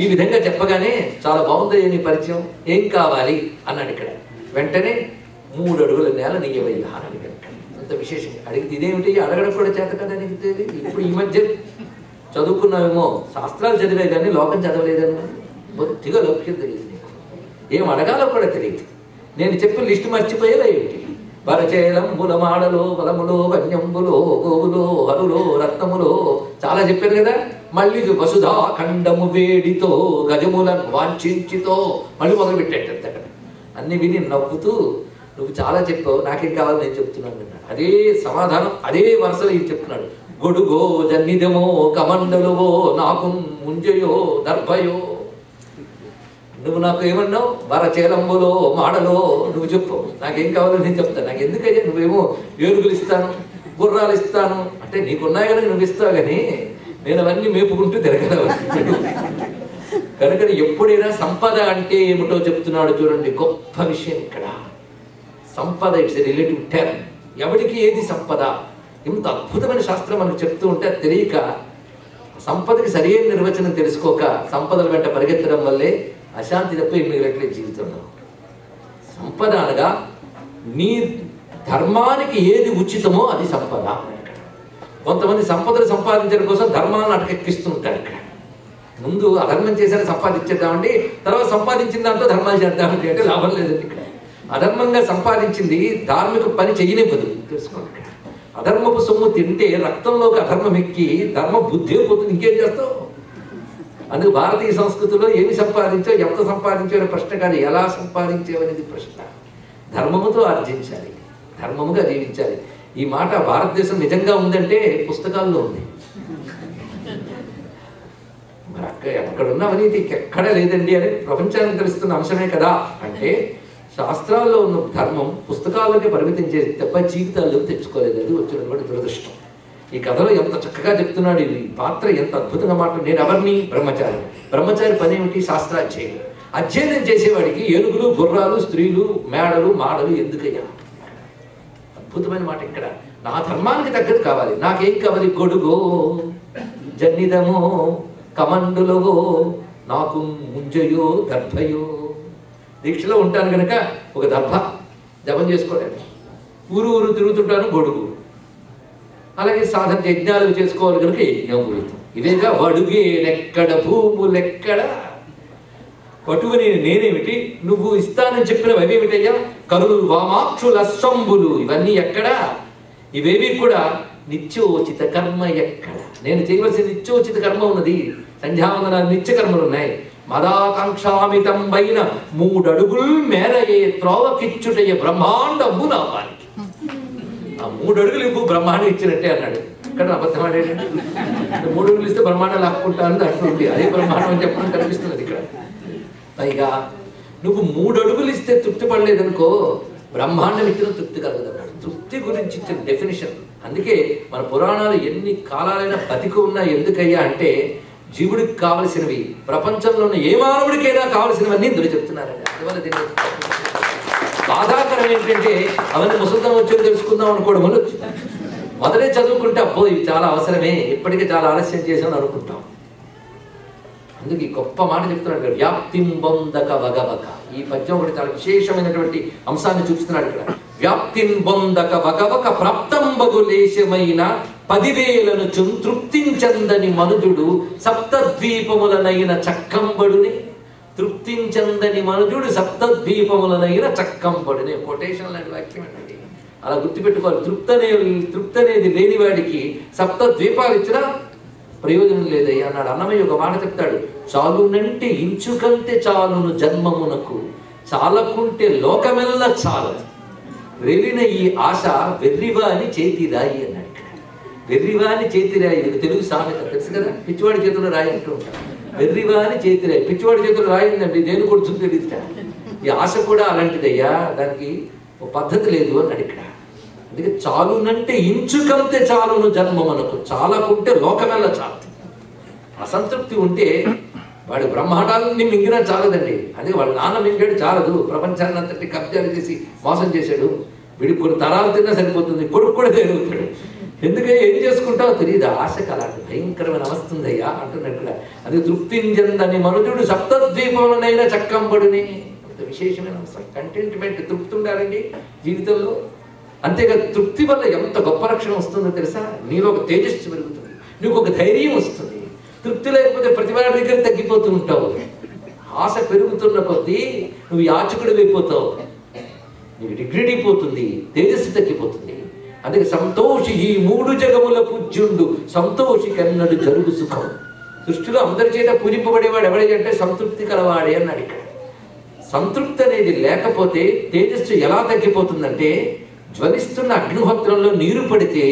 A: ఈ విధంగా చెప్పగానే చాలా బాగుంది నీ పరిచయం, ఏం కావాలి అన్నాడు ఇక్కడ. వెంటనే 3 అడుగుల నేల నీయవయ్యా అని అడిగాడు. అంత విశేషంగా అడిగితే ఇదేమిటి అడగడం కూడా చేత కదా అడిగితే. ఇప్పుడు ఈ మధ్య చదువుకున్నావేమో, శాస్త్రాలు చదివే కానీ లోకం చదవలేదన్నా, బొత్తిగా లౌక్యం తెలియదు నీకు, ఏం అడగాలో కూడా తెలియదు. నేను చెప్పిన లిస్టు మర్చిపోయేలా ఏమిటి? వరచేలంబుల మాడలో బలములో వన్యంబులో గోవులో హరులో రత్నములో చాలా చెప్పారు కదా. మళ్ళీ వసుధా ఖండము వేడితో గజములను వాంఛించితో మళ్ళీ మొదలు పెట్టేటంత అక్కడ. అన్ని విని నవ్వుతూ నువ్వు చాలా చెప్పావు, నాకేం కావాలి నేను చెప్తున్నాను అన్నాడు. అదే సమాధానం అదే వరుసలో ఇది చెప్తున్నాడు. గొడుగో జన్నిదమో కమండలువో నాకు ముంజయో దర్భయో. నువ్వు నాకు ఏమన్నావు? వరచేలంబులో మాడలో నువ్వు చెప్పు, నాకేం కావాలో నేను చెప్తాను. నాకు ఎందుకయ్యా నువ్వేమో ఏనుగులు ఇస్తాను గుర్రాలు ఇస్తాను అంటే నీకున్నాయి కనుక నువ్వు ఇస్తావు, కానీ నేను అవన్నీ మేపుకుంటూ తిరగలవు. కనుక ఎప్పుడైనా సంపద అంటే ఏమిటో చెప్తున్నాడు చూడండి. గొప్ప విషయం ఇక్కడ. సంపద ఇట్స్ ఎ రిలేటివ్ టర్మ్. ఎవరికి ఏది సంపద? ఇంత అద్భుతమైన శాస్త్రం మనకు చెప్తూ ఉంటే తెలియక సంపదకి సరైన నిర్వచనం తెలుసుకోక సంపదల వెంట పరిగెత్తడం వల్లే అశాంతి తప్ప ఏం మిగలట్లేదు జీవితంలో. సంపద అనగా నీ ధర్మానికి ఏది ఉచితమో అది సంపద. కొంతమంది సంపదలు సంపాదించడం కోసం ధర్మాలను అటకెక్కిస్తూ ఉంటారు. ఇక్కడ ముందు అధర్మం చేశాను సంపాదించేద్దామండి, తర్వాత సంపాదించిన దాంతో ధర్మాలు చేద్దామండి అంటే లాభం లేదండి. ఇక్కడ అధర్మంగా సంపాదించింది ధార్మిక పని చేయనివ్వదు, తెలుసుకోండి. ఇక్కడ అధర్మపు సొమ్ము తింటే రక్తంలోకి అధర్మం ఎక్కి ధర్మ బుద్ధి పోతుంది, ఇంకేం చేస్తావు? అందుకు భారతీయ సంస్కృతిలో ఏమి సంపాదించావు ఎంత సంపాదించావు అనే ప్రశ్న కాదు, ఎలా సంపాదించావు అనేది ప్రశ్న. ధర్మముతో ఆర్జించాలి, ధర్మముగా జీవించాలి. ఈ మాట భారతదేశం నిజంగా ఉందంటే పుస్తకాల్లో ఉంది. మరి ఎక్కడున్న అవినీతి ఎక్కడా లేదండి అని ప్రపంచానికి తెలుస్తున్న అంశమే కదా. అంటే శాస్త్రాల్లో ఉన్న ధర్మం పుస్తకాల్లోనే పరిమితం చేసి తప్ప జీవితాల్లోకి తెచ్చుకోలేదు. అది వచ్చినటువంటి దురదృష్టం. ఈ కథలో ఎంత చక్కగా చెప్తున్నాడు. ఈ పాత్ర ఎంత అద్భుతంగా మాట. నేను ఎవరిని? బ్రహ్మచారి. బ్రహ్మచారి పని ఏమిటి? శాస్త్రాధ్యయనం. అధ్యయనం చేసేవాడికి ఏనుగులు గుర్రాలు స్త్రీలు మేడలు మాడలు ఎందుకయ్యా? అద్భుతమైన మాట ఇక్కడ. నా ధర్మానికి తగ్గట్టు కావాలి. నాకేం కావాలి? గొడుగో జన్నిదమో కమండులవో నాకు ముంజయో దర్భయో. దీక్షలో ఉంటాను కనుక ఒక దర్భ జపం చేసుకోవడానికి, ఊరు ఊరు తిరుగుతుంటాను గొడుగు. అలాగే సాధన యజ్ఞాలు చేసుకోవాలి కనుక యజ్ఞం గురించి. ఇదేగా వడుగేనెక్కడ భూములెక్కడ. పటువుని నేనేమిటి, నువ్వు ఇస్తానని చెప్పినవి అవేమిటయ్యా? కరులు వామాక్షుల అస్సంబులు, ఇవన్నీ ఎక్కడా? ఇవేవి కూడా నిత్యోచిత కర్మ ఎక్కడ? నేను చేయవలసిన నిత్యోచిత కర్మ ఉన్నది. సంధ్యావందన నిత్య కర్మలు ఉన్నాయి. మదాకాంక్షామితంబైన 3 అడుగులు మేరయే త్రోవకిచ్చుటయ్య బ్రహ్మాండము నామానికి. ఆ 3 అడుగులు ఇవ్వు బ్రహ్మాండం ఇచ్చినట్టే అన్నాడు. ఇక్కడ అబద్ధం ఆడేటండి. 3 అడుగులు ఇస్తే బ్రహ్మాండం లాక్కుంటాను అంటుంది. అదే బ్రహ్మాండం అని చెప్పడం కనిపిస్తున్నది ఇక్కడ. పైగా నువ్వు 3 అడుగులు ఇస్తే తృప్తి పడలేదనుకో, బ్రహ్మాండం ఇచ్చిన తృప్తి కలగదన్నాడు. తృప్తి గురించి ఇచ్చిన డెఫినేషన్. అందుకే మన పురాణాలు ఎన్ని కాలాలైనా బతికి ఉన్నా ఎందుకయ్యా అంటే, జీవుడికి కావలసినవి ప్రపంచంలో ఉన్న ఏ మానవుడికైనా కావలసినవన్నీ ఇందులో చెప్తున్నారండి. అందువల్ల దీన్ని బాధాకరం ఏంటంటే, అవన్నీ ముసలితనం వచ్చి తెలుసుకుందాం అనుకోవడం వల్ల వచ్చింది. మొదలే చదువుకుంటే అబ్బో ఇవి చాలా అవసరమే, ఇప్పటికే చాలా ఆలస్యం చేసామని అనుకుంటాం. అందుకు ఈ గొప్ప మాట చెప్తున్నాడు ఇక్కడ, వ్యాప్తిం బొందక వగవక. ఈ పద్యం ఒకటి చాలా విశేషమైనటువంటి అంశాన్ని చూపిస్తున్నాడు ఇక్కడ. వ్యాప్తిం బొందక వగవక ప్రాప్తంబగులేశమైన 10,000ను తృప్తించందని మనుజుడు సప్తద్వీపములనైన చక్కంబడుని. తృప్తించందని మనుజుడు సప్తద్వీపములనైన చక్కంబడుని. కొటేషన్ లాంటి వాక్యం అండి. అలా గుర్తుపెట్టుకోవాలి. తృప్తి అనేది లేనివాడికి 7 ద్వీపాలు ఇచ్చినా ప్రయోజనం లేదయ్యా అన్నాడు. అన్నమయ్య ఒక మాట చెప్తాడు, చాలునంటే ఇంచుకంటే చాలును జన్మమునకు, చాలకుంటే లోకమెల్ల చాలదు. వెర్రిన ఈ ఆశ వెర్రివాని చేతిరాయి అన్నాడు. వెర్రివాని చేతిరాయి, ఇది తెలుగు సామెత తెలుసు కదా. పిచ్చివాడి చేతుల్లో రాయి అంటూ ఉంటాడు. వెర్రివాని చేతిరాయి, పిచ్చివాడి చేతుల్లో రాయిందండి, దేని కొడుతుంది తెలియదు. ఈ ఆశ కూడా అలాంటిదయ్యా, దానికి ఒక పద్ధతి లేదు అన్నాడు ఇక్కడ. అందుకే చాలునంటే ఇంచుకంతే చాలును జన్మమునకు, చాలకుంటే లోకమెల్ల చాలు. అసంతృప్తి ఉంటే వాడు బ్రహ్మాండాలన్నీ మింగినా చాలదండి. అదే వాళ్ళ నాన్న మింగాడు చాలదు, ప్రపంచాన్ని అంతటి కబ్జాలు చేసి మోసం చేశాడు. వీడికి కొన్ని తరాలు తిన్నా సరిపోతుంది, కొడుకు కూడా తేలుతాడు. ఎందుకంటే ఏం చేసుకుంటావో తెలియదు. ఆశకు అలాంటి భయంకరమైన అవస్తుందయ్యా అంటున్నట్టుగా. అది తృప్తించందని మనుజుడు సప్తద్వీపములనైనా చక్కంబడుని. అంత విశేషమైన అంశం కంటెంట్మెంట్. తృప్తి ఉండాలండి జీవితంలో. అంతేకాదు తృప్తి వల్ల ఎంత గొప్ప రక్షణ వస్తుందో తెలుసా? నీలో ఒక తేజస్సు పెరుగుతుంది, నీకు ఒక ధైర్యం వస్తుంది. తృప్తి లేకపోతే ప్రతి వాడి దగ్గర తగ్గిపోతూ ఉంటావు. ఆశ పెరుగుతున్న కొద్దీ నువ్వు యాచకుడు అయిపోతావు, నీకు డిగ్నిటీ పోతుంది, తేజస్సు తగ్గిపోతుంది. అందుకే సంతోషి ఈ 3 జగముల పూజ్యుండు, సంతోషి కన్నడు జరుగు సుఖం. సృష్టిలో అందరి చేత పూజింపబడేవాడు ఎవడంటే సంతృప్తి కలవాడే అన్నాడు ఇక్కడ. సంతృప్తి అనేది లేకపోతే తేజస్సు ఎలా తగ్గిపోతుందంటే, జ్వలిస్తున్న అగ్నిహోత్రంలో నీరు పడితే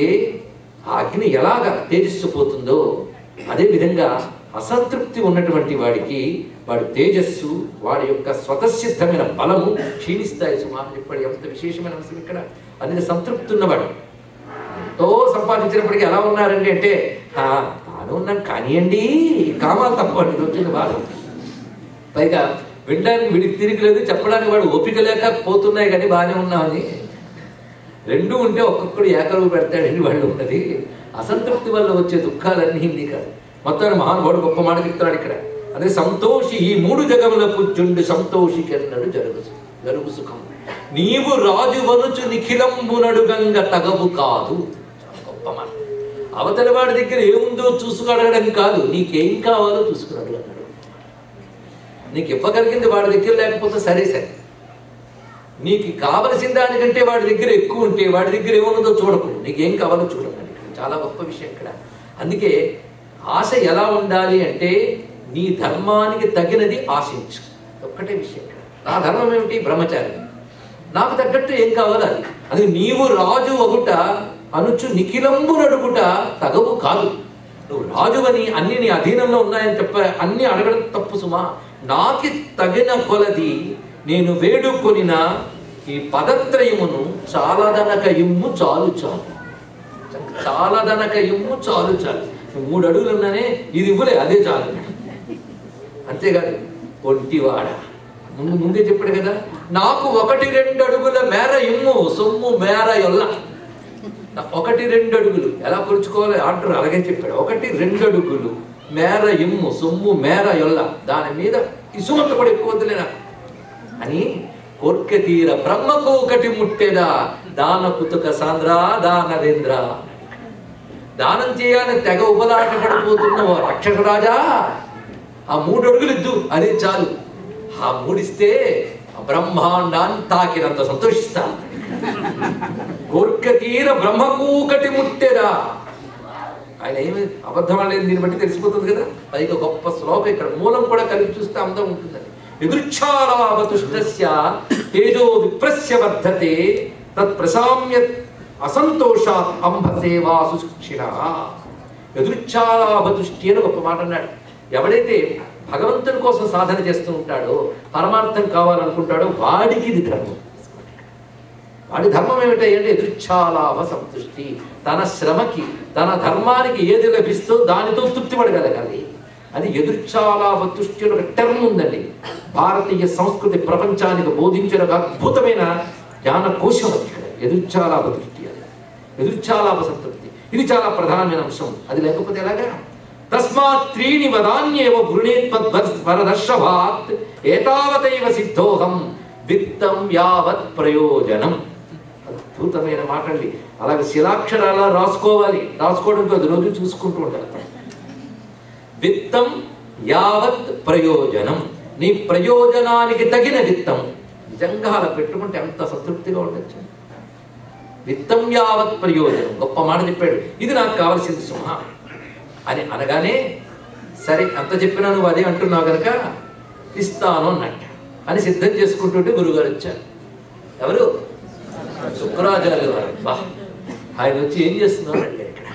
A: ఆ అగ్ని ఎలాగా తేజస్సు పోతుందో, అదేవిధంగా అసంతృప్తి ఉన్నటువంటి వాడికి వాడి తేజస్సు, వాడి యొక్క స్వతసిద్ధమైన బలము క్షీణిస్తాయి. సుమారు చెప్పాడు. ఎంత విశేషమైన అంశం ఇక్కడ. అందుకే సంతృప్తి ఉన్నవాడు ఎంతో సంపాదించినప్పటికీ ఎలా ఉన్నారండి అంటే, తాను ఉన్నాను కానివ్వండి, కామాలు తప్పండి వచ్చింది బాధ. పైగా వినడానికి వీడికి తిరిగి లేదు, చెప్పడానికి వాడు ఓపిక లేక పోతున్నాయి కానీ బాగానే ఉన్నామని. 2 ఉంటే ఒక్కొక్కడు ఏకరువు పెడతాడండి వాళ్ళు ఉన్నది. అసంతృప్తి వల్ల వచ్చే దుఃఖాలన్నీ హిందీ కాదు. మొత్తాన్ని మహానుభావుడు గొప్ప మాట చెప్తున్నాడు ఇక్కడ. అదే సంతోషి ఈ 3 జగముల పూజ్యుండు, సంతోషికి అన్నాడు జరుగు సుఖం. నీవు రాజు వనుచు నిఖిలంబునడుగంగ తగవు కాదు. గొప్ప మాట. అవతలి వాడి దగ్గర ఏముందో చూసుకునడగడం కాదు, నీకేం కావాలో చూసుకున్నాడు అన్నాడు. నీకు ఇవ్వగలిగింది వాడి దగ్గర లేకపోతే సరే సరే, నీకు కావలసిన దానికంటే వాడి దగ్గర ఎక్కువ ఉంటే వాడి దగ్గర ఏమున్నదో చూడకు, నీకేం కావాలో చూడకండి. చాలా గొప్ప విషయం ఇక్కడ. అందుకే ఆశ ఎలా ఉండాలి అంటే, నీ ధర్మానికి తగినది ఆశించు. ఒక్కటే విషయం ఇక్కడ. నా ధర్మం ఏమిటి? బ్రహ్మచారి. నాకు తగ్గట్టు ఏం కావాలి అది. అది నీవు రాజు ఒకట అనుచు నిఖిలంబు నడుగుట తగవు కాదు. నువ్వు రాజువని అన్ని నీ అధీనంలో ఉన్నాయని చెప్ప అన్ని అడగడం తప్పు సుమా. నాకి తగిన కొలది నేను వేడుకొనిన ఈ పదత్రయమును చాలదనక ఇమ్ము చాలు చాలు. చాలదనక ఇమ్ము చాలు చాలు. 3 అడుగులు ఉన్నానే, ఇది ఇవ్వలే, అదే చాలు. అంతేకాదు ఒంటివాడ ముందే చెప్పాడు కదా, నాకు 1-2 అడుగుల మేర ఇమ్ము సొమ్ము మేర ఎల్ల. 1-2 అడుగులు ఎలా కొలుచుకోవాలి ఆర్డర్ అలాగే చెప్పాడు. 1-2 అడుగులు మేర ఇమ్ము సొమ్ము మేర యొల్ల, దాని మీద ఇసుమంత కూడా ఎక్కువ వద్దులేనా అని కోర్కె తీర బ్రహ్మకు ఒకటి ముట్టెదా దాన కుతుక సాంద్ర దానవేంద్ర. దానం చేయాలని తెగ ఉపలాట పడిపోతున్న రాక్షస రాజా, ఆ 3 అడుగులు ఇద్దు, అదే చాలు. ఆ 3 ఇస్తే బ్రహ్మాండాన్ని తాకినంత సంతోషిస్తా. కోర్కె తీర బ్రహ్మకు ఒకటి ముట్టెదా. ఆయన ఏమి అబద్ధం అనేది దీన్ని బట్టి తెలిసిపోతుంది కదా. పైగా గొప్ప శ్లోకం ఇక్కడ మూలం కూడా కలిపి చూస్తే అందం ఉంటుందని. ఎదుర్చారావతుష్టస్య తేజో విప్రస్య వర్ధతే తత్ ప్రసామ్య అసంతోషాత్ అంబసేవా సుశిక్షిణ. ఎదుర్చారావతుష్టి అని గొప్ప మాట అన్నాడు. ఎవడైతే భగవంతుని కోసం సాధన చేస్తూ ఉంటాడో, పరమార్థం కావాలనుకుంటాడో, వాడికి ఇది ధర్మం. వాడి ధర్మం ఏమిటంటే ఎదుర్చాలాభ సంతుష్టి. తన శ్రమకి తన ధర్మానికి ఏది లభిస్తో దానితో తృప్తి పడగలగాలి. అది ఎదుర్చాలాభ తుష్టి ఒక టర్మ్ ఉందండి. భారతీయ సంస్కృతి ప్రపంచానికి బోధించిన ఒక అద్భుతమైన జ్ఞాన కోశం అది. ఎదుర్చాలాభ దృష్టి, అది ఎదుర్చాలాభ సంతృప్తి. ఇది చాలా ప్రధానమైన అంశం. అది లేకపోతే ఎలాగా? తస్మాత్ త్రీణి వదాన్యేవ వరదర్శభాత్ ఏతావతైవ సిద్ధోహం విత్తం యావత్ ప్రయోజనం. అద్భుతమైన మాటండి. అలాగే శిలాక్షరాల రాసుకోవాలి. రాసుకోవడంతో అది రోజు చూసుకుంటూ ఉంటారు. విత్తం యావత్ ప్రయోజనం, నీ ప్రయోజనానికి తగిన విత్తం. నిజంగా అలా పెట్టుకుంటే ఎంత సంతృప్తిగా ఉండొచ్చు. విత్తం యావత్ ప్రయోజనం, గొప్ప మాట చెప్పాడు. ఇది నాకు కావలసింది సింహ అని అనగానే, సరే అంత చెప్పినా నువ్వు అదే అంటున్నావు కనుక ఇస్తాను అన్నట్టు అని సిద్ధం చేసుకుంటుంటే గురుగారు వచ్చారు. ఎవరు? శుక్రాచార్యులు వారు. బా, ఆయన వచ్చి ఏం చేస్తున్నారు అంటే, ఇక్కడ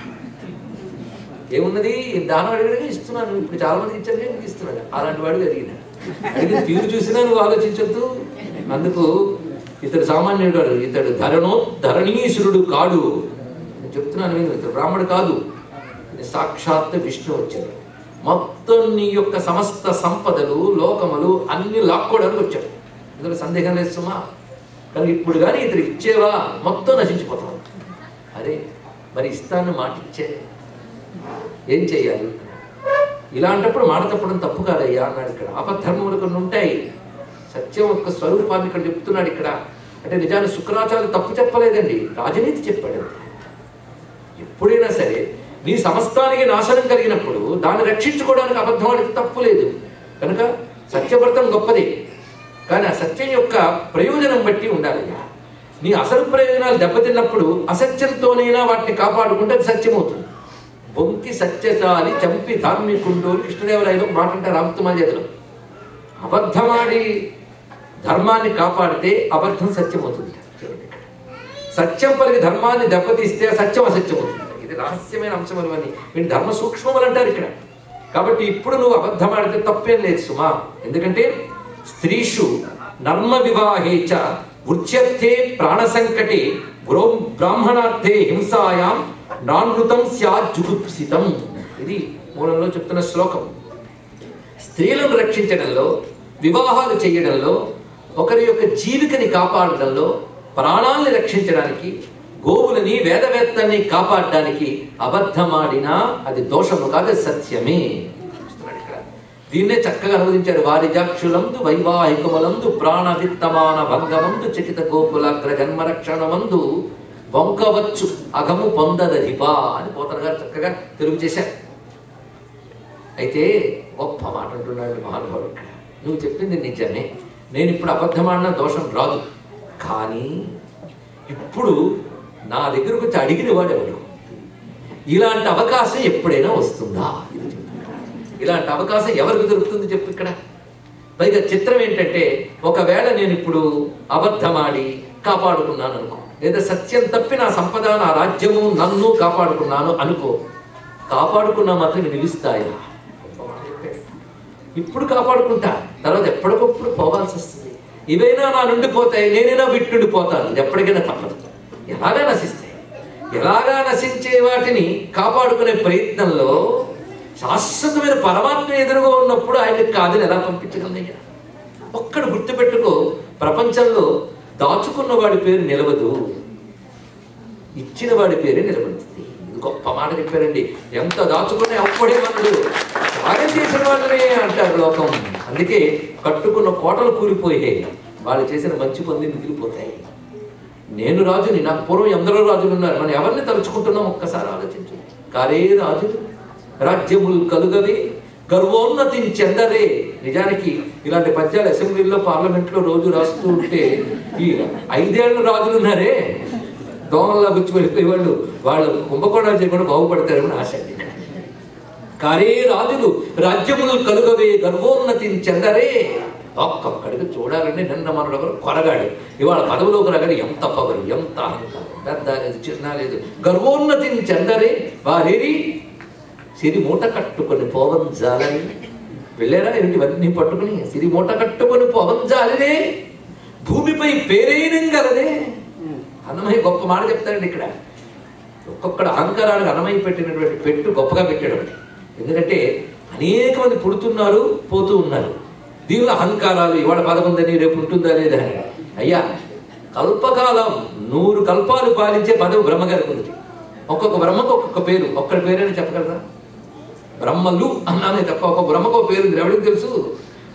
A: ఏమున్నది, దానం అడిగినగా ఇస్తున్నాను, ఇప్పుడు చాలా మందికి ఇచ్చాను, నీకు ఇస్తున్నాడు. అలాంటి వాడు అడిగినా అడిగిన తీరు చూసినా నువ్వు ఆలోచించద్దు. అందుకు ఇతడు సామాన్యుడు, ఇతడు ధరణీశ్వరుడు కాడు. నేను చెప్తున్నాను, ఇతడు బ్రాహ్మడు కాదు, సాక్షాత్ విష్ణు వచ్చాడు. మొత్తం నీ యొక్క సమస్త సంపదలు లోకములు అన్ని లాక్కోవడానికి వచ్చాడు. ఇందులో సందేహం లేదు సుమా. కానీ ఇప్పుడు కానీ ఇతడికి ఇచ్చేవా మొత్తం నశించిపోతాం. అరే మరి ఇస్తాను మాట ఇచ్చే, ఏం చెయ్యాలి? ఇలాంటప్పుడు మాట తప్పడం తప్పు కాదయ్యా అన్నాడు. ఇక్కడ అపధర్మములు కొన్ని ఉంటాయి. సత్యం యొక్క స్వరూపాన్ని ఇక్కడ చెప్తున్నాడు. ఇక్కడ అంటే నిజాన్ని శుక్రాచార్యులు తప్పు చెప్పలేదండి, రాజనీతి చెప్పాడు. ఎప్పుడైనా సరే నీ సమస్తానికి నాశనం కలిగినప్పుడు దాన్ని రక్షించుకోవడానికి అబద్ధం ఆడితే తప్పు లేదు. కనుక సత్యవ్రతం గొప్పదే, కానీ ఆ సత్యం యొక్క ప్రయోజనం బట్టి ఉండాలి. నీ అసలు ప్రయోజనాలు దెబ్బతిన్నప్పుడు అసత్యంతోనైనా వాటిని కాపాడుకుంటే అది సత్యమవుతుంది. బొంకి సత్యచాలి చంపి ధార్మికుండు కృష్ణదేవరాయలు మాట అంటారు రామకుమార్ చేతిలో. అబద్ధమాడి ధర్మాన్ని కాపాడితే అబద్ధం సత్యమవుతుంది. సత్యం పలికి ధర్మాన్ని దెబ్బతీస్తే సత్యం అసత్యం అవుతుంది. ఇది రహస్యమైన అంశం అని వీళ్ళు ధర్మ సూక్ష్మములు అంటారు ఇక్కడ. కాబట్టి ఇప్పుడు నువ్వు అబద్ధమాడితే తప్పేం లేదు సుమా. ఎందుకంటే స్త్రీషు నర్మ వివాహేచ ఉచ్యర్థే ప్రాణ సంకటే బ్రాహ్మణార్థే హింసాయాం నానృతం స్యాజ్జుగుప్సితం. ఇది మూలంలో చెప్తున్న శ్లోకం. స్త్రీలను రక్షించడంలో, వివాహాలు చేయడంలో, ఒకరి యొక్క జీవికని కాపాడడంలో, ప్రాణాలని రక్షించడానికి, గోవులని వేదవేత్తల్ని కాపాడడానికి అబద్ధమాడినా అది దోషము కాదు, సత్యమే. దీన్నే చక్కగా అనువదించారు. వారిజాక్షులందు వైవాహికములందు ప్రాణ విత్తమాన భంగమందు చకిత గోకులాగ్ర జన్మరక్షణమందు వంకవచ్చు అగము పొందదధిపా అని పోతన గారు చక్కగా తెలుగు చేశారు. అయితే గొప్ప మాట అంటున్నాడు మహానుభావుడు. ఇక్కడ నువ్వు చెప్పింది నిజమే, నేను ఇప్పుడు అబద్ధమాడిన దోషం రాదు. కానీ ఇప్పుడు నా దగ్గరకు వచ్చి అడిగిన వాడు ఎవడు? ఇలాంటి అవకాశం ఎప్పుడైనా వస్తుందా? ఇలాంటి అవకాశం ఎవరికి దొరుకుతుంది చెప్పు ఇక్కడ. పైగా చిత్రం ఏంటంటే, ఒకవేళ నేను ఇప్పుడు అబద్ధమాడి కాపాడుకున్నాను అనుకో, లేదా సత్యం తప్పి నా సంపద నా రాజ్యము నన్ను కాపాడుకున్నాను అనుకో, కాపాడుకున్నా మాత్రం నిలుస్తాయా? ఇప్పుడు కాపాడుకుంటా, తర్వాత ఎప్పటికప్పుడు పోవాల్సి వస్తుంది. ఇవైనా నా నుండి పోతాయి, నేనైనా వీటి నుండి పోతాను. ఇది ఎప్పటికైనా తప్పదు. ఎలాగా నశిస్తాయి. ఎలాగా నశించే వాటిని కాపాడుకునే ప్రయత్నంలో శాశ్వతమైన పరమాత్మ ఎదురుగా ఉన్నప్పుడు ఆయనకి కాదని ఎలా పంపించగలనయ్యా? ఒక్కడు గుర్తుపెట్టుకో, ప్రపంచంలో దాచుకున్న వాడి పేరు నిలవదు, ఇచ్చిన వాడి పేరే నిలబడుతుంది. ఇది గొప్ప మాట చెప్పారండి. ఎంత దాచుకునే అప్పుడే మనలు త్యాగం చేసిన వాళ్ళనే అంటారు లోకం. అందుకే కట్టుకున్న కోటలు కూలిపోయాయి, వాళ్ళు చేసిన మంచి పనులు మిగిలిపోతాయి. నేను రాజుని, నాకు పూర్వం ఎందరో రాజులు ఉన్నారు, మనం ఎవరిని తలుచుకుంటున్నాం ఒక్కసారి ఆలోచించు. కారే రాజులు రాజ్యములు కలుగవే గర్వోన్నతిని చెందరే. నిజానికి ఇలాంటి పద్యాలు అసెంబ్లీలో పార్లమెంట్లో రోజు రాస్తూ ఉంటే ఈ 5 ఏళ్ల రాజులు ఉన్నారే దోమల్లా గుచ్చి వెళ్ళిపోయేవాళ్ళు, వాళ్ళు కుంభకోణాలు చేయకుండా బాగుపడతారని ఆశ. కారే రాజులు రాజ్యములు కలుగవే గర్వోన్నతిని చెందరే. ఒక్కొక్కడికి చూడాలంటే నిన్న మనడు ఒకరు కొరగాడు, ఇవాళ పదవిలోకి రాగాడు ఎంత పవరు, ఎంత అహంకారం, పెద్ద లేదు చిన్న లేదు. గర్వోన్నతిని చెందరే వారేరి సిరి మూట కట్టుకొని పోవంజాలని. వెళ్ళారా ఏమిటి ఇవన్నీ పట్టుకుని? సిరి మూట కట్టుకొని పోవంజాలనే భూమిపై పేరేనంగలదే. అన్నమయ్య గొప్ప మాట చెప్తారండి ఇక్కడ. ఒక్కొక్కడ అహంకారానికి అన్నమయ్య పెట్టినటువంటి పెట్టు గొప్పగా పెట్టాడు. ఎందుకంటే అనేక మంది పుడుతున్నారు పోతూ ఉన్నారు, దీనిలో అహంకారాలు ఇవాళ 11 రేపు ఉంటుందా లేదా. అయ్యా కల్పకాలం 100 కల్పాలు పాలించే పదవి బ్రహ్మగారికి ఉంది. ఒక్కొక్క బ్రహ్మకు ఒక్కొక్క పేరు, ఒక్కడి పేరైనా చెప్పగలరా? బ్రహ్మలు అన్నానే తప్ప ఒక్కొక్క బ్రహ్మకు ఒక పేరు ఎవరికి తెలుసు?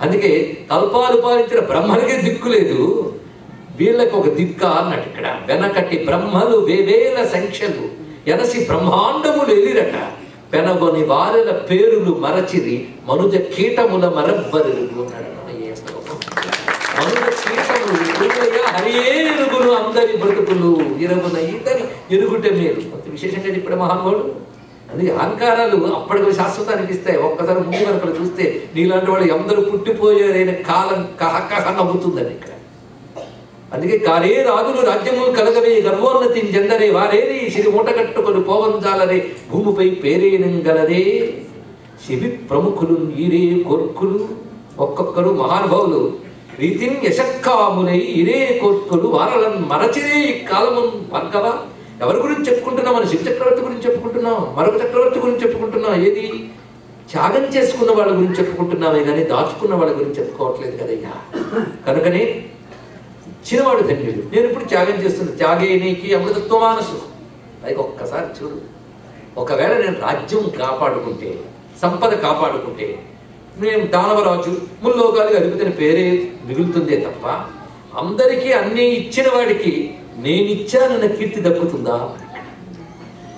A: అందుకే కల్పాలు పాలించిన బ్రహ్మలకే దిక్కు లేదు, వీళ్ళకి ఒక దిక్క అన్నట్టు. ఇక్కడ వెనకటి బ్రహ్మలు వేవేల సంఖ్యలు ఎనసి బ్రహ్మాండములు ఎలిరట. పెనగొని వారెల పేరులు మరచిరి మనుజ కీటముల మరబ్బరు. మనుజ కీటములు హరియే ఎరుగును అందరి బ్రతుకులు ఇరుగున ఇతని ఎరుగుటే మేలు. విశేషంగా ఇప్పుడు మహానుభావుడు. అందుకే అహంకారాలు అప్పటికి శాశ్వతానికి ఇస్తాయి. ఒక్కసారి ముందు కనుక చూస్తే నీలాంటి వాళ్ళు అందరూ పుట్టిపోయారైన కాలం కహకహ నవ్వుతుందని ఇక్కడ. అందుకే కారే రాజులు రాజ్యములు కలగవే గర్వోన్నతిని చెందరే వారేది సిరి మూట కట్టుకొని పోవంజాలరే భూమిపై పేరేనంగలదే. శివి ప్రముఖులు ఈరే కోర్కులు ఒక్కొక్కరు మహానుభావులు రీతిని యశక్కాములై ఇరే కోర్కులు వారలను మరచిరే ఈ కాలము వర్గవా. ఎవరి గురించి చెప్పుకుంటున్నాం? మన శివ చక్రవర్తి గురించి చెప్పుకుంటున్నాం, మరొక చక్రవర్తి గురించి చెప్పుకుంటున్నాం. ఏది త్యాగం చేసుకున్న వాళ్ళ గురించి చెప్పుకుంటున్నామే కానీ దాచుకున్న వాళ్ళ గురించి చెప్పుకోవట్లేదు కదయ్యా. కనుకనే ఇచ్చినవాడు ధన్యుడు. నేను ఇప్పుడు త్యాగం చేస్తున్నా, త్యాగేనికి అమృతత్వ మానసు. అది ఒక్కసారి చూడు. ఒకవేళ నేను రాజ్యం కాపాడుకుంటే, సంపద కాపాడుకుంటే, నేను దానవరాజు ముల్లోకాలుగా అధిపతిని పేరే మిగులుతుందే తప్ప అందరికీ అన్నీ ఇచ్చిన వాడికి నేనిచ్చానన్న కీర్తి దక్కుతుందా?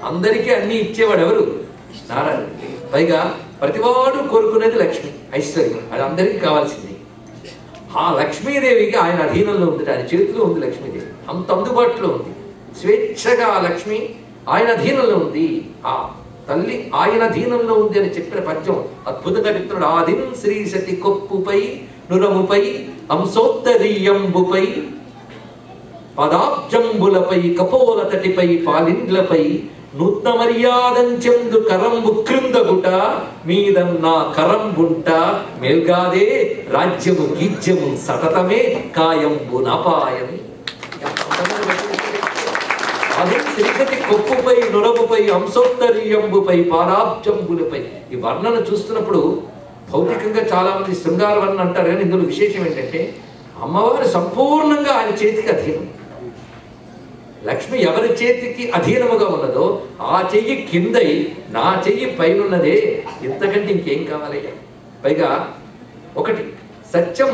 A: అందరికీ అన్నీ ఇచ్చేవాడు ఎవరు? నారాయణ. పైగా ప్రతివాడు కోరుకునేది లక్ష్మి, ఐశ్వర్యం. అది అందరికీ కావాల్సింది. ఆ లక్ష్మీదేవికి ఆయన అధీనంలో ఉంది, ఆయన చేతిలో ఉంది లక్ష్మీదేవి, అంత అందుబాటులో ఉంది. స్వేచ్ఛగా ఆ లక్ష్మి ఆయన అధీనంలో ఉంది. ఆ తల్లి ఆయన అధీనంలో ఉంది అని చెప్పిన పద్యం అద్భుతంగా చెప్తున్నాడు. ఆదిం శ్రీ సతి కొప్పుపై నురముపై అంశోత్తరీయంబుపై పదాబ్జంబులపై కపోల తటిపై పాలిండ్లపై నూత్న మర్యాదంచెందు కరంబు క్రిందగుట మీదన్నా కరంబుంట మేల్గాదే రాజ్యము గీజ్యము సతతమే కాయంబు నాపాయమి. అది శ్రీగతి కొప్పుపై నురముపై అంశోత్తరీయంబుపై పారాబ్జంబులపై. ఈ వర్ణన చూస్తున్నప్పుడు భౌతికంగా చాలా మంది శృంగార వర్ణన అంటారు, కానీ ఇందులో విశేషం ఏంటంటే అమ్మవారు సంపూర్ణంగా ఆయన చేతికి అధీనం. లక్ష్మి ఎవరి చేతికి అధీనముగా ఉన్నదో ఆ చెయ్యి కిందై నా చెయ్యి పైనున్నదే. ఇంతకంటే ఇంకేం కావాలయ్యా? పైగా ఒకటి, సత్యం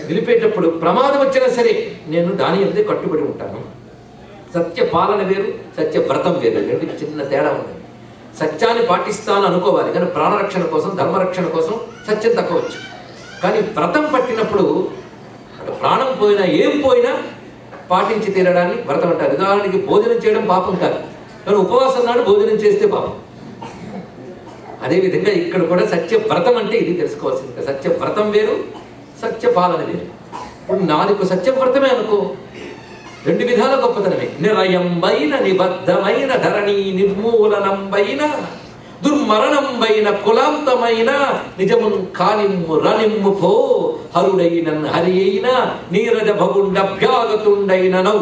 A: నిలిపేటప్పుడు ప్రమాదం వచ్చినా సరే నేను దాని అందే కట్టుబడి ఉంటాను. సత్య పాలన వేరు, సత్య వ్రతం వేరు, రెండుకి చిన్న తేడా ఉంది. సత్యాన్ని పాటిస్తాను అనుకోవాలి, కానీ ప్రాణరక్షణ కోసం ధర్మరక్షణ కోసం సత్యం తప్పవచ్చు. కానీ వ్రతం పట్టినప్పుడు ప్రాణం పోయినా ఏం పోయినా పాటించి తీరడాన్ని వ్రతం అంటారు. ఉదాహరణకి భోజనం చేయడం పాపం కాదు, కానీ ఉపవాసం నాడు భోజనం చేస్తే పాపం. అదేవిధంగా ఇక్కడ కూడా సత్య వ్రతం అంటే ఇది తెలుసుకోవాల్సింది. సత్య వ్రతం వేరు, సత్య పాలన వేరు. ఇప్పుడు నాలుగు సత్య వ్రతమే అనుకో, రెండు విధాల గొప్పతనమే. నిరయంబైన నిబద్ధమైన ధరణి నిర్మూలనంబైన దుర్మరణంబైన కులాంతమైన నిజమున్ కానిమ్ము రనిమ్ము పో హరుడైన హరి అయిన నీరజ భగుండభ్యాగతుండైన నౌ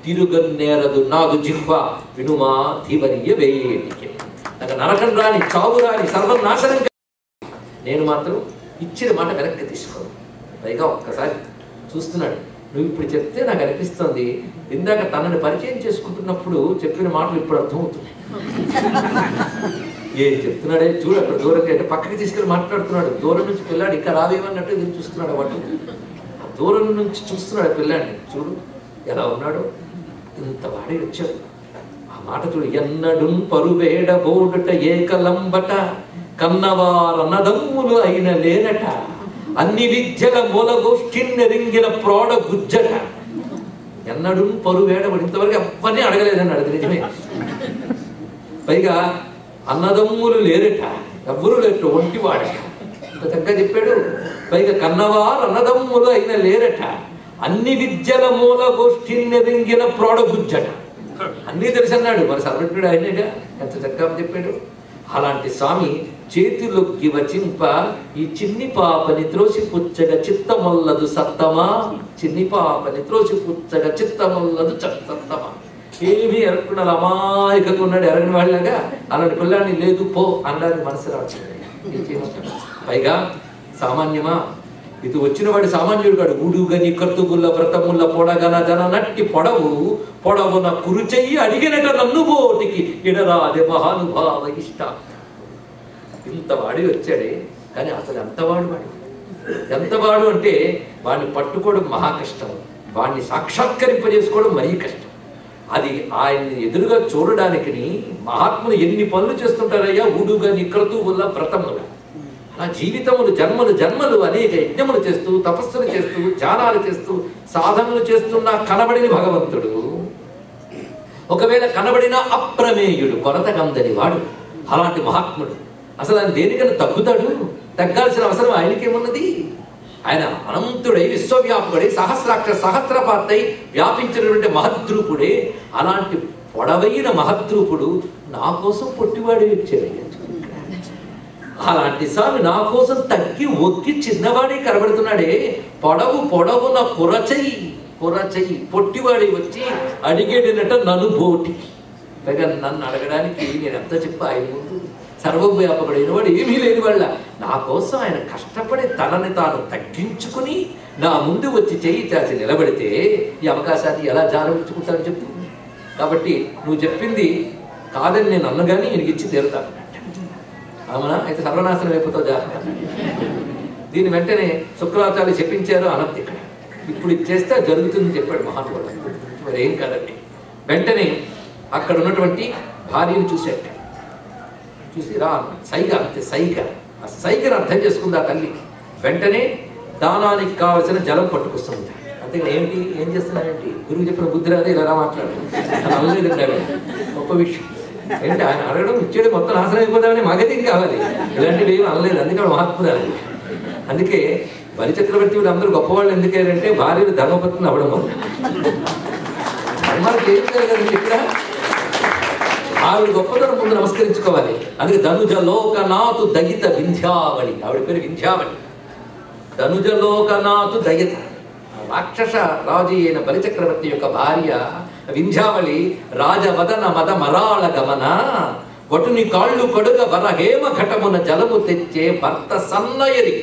A: తిరుగన్నేరదు నాదు జిహ్వ వినుమా ధీవర్య వేటికి. నాకు నరకం రాని, చావు రాని, సర్వం నాశనం. నేను మాత్రం ఇచ్చిన మాట వెనక్కి తీసుకోను. పైగా ఒక్కసారి చూస్తున్నాడు నువ్వు ఇప్పుడు చెప్తే నాకు అనిపిస్తుంది ఇందాక తనని పరిచయం చేసుకుంటున్నప్పుడు చెప్పిన మాటలు ఇప్పుడు అర్థమవుతున్నాయి. ఏం చెప్తున్నాడే చూడు, అక్కడ దూరం అంటే పక్కకి తీసుకెళ్ళి మాట్లాడుతున్నాడు. దూరం నుంచి పిల్లాడు ఇంకా రావేమన్నట్టు ఎదురు చూస్తున్నాడు. వాటి దూరం నుంచి చూస్తున్నాడు పిల్లాడిని. చూడు ఎలా ఉన్నాడు, ఇంత వాడి వచ్చాడు. ఆ మాట చూడు, ఎన్నడు పరువేడ బోడుట ఏకలంబట కన్నవారన్నదమ్ములు అయిన లేనట అన్ని విద్యల మూలగోష్ఠిన్నెరింగిన ప్రోడ గుజ్జట. ఎన్నడు పరువేడబడి ఇంతవరకు ఎవరిని అడగలేదన్నాడు. అది నిజమే. పైగా అన్నదమ్ములు లేరట, ఎవ్వరూ లేరట, ఒంటివాడట. ఇంత చక్కగా చెప్పాడు. పైగా కన్నవారు అన్నదమ్ములు అయిన లేరట అన్ని విద్యల మూల గోష్ఠిన్నెరింగిన ప్రోడ గుజ్జట. అన్నీ తెలిసి అన్నాడు. మరి సర్వజ్ఞుడు ఆయనేగా, ఎంత చక్కగా చెప్పాడు. అలాంటి స్వామి చేతిలోకి వచింప ఈ చిన్ని పాపని త్రోసి పుచ్చగా చిత్తమొల్లదు సత్తమా, చిన్ని పాపని త్రోసి పుచ్చగా చిత్తమొల్లదు సత్తమా. ఏమీ ఎరగకుండా అమాయకంగా ఉన్నాడు. ఎరగని వాళ్ళగా అలాంటి పిల్లాన్ని లేదు పో అన్నది మనసు రావట్లేదు. పైగా సామాన్యమా, ఇది వచ్చిన వాడు సామాన్యుడు కాడు. ఉడుగని కర్తుగుల్ల వ్రతముల్ల పొడగన జన నట్టి పొడవున కురుచెయ్యి అడిగినట నన్ను బోటికి ఇడరాదే మహానుభావ ఇష్ట. ఇంత వాడి వచ్చాడే, కానీ అసలు ఎంతవాడు అంటే వాడిని పట్టుకోవడం మహా కష్టం, వాడిని సాక్షాత్కరింపజేసుకోవడం మరీ కష్టం. అది ఆయన్ని ఎదురుగా చూడడానికి మహాత్ములు ఎన్ని పనులు చేస్తుంటారయ్యా. ఉడుగని కర్తుగుల్ల వ్రతముల ఆ జీవితములు జన్మలు అనేక యజ్ఞములు చేస్తూ తపస్సులు చేస్తూ ధ్యానాలు చేస్తూ సాధనలు చేస్తున్నా కనబడిన భగవంతుడు, ఒకవేళ కనబడిన అప్రమేయుడు, కొరత కందని వాడు. అలాంటి మహాత్ముడు అసలు ఆయన దేనికన్నా తగ్గుతాడు? తగ్గాల్సిన అవసరం ఆయనకేమున్నది? ఆయన అనంతుడై విశ్వవ్యాపకుడై సహస్రపాతై వ్యాపించినటువంటి మహద్రూపుడే. అలాంటి పొడవైన మహద్రూపుడు నా కోసం పొట్టివాడే వచ్చాడు. అలాంటి స్వామి నా కోసం తగ్గి ఒక్కి చిన్నవాడి కనబడుతున్నాడే. పొడవున కురచెయ్యి పొట్టివాడి వచ్చి అడిగేడినట్ట నన్ను బోటికి. పైగా నన్ను అడగడానికి నేను ఎంత చెప్పా, ఆయన ముందు సర్వవ్యాపకుడైన వాడు, ఏమీ లేని వాళ్ళ నా కోసం ఆయన కష్టపడి తనని తాను తగ్గించుకుని నా ముందు వచ్చి చెయ్యి చాచి నిలబడితే ఈ అవకాశాన్ని ఎలా జారవించుకుంటానని చెప్పు. కాబట్టి నువ్వు చెప్పింది కాదని నేను అన్నగాని ఈయనకి ఇచ్చి తీరుతాను. అవునా? అయితే సర్వనాశనం అయిపోతావు, జాగ్రత్త. దీని వెంటనే శుక్రాచార్యులు చెప్పించారు అనర్థి. ఇక్కడ ఇప్పుడు ఇది చేస్తే జరుగుతుందని చెప్పాడు మహాత్ముడు. మరి ఏం కాదండి. వెంటనే అక్కడ ఉన్నటువంటి భార్యను చూసేట, చూసి రా సైగ, అంతే సైగ. ఆ సైగను అర్థం చేసుకుంది ఆ తల్లి. వెంటనే దానానికి కావలసిన జలం పట్టుకొస్తుంది. అంతేగా ఏం చేస్తున్నానంటే గురువు చెప్పిన బుద్ధి రాదే, ఇలా రా మాట్లాడు అనలేదండి. గొప్ప విషయం ఏంటి, ఆయన అడగడం ఇచ్చేది మొత్తం నాశనం అయిపోతామని మగతికి కావాలి. ఇలాంటివి ఏమి అనలేదు. అందుకే మహాత్మురాలు. అందుకే బలిచక్రవర్తి వీళ్ళు అందరూ గొప్పవాళ్ళు ఎందుకంటే భార్యలు ధర్మపత్ని అవ్వడం వల్ల. ధర్మానికి ఏం కదండి ఇక్కడ ఆవిడ గొప్పతనం ముందు నమస్కరించుకోవాలి. అందుకే ధనుజలోకనాథు దయిత వింధ్యావళి, ఆవిడ పేరు వింధ్యావళి. ధనుజలోకనాథు దయిత, రాక్షస రాజు అయిన బలిచక్రవర్తి యొక్క భార్య వింధ్యావళి. రాజవదన మద మరాళ గమన వటుని కాళ్ళు కడుగ వరహేమ ఘటమున జలము తెచ్చే భర్త సన్నయరి.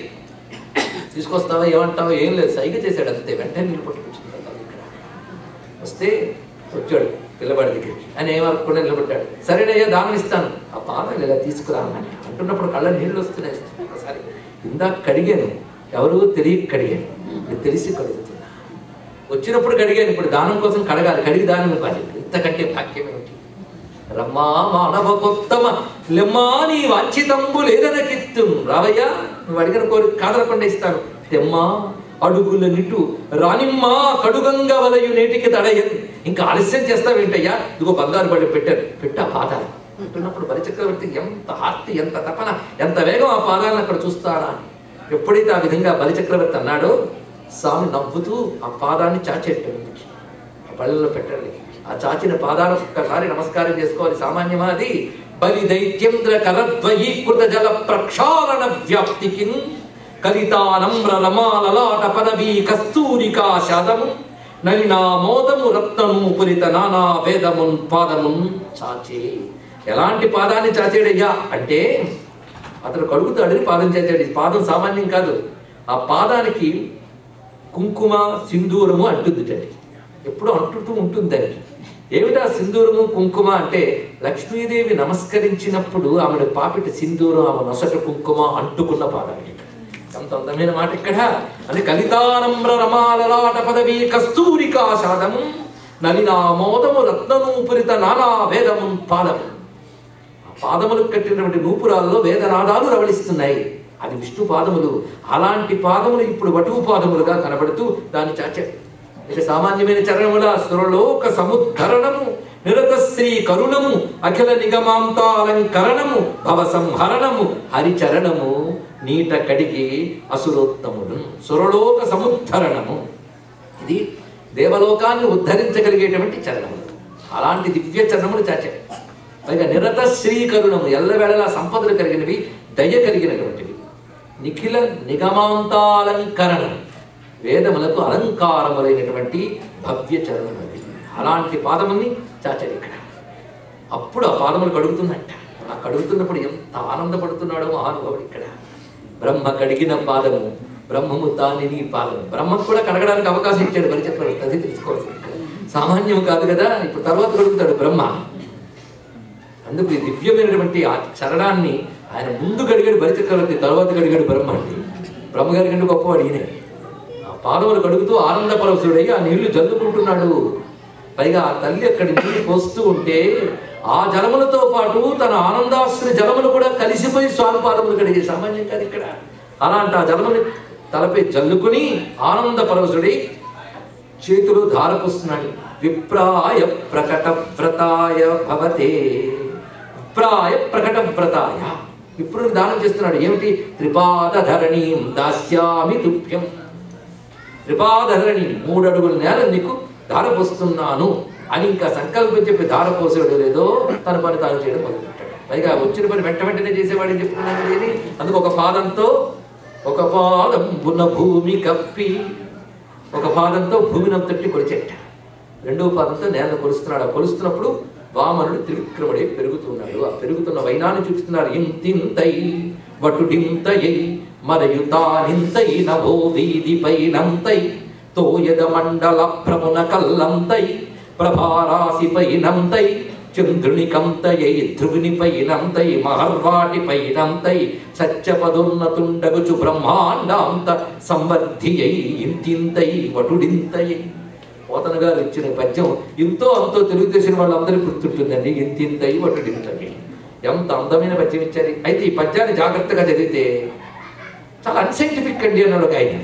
A: తీసుకొస్తావా, ఏమంటావా, ఏం లేదు, సైగ చేశాడు అంతే. వెంటనే నీళ్ళు పట్టుకొచ్చింది. ఇక్కడ వస్తే వచ్చాడు పిల్లవాడి దగ్గరికి. ఆయన ఏమనుకుండా నిలబడ్డాడు. సరేనయ్యా దానం ఇస్తాను, ఆ పాదాలు ఇలా తీసుకురా అన్నట్టు అంటున్నప్పుడు కళ్ళ నీళ్ళు వస్తున్నాయి. ఒకసారి ఇందాక కడిగాను, ఎవరు తెలియక కడిగాను, తెలిసి కడుగుతున్నా. వచ్చినప్పుడు కడిగాను, ఇప్పుడు దానం కోసం కడగాలి, కడిగి దానం ఇవ్వాలి. ఇంతకంటే భాగ్యం ఏమిటి? రమ్మా మానవ కొత్తమ లెమ్మా నీ వాంఛితంబు లేదనకిత్తు. రావయ్యా, నువ్వు అడిగిన కోరిక కాదనకుండా ఇస్తాను. తెమ్మా అడుగుల నిటు రానిమ్మా కడుగంగా వలయు నేటికి తడయను. ఇంకా ఆలస్యం చేస్తావేంటయ్యా, ఇదిగో బంగారు బళ్ళు పెట్టా పాదాలు అంటున్నప్పుడు బలిచక్రవర్తి ఎంత ఆర్తి, ఎంత తపన, ఎంత వేగం ఆ పాదాలను అక్కడ చూస్తాడా. ఎప్పుడైతే ఆ విధంగా బలిచక్రవర్తి అన్నాడో స్వామి నవ్వుతూ ఆ పాదాన్ని చాచేట్టు ఆ పళ్ళలో పెట్టండి. ఆ చాచిన పాదాలు ఒక్కసారి నమస్కారం చేసుకోవాలి. సామాన్యమా అది? బలి దైత్యేంద్ర కరద్వయీకృత జల ప్రక్షాళన వ్యాప్తికి కలితానమ్ర రమాలలాట పదవీ కస్తూరికా శాదము నలినామోదము రత్నము పురిత నానా వేదమున్ పాదమున్ చాచే. ఎలాంటి పాదాన్ని చాచేడయ్యా అంటే అతను కడుగుతాడని పాదం చాచాడు. ఈ పాదం సామాన్యం కాదు. ఆ పాదానికి కుంకుమ సింధూరము అంటుందిటండి, ఎప్పుడు అంటుతూ ఉంటుంది దానికి. ఏమిటా సింధూరము కుంకుమ అంటే లక్ష్మీదేవి నమస్కరించినప్పుడు ఆమెను పాపిట సింధూరం, ఆమె నొసట కుంకుమ అంటుకున్న పాదం. అంత అందమైన మాట ఇక్కడ. అని కలితానమ్ర రమాలలాట పదవీ కస్తూరికాశాదము నలినామోదము రత్ననూపురిత నానా వేదము పాదము. ఆ పాదములకు కట్టినటువంటి నూపురాల్లో వేదనాదాలు రవళిస్తున్నాయి, అది విష్ణు పాదములు. అలాంటి పాదములు ఇప్పుడు వటువు పాదములుగా కనబడుతూ దాన్ని చాచాడు. ఇక సామాన్యమైన చరణముల సురలోక సముద్ధరణము నిరత శ్రీ కరుణము అఖిల నిగమాంతాలంకరణము భవ సంహరణము హరిచరణము నీట కడిగి అసురోత్తముడు. సురలోక సముద్ధరణము, ఇది దేవలోకాన్ని ఉద్ధరించగలిగేటువంటి చరణములు. అలాంటి దివ్య చరణములు చాచాడు. పైగా నిరత శ్రీకరుణము, ఎల్లవేళలా సంపదలు కలిగినవి, దయ కలిగినటువంటివి. నిఖిల నిగమాంతాలంకరణం, వేదములకు అలంకారములైనటువంటి భవ్య చరణం అది. అలాంటి పాదముల్ని చాచాడు ఇక్కడ. అప్పుడు ఆ పాదములు కడుగుతున్నట్ట. ఆ కడుగుతున్నప్పుడు ఎంత ఆనందపడుతున్నాడో మహానుభావుడు ఇక్కడ. బ్రహ్మ కడిగిన పాదము, బ్రహ్మము దానిని పాదము. బ్రహ్మకు కూడా కడగడానికి అవకాశం ఇచ్చాడు బలిచక్రవర్తి, అది తెలుసుకోవచ్చు. సామాన్యం కాదు కదా. ఇప్పుడు తర్వాత కడుగుతాడు బ్రహ్మ. అందుకు ఈ దివ్యమైనటువంటి ఆ చరణాన్ని ఆయన ముందు కడిగాడు బలిచక్రవర్తి, తర్వాత కడిగాడు బ్రహ్మ. అండి బ్రహ్మగారి కంటే గొప్పవాడు ఈయనే. ఆ పాదములు కడుగుతూ ఆనందపరవశుడై ఆ నీళ్లు జల్లుకుంటున్నాడు. పైగా ఆ తల్లి అక్కడి నీళ్ళు పోస్తూ ఉంటే ఆ జలములతో పాటు తన ఆనందాశ్రయ జలములు కూడా కలిసిపోయి స్వామి పాదములు కడిగే. సామాన్యం కాదు ఇక్కడ. అలాంటి ఆ జలముని తలపై జల్లుకుని ఆనందపరవశుడై చేతులు ధారపోస్తున్నాడు. విప్రాయ ప్రకట వ్రతాయ భవతే, విప్రాయ ప్రకట వ్రతాయ, ఇప్పుడు దానం చేస్తున్నాడు. ఏమిటి? త్రిపాదధరణీం దాస్యామి తుభ్యం. త్రిపాదధరణి, 3 అడుగుల నేల నీకు ధారపోస్తున్నాను అని ఇంకా సంకల్పం చెప్పి ధారపోసేవాడు లేదో తన పని తాను చేయడం మొదలుపెట్టాడు. పైగా వచ్చిన పని వెంటనే చేసేవాడని చెప్తున్నాను లేని. అందుకు ఒక పాదంతో, ఒక పాదం ఉన్న భూమి కప్పి, ఒక పాదంతో భూమిని తట్టి కొలిచెట్ట, రెండవ పాదంతో నేల కొలుస్తున్నాడు. ఆ కొలుస్తున్నప్పుడు వామనుడు త్రివిక్రముడై పెరుగుతున్నాడు. ఆ పెరుగుతున్న వైనాన్ని చూపిస్తున్నారు. ఇంతింతై వటుడింతయై మరయుతానింతై నభో వీధిపైనంతై తోయద మండల భ్రమున కల్లంతై ప్రభారాశిపైనంతై చంద్రునికంతయై ధ్రువునిపైనంతై మహర్వాటిపైనంతై సత్యపదోన్నతుండగుచు బ్రహ్మాండాంత సంవర్ధియై ఇంతింతై వటుడింతయై. పోతన గారు ఇచ్చిన పద్యం ఇంతో అంతో తెలుగుదేశం వాళ్ళందరికీ గుర్తుంటుందండి. ఇంతింతై వటుడింతయై, ఎంత అందమైన పద్యం ఇచ్చారు. అయితే ఈ పద్యాన్ని జాగ్రత్తగా చదివితే చాలా అన్సైంటిఫిక్ అండి అన్నాడు ఒక ఆయన.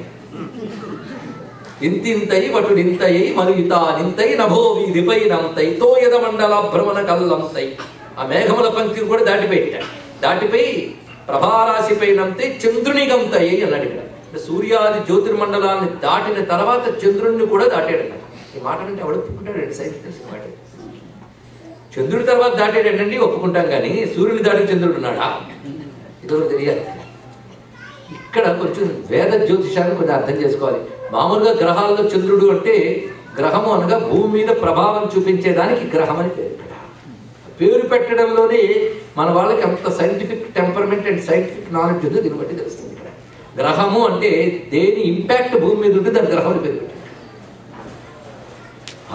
A: ఇంతింతై వటుడింతయై మరుయుతానింతై నభో వీధిపైనంతై తోయద మండల భ్రమణ కల్లంతై. ఆ మేఘముల పంక్తిని కూడా దాటిపెట్టాడు. దాటిపోయి ప్రభారాశిపైనంతై చంద్రునిగంతయ్యి అన్నాడు ఇక్కడ. సూర్యాది జ్యోతిర్మండలాన్ని దాటిన తర్వాత చంద్రుడిని కూడా దాటాడు. ఈ మాట అంటే ఎవడు ఒప్పుకుంటాడు? సైన్స్ తెలిసిన మాట. చంద్రుడి తర్వాత దాటాడండి ఒప్పుకుంటాం, కానీ సూర్యుని దాటి చంద్రుడు ఉన్నాడా? ఇదో తెలియాలి. ఇక్కడ కొంచెం వేద జ్యోతిషాన్ని కొంచెం అర్థం చేసుకోవాలి. మామూలుగా గ్రహాల్లో చంద్రుడు అంటే గ్రహము అనగా భూమి మీద ప్రభావం చూపించేదానికి గ్రహం అని పేరు. ఇక్కడ పేరు పెట్టడంలోనే మన వాళ్ళకి అంత scientific temperament and scientific knowledge ఉందో దీన్ని బట్టి తెలుస్తుంది. ఇక్కడ గ్రహము అంటే దేని ఇంపాక్ట్ భూమి మీద ఉంటే దాని గ్రహం పేరు పెట్టారు.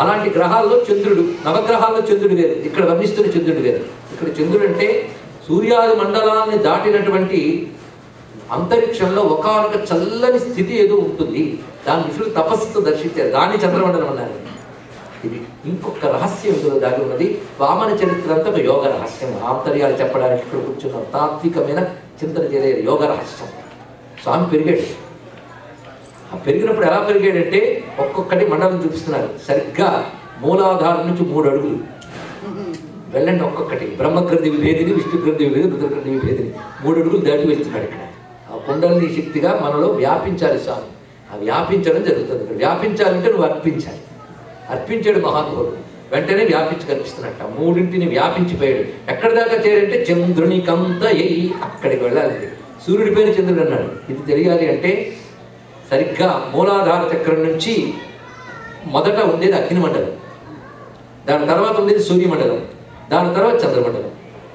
A: అలాంటి గ్రహాల్లో చంద్రుడు, నవగ్రహాల్లో చంద్రుడు వేరు, ఇక్కడ వర్ణిస్తున్న చంద్రుడు వేరు. ఇక్కడ చంద్రుడు అంటే సూర్యాది మండలాన్ని దాటినటువంటి అంతరిక్షంలో ఒకనొక చల్లని స్థితి ఏదో ఉంటుంది. దాని ఋషులు తపస్సుతో దర్శించారు, దాన్ని చంద్రమండలం అన్నారు. ఇది ఇంకొక రహస్యం ఇందులో దాగి ఉన్నది. వామన చరిత్ర అంతా ఒక యోగ రహస్యం. ఆంతర్యాలు చెప్పడానికి ఇక్కడ కూర్చున్న తాత్వికమైన చింతన చేసే యోగ రహస్యం. స్వామి పెరిగాడు. ఆ పెరిగినప్పుడు ఎలా పెరిగాడంటే ఒక్కొక్కటి మండలం చూపిస్తున్నారు. సరిగ్గా మూలాధారం నుంచి 3 అడుగులు వెళ్ళండి. ఒక్కొక్కటి బ్రహ్మగ్రంథి విభేదిని, విష్ణుగ్రంథి విభేది, రుద్రగ్రంథి విభేదిని 3 అడుగులు దాటి వెళ్తున్నాడు. ఇక్కడ ఆ కుండలిని శక్తిగా మనలో వ్యాపించాలి స్వామి. ఆ వ్యాపించడం జరుగుతుంది. ఇక్కడ వ్యాపించాలంటే నువ్వు అర్పించాలి. అర్పించాడు మహానుభావుడు, వెంటనే వ్యాపించి కనిపిస్తున్నట్ట. 3ంటిని వ్యాపించిపోయాడు. ఎక్కడి దాకా చేరంటే చంద్రునికంత అక్కడికి వెళ్ళాలి. సూర్యుడి పైన చంద్రుడు అన్నాడు. ఇది తెలియాలి అంటే సరిగ్గా మూలాధార చక్రం నుంచి మొదట ఉండేది అగ్నిమండలం, దాని తర్వాత ఉండేది సూర్యమండలం, దాని తర్వాత చంద్రమండలం.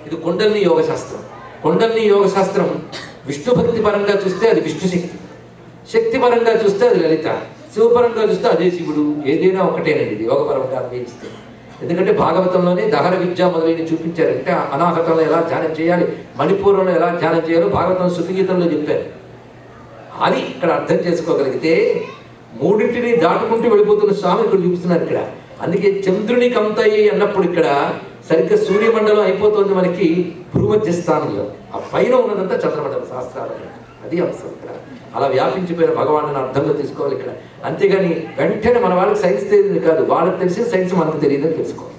A: ఇది కుండలిని యోగ శాస్త్రం. కుండలిని యోగ శాస్త్రం విష్ణు భక్తి పరంగా చూస్తే అది విష్ణు శక్తి, శక్తి పరంగా చూస్తే అది లలిత, శివపరంగా చూస్తే అదే శివుడు, ఏదైనా ఒకటేనండి ఇది యోగపరంగా అన్వయిస్తే. ఎందుకంటే భాగవతంలోనే దహర విద్య మొదలైన చూపించారు. అంటే అనాహతంలో ఎలా ధ్యానం చేయాలి, మణిపూర్వంలో ఎలా ధ్యానం చేయాలో భాగవతం సుఖగీతంలో చెప్పారు. అది ఇక్కడ అర్థం చేసుకోగలిగితే మూడింటిని దాటుకుంటూ వెళ్ళిపోతున్న స్వామి ఇక్కడ చూపిస్తున్నారు ఇక్కడ. అందుకే చంద్రుని కంతయ్యి అన్నప్పుడు ఇక్కడ సరిగ్గా సూర్యమండలం అయిపోతుంది మనకి భూమధ్య స్థానంలో, ఆ పైన ఉన్నదంతా చంద్రమండలం శాస్త్రాలు. అది అంశం ఇక్కడ. అలా వ్యాపించిపోయిన భగవాను అర్థంలో తీసుకోవాలి ఇక్కడ. అంతేగాని వెంటనే మన వాళ్ళకి సైన్స్ తెలియదు కాదు, వాళ్ళకి తెలిసిన సైన్స్ మనకు తెలియదని తెలుసుకోవాలి.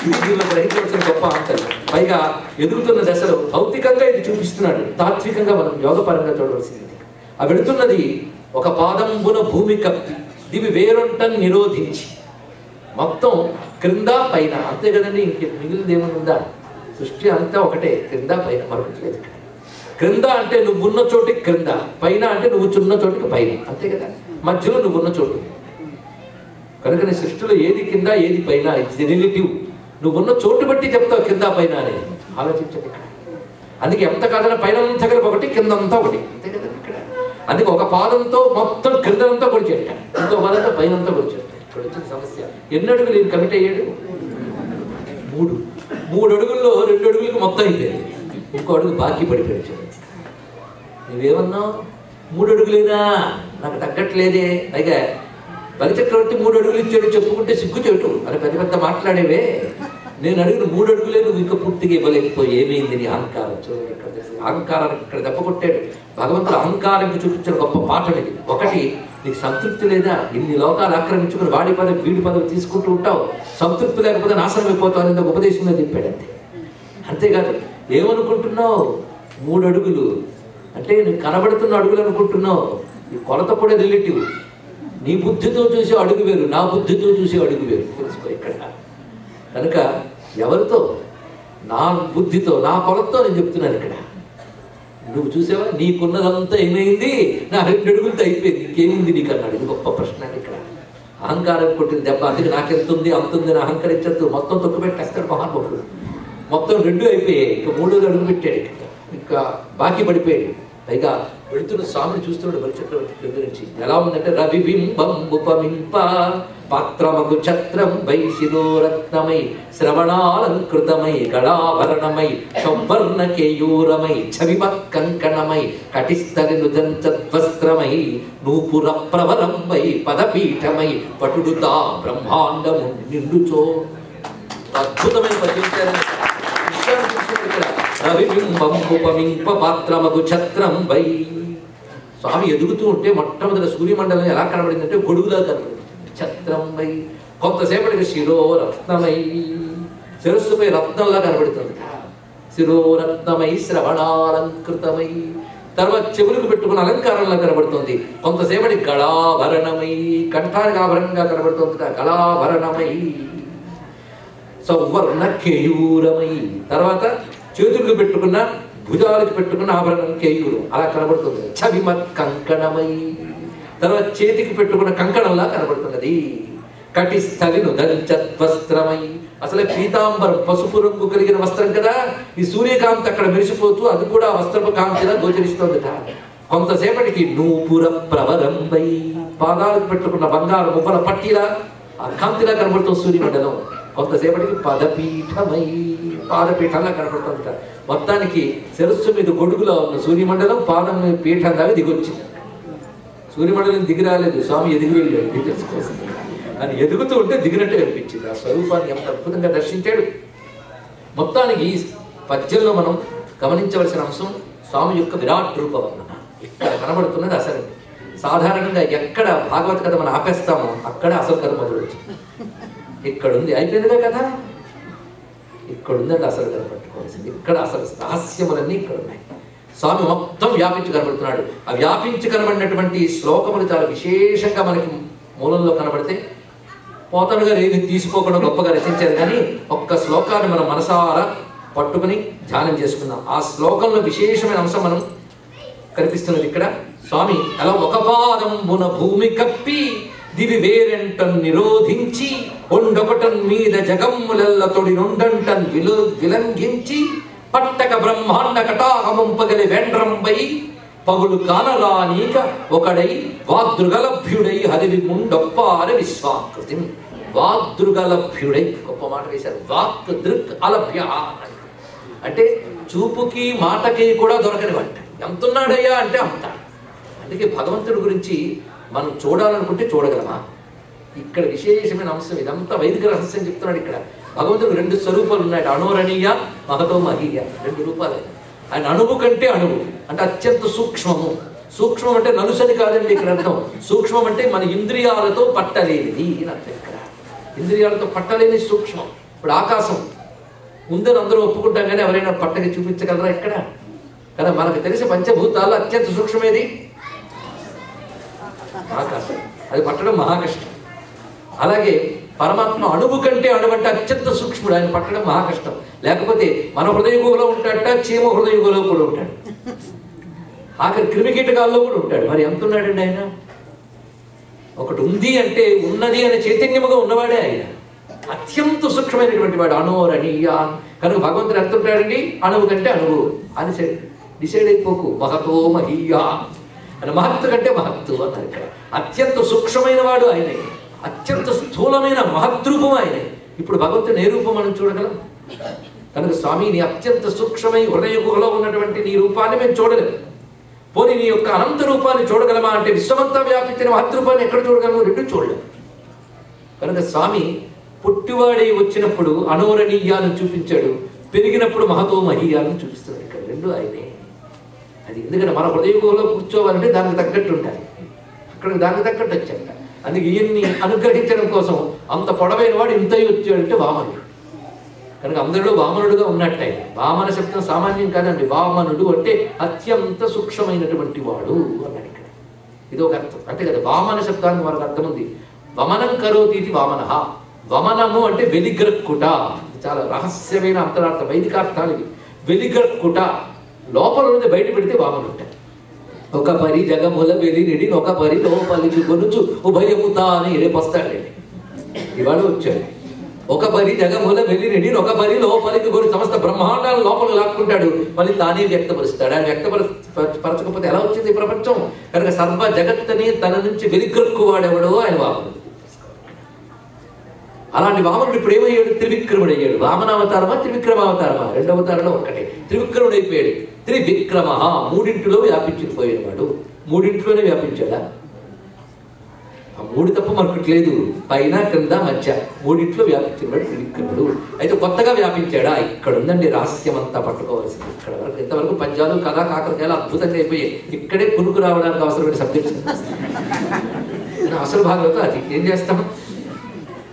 A: దీనిలో గ్రహించవలసిన గొప్ప అంశాలు. పైగా ఎదుగుతున్న దశలో భౌతికంగా ఇది చూపిస్తున్నాడు, తాత్వికంగా మనం యోగపరంగా చూడవలసింది. ఆ వెళుతున్నది ఒక పాదంబున భూమి కప్పి దివి వేరొంటని నిరోధించి, మొత్తం క్రింద పైన అంతే కదండి, ఇంక మిగిలింది ఏమైనా ఉందా? సృష్టి అంతా ఒకటే, క్రింద పైన మరొకటి లేదు. క్రింద అంటే నువ్వున్న చోటికి క్రింద, పైన అంటే నువ్వు చున్న చోటికి పైన, అంతే కదా. మధ్యలో నువ్వున్న చోటు కనుక నీ సృష్టిలో ఏది కింద ఏది పైన ఇట్స్ రిలేటివ్. నువ్వున్న చోటు బట్టి చెప్తావు కింద పైన అని ఆలోచించండి ఇక్కడ. అందుకే ఎంత కాదన్నా పైన అంతా కలిపి ఒకటి, కిందంతా ఒకటి, అంతే కదా ఇక్కడ. అందుకే ఒక పాదంతో మొత్తం క్రిందంతా కొడిచేట, ఇంకో పాదంతో పైన అంతా కొడిచేట. ఇక్కడ వచ్చిన సమస్య, ఎన్ని అడుగులు నేను కమిట్ అయ్యాడు? 3 అడుగుల్లో 2 అడుగులకు మొత్తం అయిపోయింది, ఇంకో అడుగు బాకీ పడిపోయాడు. నువ్వేమన్నావు? 3 అడుగులేనా, నాకు తగ్గట్లేదే. పైగా బలిచక్రవర్తి 3 అడుగులు ఇచ్చాడు చెప్పుకుంటే సిగ్గుచేటు అని పెద్ద పెద్ద మాట్లాడేవే. నేను అడిగిన 3 అడుగులే నువ్వు ఇంకా పూర్తిగా ఇవ్వలేకపోయి ఏమైంది నీ అహంకారం? చూడండి ఇక్కడ అహంకారానికి ఇక్కడ దెబ్బ కొట్టాడు భగవంతుడు. అహంకారానికి చూపించిన గొప్ప పాఠం ఇది. ఒకటి, నీకు సంతృప్తి లేదా? ఇన్ని లోకాలు ఆక్రమించుకుని వాడి పదవి వీడి పదవి తీసుకుంటూ ఉంటావు, సంతృప్తి లేకపోతే నాశనం అయిపోతావు అని ఉపదేశంలో చెప్పాడు అంతే. అంతేకాదు ఏమనుకుంటున్నావు? 3 అడుగులు అంటే నువ్వు కనబడుతున్న అడుగులు అనుకుంటున్నావు. ఈ కొలత కూడా రిలేటివ్. నీ బుద్ధితో చూసే అడుగు వేరు, నా బుద్ధితో చూసే అడుగు వేరు, తెలుసుకో ఇక్కడ. కనుక ఎవరితో? నా బుద్ధితో, నా కొలతతో నేను చెప్తున్నాను ఇక్కడ. నువ్వు చూసావా? నీకున్నదంతా ఏమైంది? నా 2 అడుగులతో అయిపోయింది, ఇంకేముంది నీకు అన్నాడు. ఇది గొప్ప ప్రశ్న ఇక్కడ. అహంకారం కొట్టిన దెబ్బ. అందుకే నాకెంతుంది అంతుంది అని అహంకరించద్దు. మొత్తం తొక్కుపెట్టేస్తాడు మహానుభావుడు. మొత్తం 2 అయిపోయాయి, ఇంకా 3వ అడుగు పెట్టాడు, ఇంకా బాకీ పడిపోయాడు. పైగా వెళుతున్న స్వామిని చూస్తున్నాడు బలిచక్రవర్తి దగ్గర నుంచి. ఎలా ఉందంటే రవిబింబం ఉపమింప పాత్రమగు ఛత్రం వై శిరోరత్నమై శ్రవణాలంకృతమై గళాభరణమై సౌవర్ణ కేయూరమై చవిమత్ కంకణమై కటిస్థలి నుదంచద్వస్త్రమై నూపుర ప్రవరం వై పదపీఠమై పటుడుతా బ్రహ్మాండము నిండుచో. అద్భుతమైన పద్యం రవిబింబం ఉపమింప పాత్రమగు ఛత్రం వై. స్వామి ఎదుగుతూ ఉంటే మొట్టమొదటి సూర్యమండలం ఎలా కనబడిందంటే గొడుగులా కనబడింది. ఛత్రం వై, కొంతసేపటికి శిరోరత్నమై, శిరస్సుపై రత్నంలా కనబడుతుంది. శిరోరత్నమై శ్రవణాలంకృతమై, తర్వాత చెవులకు పెట్టుకున్న అలంకారంలా కనబడుతుంది. కొంతసేపటి గళాభరణమై, కంఠానికి ఆభరణంగా కనబడుతుంది. గళాభరణమై సౌవర్ణ కేయూరమై, తర్వాత చేతులకు పెట్టుకున్న భుజాలకు పెట్టుకున్న ఆభరణం కేయూరం అలా కనబడుతుంది. చవిమత్ కంకణమై, తర్వాత చేతికి పెట్టుకున్న కంకణంలా కనబడుతున్నది. కటిస్థలి నుదంచద్వస్త్రమై, అసలే పీతాంబరం పసుపు రంగు కలిగిన వస్త్రం కదా. ఈ సూర్యకాంతి అక్కడ మెరిసిపోతూ అది కూడా వస్త్రపు కాంతిలా గోచరిస్తోందట. కొంతసేపటికి నూపుర ప్రవరం వై, పాదాలకు పెట్టుకున్న బంగారు ముప్పల పట్టిలా ఆ కాంతిలా కనబడుతుంది సూర్యమండలం. కొంతసేపటికి పదపీఠమై, పాదపీఠంలా కనబడుతుందట. మొత్తానికి శిరస్సు మీద గొడుగులో ఉన్న సూర్యమండలం పాదం మీద పీఠం దాకా దిగొచ్చింది. సూర్యమండలం దిగి రాలేదు, స్వామి ఎదిగి వెళ్ళాడు డీటెయిల్స్ కోసం. అని ఎదుగుతూ ఉంటే దిగినట్టు కనిపించింది. ఆ స్వరూపాన్ని ఎంత అద్భుతంగా దర్శించాడు. మొత్తానికి ఈ పద్యంలో మనం గమనించవలసిన అంశం స్వామి యొక్క విరాట్ రూపవర్ణన ఇక్కడ కనబడుతున్నది. అసలు సాధారణంగా ఎక్కడ భాగవత కథ మనం ఆపేస్తామో అక్కడ అసలు కథ మొదలవుతుంది. ఇక్కడుంది, అయిపోయిందిగా కదా, ఇక్కడుందండి అసలు కథ పట్టుకోవాల్సింది. ఇక్కడ అసలు రహస్యములన్నీ ఇక్కడ ఉన్నాయి. స్వామి మొత్తం వ్యాపించి కనబడుతున్నాడు. ఆ వ్యాపించి కనబడినటువంటి శ్లోకములు చాలా విశేషంగా మనకి మూలంలో కనబడితే పోతన గారు ఏది తీసుకోకుండా గొప్పగా రచించారు. కానీ ఒక్క శ్లోకాన్ని మనం మనసారా పట్టుకుని ధ్యానం చేసుకుందాం. ఆ శ్లోకంలో విశేషమైన అంశం మనం కనిపిస్తున్నది ఇక్కడ. స్వామి అలా ఒక పాదంబున భూమి కప్పి దివి వేరెంటన్ నిరోధించి ఒండొకటన్ మీద జగమ్ములెల్ల తొడి నుండంటన్ విలంఘించి పట్టక బ్రహ్మాండ కటాహమంపగలి వెండ్రంబై పగులు కానరానీక ఒకడై వాదృగలభ్యుడై హరివి ముండొప్పార విశ్వాకృతి. వాదృగలభ్యుడై గొప్ప మాట వేశారు. వాక్ దృక్ అలభ్య అంటే చూపుకి మాటకి కూడా దొరకని వంట. ఎంతున్నాడయ్యా అంటే అంత. అందుకే భగవంతుడి గురించి మనం చూడాలనుకుంటే చూడగలమా? ఇక్కడ విశేషమైన అంశం. ఇదంతా వైదిక రహస్యం చెప్తున్నాడు. ఇక్కడ భగవంతుడు 2 స్వరూపాలు ఉన్నాయి. అణోరణీయ మహతో మహీయ 2 రూపాలు. ఆయన అణువు కంటే అణువు అంటే అత్యంత సూక్ష్మము. సూక్ష్మం అంటే నలుసని కాదండి ఇక్కడ అర్థం. సూక్ష్మం అంటే మన ఇంద్రియాలతో పట్టలేనిది అని అర్థం. ఇక్కడ ఇంద్రియాలతో పట్టలేని సూక్ష్మం. ఇప్పుడు ఆకాశం ఉందని అందరూ ఒప్పుకుంటాం, కానీ ఎవరైనా పట్టకి చూపించగలరా ఇక్కడ? కదా మనకు తెలిసి పంచభూతాల్లో అత్యంత సూక్ష్మమేది ఆకాశం. అది పట్టడం మహాకష్టం. అలాగే పరమాత్మ అణువు కంటే అణువు అంటే అత్యంత సూక్ష్ముడు. ఆయన పట్టడం మహాకష్టం. లేకపోతే మన హృదయ గుహలో ఉంటాడట, చీమ హృదయ గుహలో కూడా ఉంటాడు, ఆఖరి క్రిమికీటకాల్లో కూడా ఉంటాడు. మరి ఎంత ఉన్నాడండి ఆయన? ఒకటి ఉంది అంటే ఉన్నది అనే చైతన్యముగా ఉన్నవాడే ఆయన. అత్యంత సూక్ష్మమైనటువంటి వాడు. అణోరణీయ కనుక భగవంతుడు ఎంత ఉంటాడండి? అణువు కంటే అణువు అని డిసైడ్ అయిపోకు. మహతో మహీయ అని మహత్తు కంటే మహత్తు అన్నారు ఇక్కడ. అత్యంత సూక్ష్మమైన వాడు ఆయనే. అత్యంత స్థూలమైన మహద్రూపం ఆయనే. ఇప్పుడు భగవంతుడు ఏ రూపం మనం చూడగలం? కనుక స్వామి నీ అత్యంత సూక్ష్మమైన హృదయ గుహలో ఉన్నటువంటి నీ రూపాన్ని మేము చూడలేము. పోనీ నీ యొక్క అనంత రూపాన్ని చూడగలమా అంటే విశ్వమంతా వ్యాపించిన మహద్రూపాన్ని ఎక్కడ చూడగలము? 2 చూడలేము. కనుక స్వామి పుట్టివాడై వచ్చినప్పుడు అణోరణీయాలను చూపించాడు, పెరిగినప్పుడు మహతో మహీయాలను చూపిస్తున్నాడు. ఇక్కడ 2 ఆయనే. అది ఎందుకంటే మన హృదయ గుహలో కూర్చోవాలంటే దానికి తగ్గట్టు ఉండాలి. అక్కడికి దానికి తగ్గట్టు వచ్చాక అందుకే ఈయన్ని అనుగ్రహించడం కోసం అంత పొడవైన వాడు ఇంత వచ్చాడంటే వామనుడు. కనుక అందరిలో వామనుడుగా ఉన్నట్టే. వామన శబ్దం సామాన్యం కాదండి. వామనుడు అంటే అత్యంత సూక్ష్మమైనటువంటి వాడు అన్నాడు ఇక్కడ. ఇది ఒక అర్థం అంతే కదా. వామన శబ్దానికి మనకు అర్థం ఉంది. వమనం కరోతి ఇది వామన. వమనము అంటే వెలిగ్రక్కుట. చాలా రహస్యమైన అంతరార్థం. వైదికార్థాలు ఇవి. వెలిగ్రక్కుట లోపల నుండి బయట పెడితే వామనుంట. ఒక పరి జగముల వెలినిడి ఒక పరి లోపలికి కొనుచు ఉభయముతా అని రేపు వస్తాడండి. ఇవాళ వచ్చాడు. ఒక పరి జగముల వెలినిడి ఒక పరి లోపలికి కొని సమస్త బ్రహ్మాండాలు లోపలికి లాక్కుంటాడు. మళ్ళీ తానే వ్యక్తపరుస్తాడు. ఆయన వ్యక్తపరచకపోతే ఎలా వచ్చింది ప్రపంచం? కనుక సర్వ జగత్తుని తన నుంచి వెలిగ్రక్కువాడెవడో ఆయన వామనుడు. అలాంటి వామనుడు ఇప్పుడు ఏమయ్యాడు? త్రివిక్రముడు అయ్యాడు. వామనావతారమా త్రివిక్రమావతారమా? 2వ అవతారంలో ఒక్కటే. త్రివిక్రముడు అయిపోయాడు. త్రివిక్రమ 3 వ్యాపించిపోయిన వాడు. 3 వ్యాపించాడా? ఆ 3 తప్ప మరొకటి లేదు. పైన క్రింద మధ్య 3 వ్యాపించిన వాడు త్రివిక్రముడు. అయితే కొత్తగా వ్యాపించాడా? ఇక్కడ ఉందండి రహస్యం అంతా పట్టుకోవాల్సింది. ఇక్కడ వరకు ఇంతవరకు పద్యాలు కథ కాకరకాయలు అద్భుతంగా అయిపోయాయి. ఇక్కడే కునుకు రావడానికి అవసరమైన సబ్జెక్ట్స్. అసలు భాగంతో అది ఏం చేస్తాం?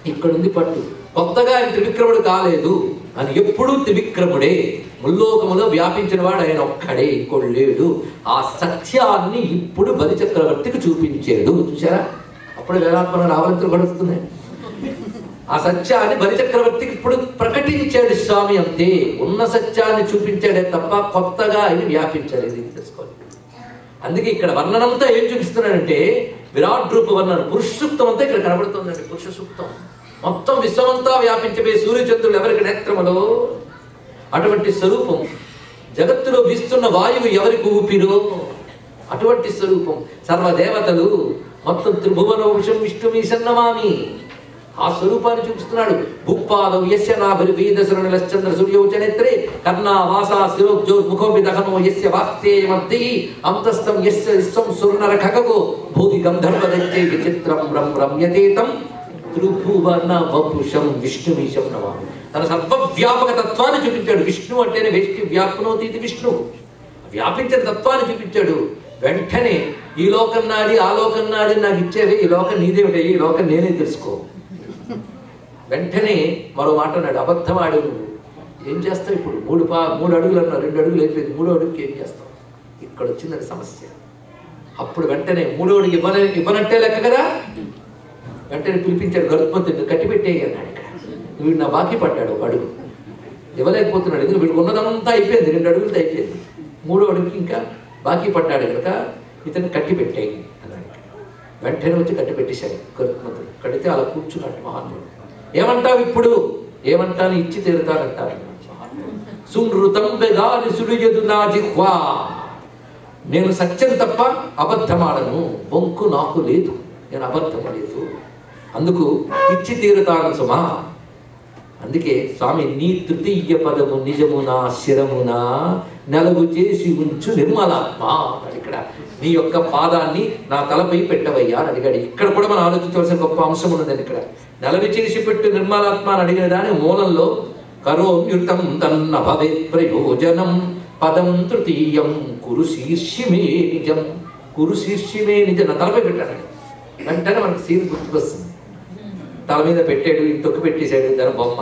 A: ఇక్కడుంది పట్టు. కొత్తగా ఆయన త్రివిక్రముడు కాలేదు అని ఎప్పుడూ త్రివిక్రముడే. ముల్లోకములో వ్యాపించిన వాడు ఆయన ఒక్కడే, ఇంకోడు లేడు. ఆ సత్యాన్ని ఇప్పుడు బలి చక్రవర్తికి చూపించాడు. చూసారా? అప్పుడు వేలాత్మన రావలంతులు గడుస్తున్నాయి. ఆ సత్యాన్ని బలి చక్రవర్తికి ఇప్పుడు ప్రకటించాడు స్వామి. అంతే. ఉన్న సత్యాన్ని చూపించాడే తప్ప కొత్తగా ఆయన వ్యాపించలేదు. ఇది తెలుసుకోవాలి. అందుకే ఇక్కడ వర్ణనంతా ఏం చూపిస్తున్నాడంటే విరాట్ రూప వర్ణన. పురుష సూక్తం అంతా ఇక్కడ కనబడుతుందండి. పురుష సూక్తం మొత్తం విశ్వమంతా వ్యాపించబోయే సూర్యచంద్రులు ఎవరికి నేత్రములో అటువంటి స్వరూపం. జగత్తులో వీస్తున్న వాయువు ఎవరికి ఊపిరో అటువంటి స్వరూపం. సర్వదేవతలు మొత్తం త్రిభువన వంశం విష్ణుమీశన్నమామి ఆ స్వరూపాన్ని చూపిస్తున్నాడు. భూపాదౌ యస్య నాభిర్వేదశరణశ్చంద్ర సూర్యోచనేత్రే కర్ణా వాసా శిరోజ్యోర్ముఖోపి దహనో యస్య వాస్తేయమద్ది అంతస్థం యస్య విశ్వం సుర్నర ఖగో భూమి గంధర్వదైత్యై విచిత్రం రమ్యతేతం త్రిభువన వపుషం విష్ణుమీశం నమామి. తన సర్వవ్యాపక తత్వాన్ని చూపించాడు. విష్ణు అంటేనే వేష్టి వ్యాప్నోతి ఇది విష్ణు. వ్యాపించిన తత్వాన్ని చూపించాడు. వెంటనే ఈ లోకం నాది ఆ లోకం నాది నాకు ఇచ్చేవి, ఈ లోకం నీదేమిటే, ఈ లోకం నేనే తెలుసుకో. వెంటనే మరో మాట అన్నాడు. అబద్ధమాడు. ఏం చేస్తావు ఇప్పుడు? 3 అడుగులు అన్నా, 2 అడుగులు అయిపోయింది. 3వ అడుగుకి ఏం చేస్తావు? ఇక్కడ వచ్చిందని సమస్య. అప్పుడు వెంటనే 3వ అడుగు ఇవ్వనంటే లెక్క కదా. వెంటనే పిలిపించాడు. గరుత్మంతుడిని కట్టిపెట్టేయి అన్నాడు. ఇక్కడ వీడు నా బాకీ పడ్డాడు. 1 అడుగు ఇవ్వలేకపోతున్నాడు. ఎందుకంటే వీడికి ఉన్నదంతా అయిపోయింది. 2 అడుగులతో అయిపోయింది. 3వ అడుగుకి ఇంకా బాకీ పడ్డాడు కనుక ఇతన్ని కట్టిపెట్టేయి అన్నాడు. వెంటనే వచ్చి కట్టిపెట్టేశాడు గరుత్మంతుడు. కడితే అలా కూర్చున్నాడు మహాత్ముడు. ఏమంటావు ఇప్పుడు? ఏమంటాను? ఇచ్చి తీరుతానంటారు. సునృతం బెగాలి సుడియదు నా జిహ్వా నేను సత్యం తప్ప అబద్ధమాడను, బొంకు నాకు లేదు, నేను అబద్ధం లేదు, అందుకు ఇచ్చి తీరుతాను సుమా. అందుకే స్వామి నీ తృతీయ పదము నిజమునా శిరమునా నెలవు చేసి ఉంచు నిర్మలాత్మ అని ఇక్కడ నీ యొక్క పాదాన్ని నా తలపై పెట్టవయ్యా అని అడిగాడు. ఇక్కడ కూడా మనం ఆలోచించవలసిన గొప్ప అంశం ఉన్నదండి. ఇక్కడ నెలవి చేసి పెట్టు నిర్మలాత్మ అని అడిగిన దాని మూలంలో కరోమ్యుతం తన్న భవే ప్రయోజనం పదం తృతీయం కురు శీర్షిమే నిజం. కురు శీర్షిమే నిజం నా తలపై పెట్టాడు. వెంటనే మనకు సీన్ గుర్తుకొస్తుంది. తల మీద పెట్టాడు, తొక్కు పెట్టేశాడు దాని బొమ్మ.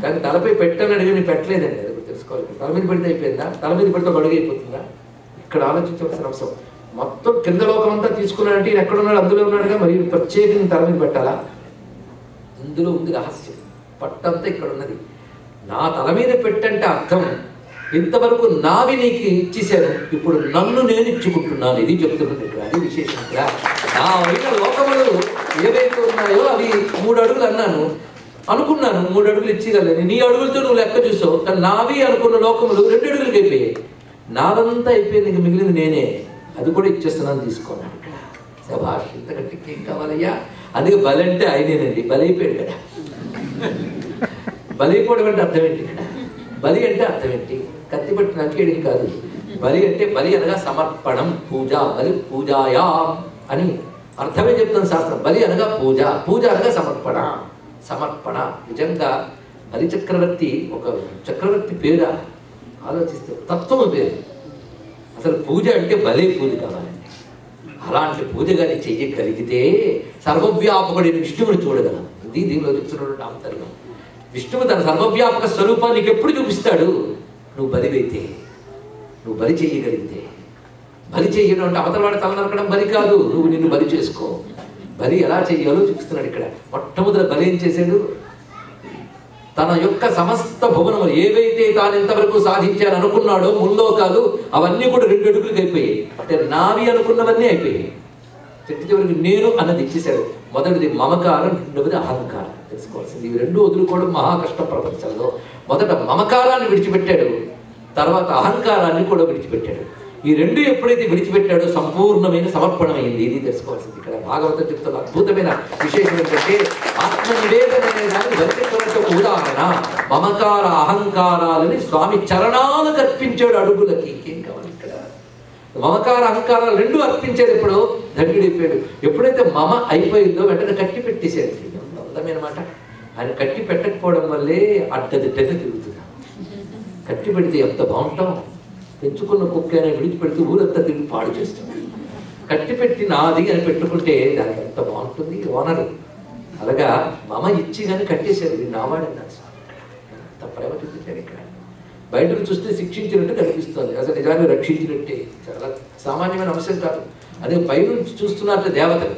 A: కానీ తలపై పెట్టని అడిగి నేను పెట్టలేదండి. అది తెలుసుకోవాలి. తల మీద పెడితే అయిపోయిందా? తల మీద పెడితే గడుగు అయిపోతుందా? ఇక్కడ ఆలోచించవలసిన అంశం. మొత్తం కింద లోకం అంతా తీసుకున్నాడంటే ఈయన ఎక్కడున్నాడు? అందులో ఉన్నాడుగా. మరి ప్రత్యేకంగా తల మీద పెట్టాలా? అందులో ఉంది రహస్యం. పట్టంతా ఇక్కడ ఉన్నది. నా తల మీద పెట్టంటే అర్థం ఇంతవరకు నావి నీకు ఇచ్చేశాను, ఇప్పుడు నన్ను నేను ఇచ్చుకుంటున్నాను. ఇది చెప్తున్నాను ఇక్కడ. అది విశేషం. ఇక్కడ నా అయిన లోకములు ఏవైతే ఉన్నాయో అవి 3 అడుగులు అన్నాను, అనుకున్నాను 3 అడుగులు ఇచ్చిగలని. నీ అడుగులతో నువ్వు లెక్క చూసావు. కానీ నావి అనుకున్న లోకములు 2 అడుగులకి అయిపోయాయి. నాదంతా అయిపోయింది, ఇంక మిగిలింది నేనే. అది కూడా ఇచ్చేస్తున్నాను, తీసుకున్నాను. సభాష్, ఇంతకంటే ఏం కావాలయ్యా? అందుకే బలంటే ఆయనేనండి. బలైపోయాడు కదా. బలైపోవడం అంటే అర్థం ఏంటి? ఇక్కడ బలి అంటే అర్థం ఏంటి? కత్తి పట్టి నరికేయడం కాదు. బలి అంటే బలి అనగా సమర్పణం, పూజ. బలి పూజాయా అని అర్థమే చెప్తుంది శాస్త్రం. బలి అనగా పూజ, పూజ అనగా సమర్పణ. సమర్పణ నిజంగా బలి చక్రవర్తి ఒక చక్రవర్తి పేరు ఆలోచిస్తే తత్వము పేరు. అసలు పూజ అంటే బలి పూజ కావాలండి. అలాంటి పూజ కానీ చెయ్యగలిగితే సర్వవ్యాపకుడైన విష్ణువుని చూడగలం. ఇది దీనిలో చెప్తున్నటువంటి ఆంతర్యం. విష్ణువు తన సర్వవ్యాపక స్వరూపాన్ని నీకు ఎప్పుడు చూపిస్తాడు? నువ్వు బలివైతే, నువ్వు బలి చేయగలిగితే. బలి చేయడం అంటే అవతల వాడి తల నరకడం బలి కాదు. నువ్వు నిన్ను బలి చేసుకో. బలి ఎలా చేయాలో చూపిస్తున్నాడు ఇక్కడ. మొట్టమొదటి బలి ఏం చేశాడు? తన యొక్క సమస్త భువనములు ఏవైతే తాను ఇంతవరకు సాధించాలని అనుకున్నాడో ముల్లోకాలు అవన్నీ కూడా 2 అడుగులకు అయిపోయాయి. అంటే నావి అనుకున్నవన్నీ అయిపోయాయి. చివరికి నేను అన్నది ఇచ్చేశాడు. మొదటిది మమకారం, రెండవది అహంకారం. తెలుసుకోవాల్సింది ఇవి 2 వదులుకోవడం మహా కష్టం ప్రపంచంలో. మొదట మమకారాన్ని విడిచిపెట్టాడు, తర్వాత అహంకారాన్ని కూడా విడిచిపెట్టాడు. ఈ 2 ఎప్పుడైతే విడిచిపెట్టాడో సంపూర్ణమైన సమర్పణమైంది. ఇది తెలుసుకోవాల్సింది. ఇక్కడ భాగవతం చెప్తున్న అద్భుతమైన విశేషం ఏంటంటే ఆత్మనివేదన అనే దానికి వచ్చేటువంటి ఒక ఉదాహరణ. మమకార అహంకారాలని స్వామి చరణాలకు అర్పించాడు అడుగులకి. ఇంకేం కావాలి ఇక్కడ? మమకార అహంకారాలు 2 అర్పించాడు. ఎప్పుడు ధన్యుడైపోయాడు. ఎప్పుడైతే మమ అయిపోయిందో వెంటనే కట్టి పెట్టేశాడు. అందమైన మాట. ఆయన కట్టి పెట్టకపోవడం వల్లే అడ్డదిడ్డగా తిరుగుతున్నాం. కట్టి పెడితే ఎంత బాగుంటాం. పెంచుకున్న కుక్క అయినా విడిచిపెడితే ఊరంతా తిరిగి పాడు చేస్తుంది. కట్టి పెట్టి నాది అని పెట్టుకుంటే దానికి ఎంత బాగుంటుంది ఓనరు. అలాగా మమ ఇచ్చి కానీ కట్టేశారు. ఇది నావాడన్నారు. ఎంత ప్రేమ చూపించారు ఇక్కడ. బయటకు చూస్తే శిక్షించినట్టు కనిపిస్తుంది, అసలు నిజాన్ని రక్షించినట్టే. చాలా సామాన్యమైన అంశం కాదు. అదే పైనుంచి చూస్తున్నట్టు దేవతలు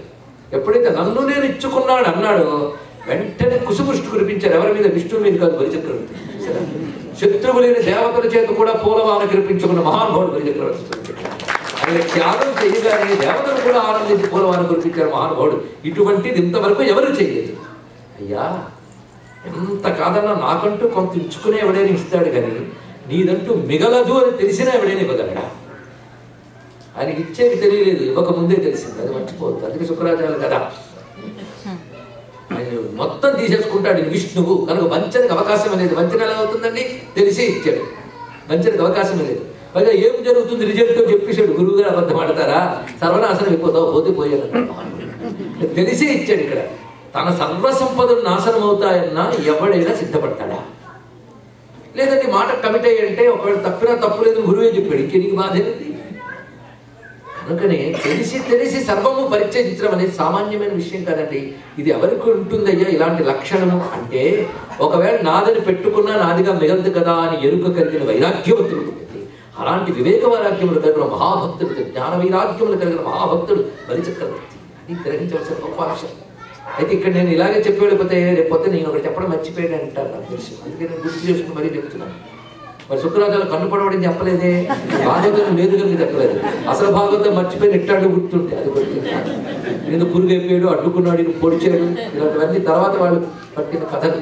A: ఎప్పుడైతే నన్ను నేను ఇచ్చుకున్నాడు అన్నాడో వెంటనే కుసుముష్టి కురిపించారు. ఎవరి మీద? విష్ణువు మీద కాదు, బలిచక్రవర్తి. శత్రువు లేని దేవతల చేత కూడా పూలవాన కురిపించుకున్న మహానుభావుడు బలిచక్రవర్తి. ఆయన త్యాగం చేయగానే దేవతలు కూడా ఆనందించి పూలవాన కురిపించారు మహానుభావుడు. ఇటువంటిది ఇంతవరకు ఎవరు చేయలేదు. అయ్యా ఎంత కాదన్నా నాకంటూ కొంత ఇచ్చుకునే ఎవడైనా ఇస్తాడు, కానీ నీదంటూ మిగలదు అని తెలిసినా ఎవడైనా ఇవ్వగలడా? ఆయనకి ఇచ్చేది తెలియలేదు, ఇవ్వక ముందే తెలిసింది. అది మర్చిపోవద్దు. అందుకే శుక్రాచార్యులు కదా ఆయన మొత్తం తీసేసుకుంటాడు. విష్ణువు కనుక వంచనకు అవకాశం లేదు. వంచన ఎలా అవుతుందండి? తెలిసి ఇచ్చాడు. వంచనకు అవకాశమే లేదు. పైగా ఏం జరుగుతుంది రిజల్ట్ చెప్పేశాడు. గురువు గారు అబద్ధం ఆడతారా? సర్వనాశనం అయిపోతావు, పోతే పోయాను. తెలిసి ఇచ్చాడు. ఇక్కడ తన సర్వ సంపదలు నాశనం అవుతాయన్నా ఎవడైనా సిద్ధపడతాడా? లేదండి మాట కమిట్ అయ్యంటే ఒకవేళ తప్పినా తప్పు లేదు గురువే చెప్పాడు. ఇంకెనికి బాధ ఏంటి? కనుకనే తెలిసి సర్వము పరిచయించడం అనేది సామాన్యమైన విషయం కాదండి. ఇది ఎవరికి ఉంటుందయ్యా ఇలాంటి లక్షణము అంటే? ఒకవేళ నాదని పెట్టుకున్నా నాదిగా మిగలదు కదా అని ఎరుక కలిగిన వైరాగ్యవంతుడు ఉంటుంది. అలాంటి వివేక వైరాగ్యములు కలిగిన మహాభక్తుడు, జ్ఞాన వైరాగ్యములు కలిగిన మహాభక్తుడు బలిచక్రవర్తి. అది గ్రహించవలసిన గొప్ప అంశం. అయితే ఇక్కడ నేను ఇలాగే చెప్పేకపోతే రేపొద్దు నేను ఒకటి చెప్పడం మర్చిపోయాను అంటారు నాకు తెలుసు. అందుకే నేను గుర్తు చేసుకుని మరీ చెప్తున్నాను. మరి శుక్రాచార్యులు కన్ను పడవడం చెప్పలేదే, భాగవతం లేదు కనుక చెప్పలేదు. అసలు భాగవతం మర్చిపోయి ఎట్టాడు గుర్తుంటే అది గుర్తుంది. నేను పురుగైపోయాడు, అడ్డుకున్నాడు, ఇది పొడిచాడు, ఇలాంటివన్నీ తర్వాత వాళ్ళు పట్టిన కథలు.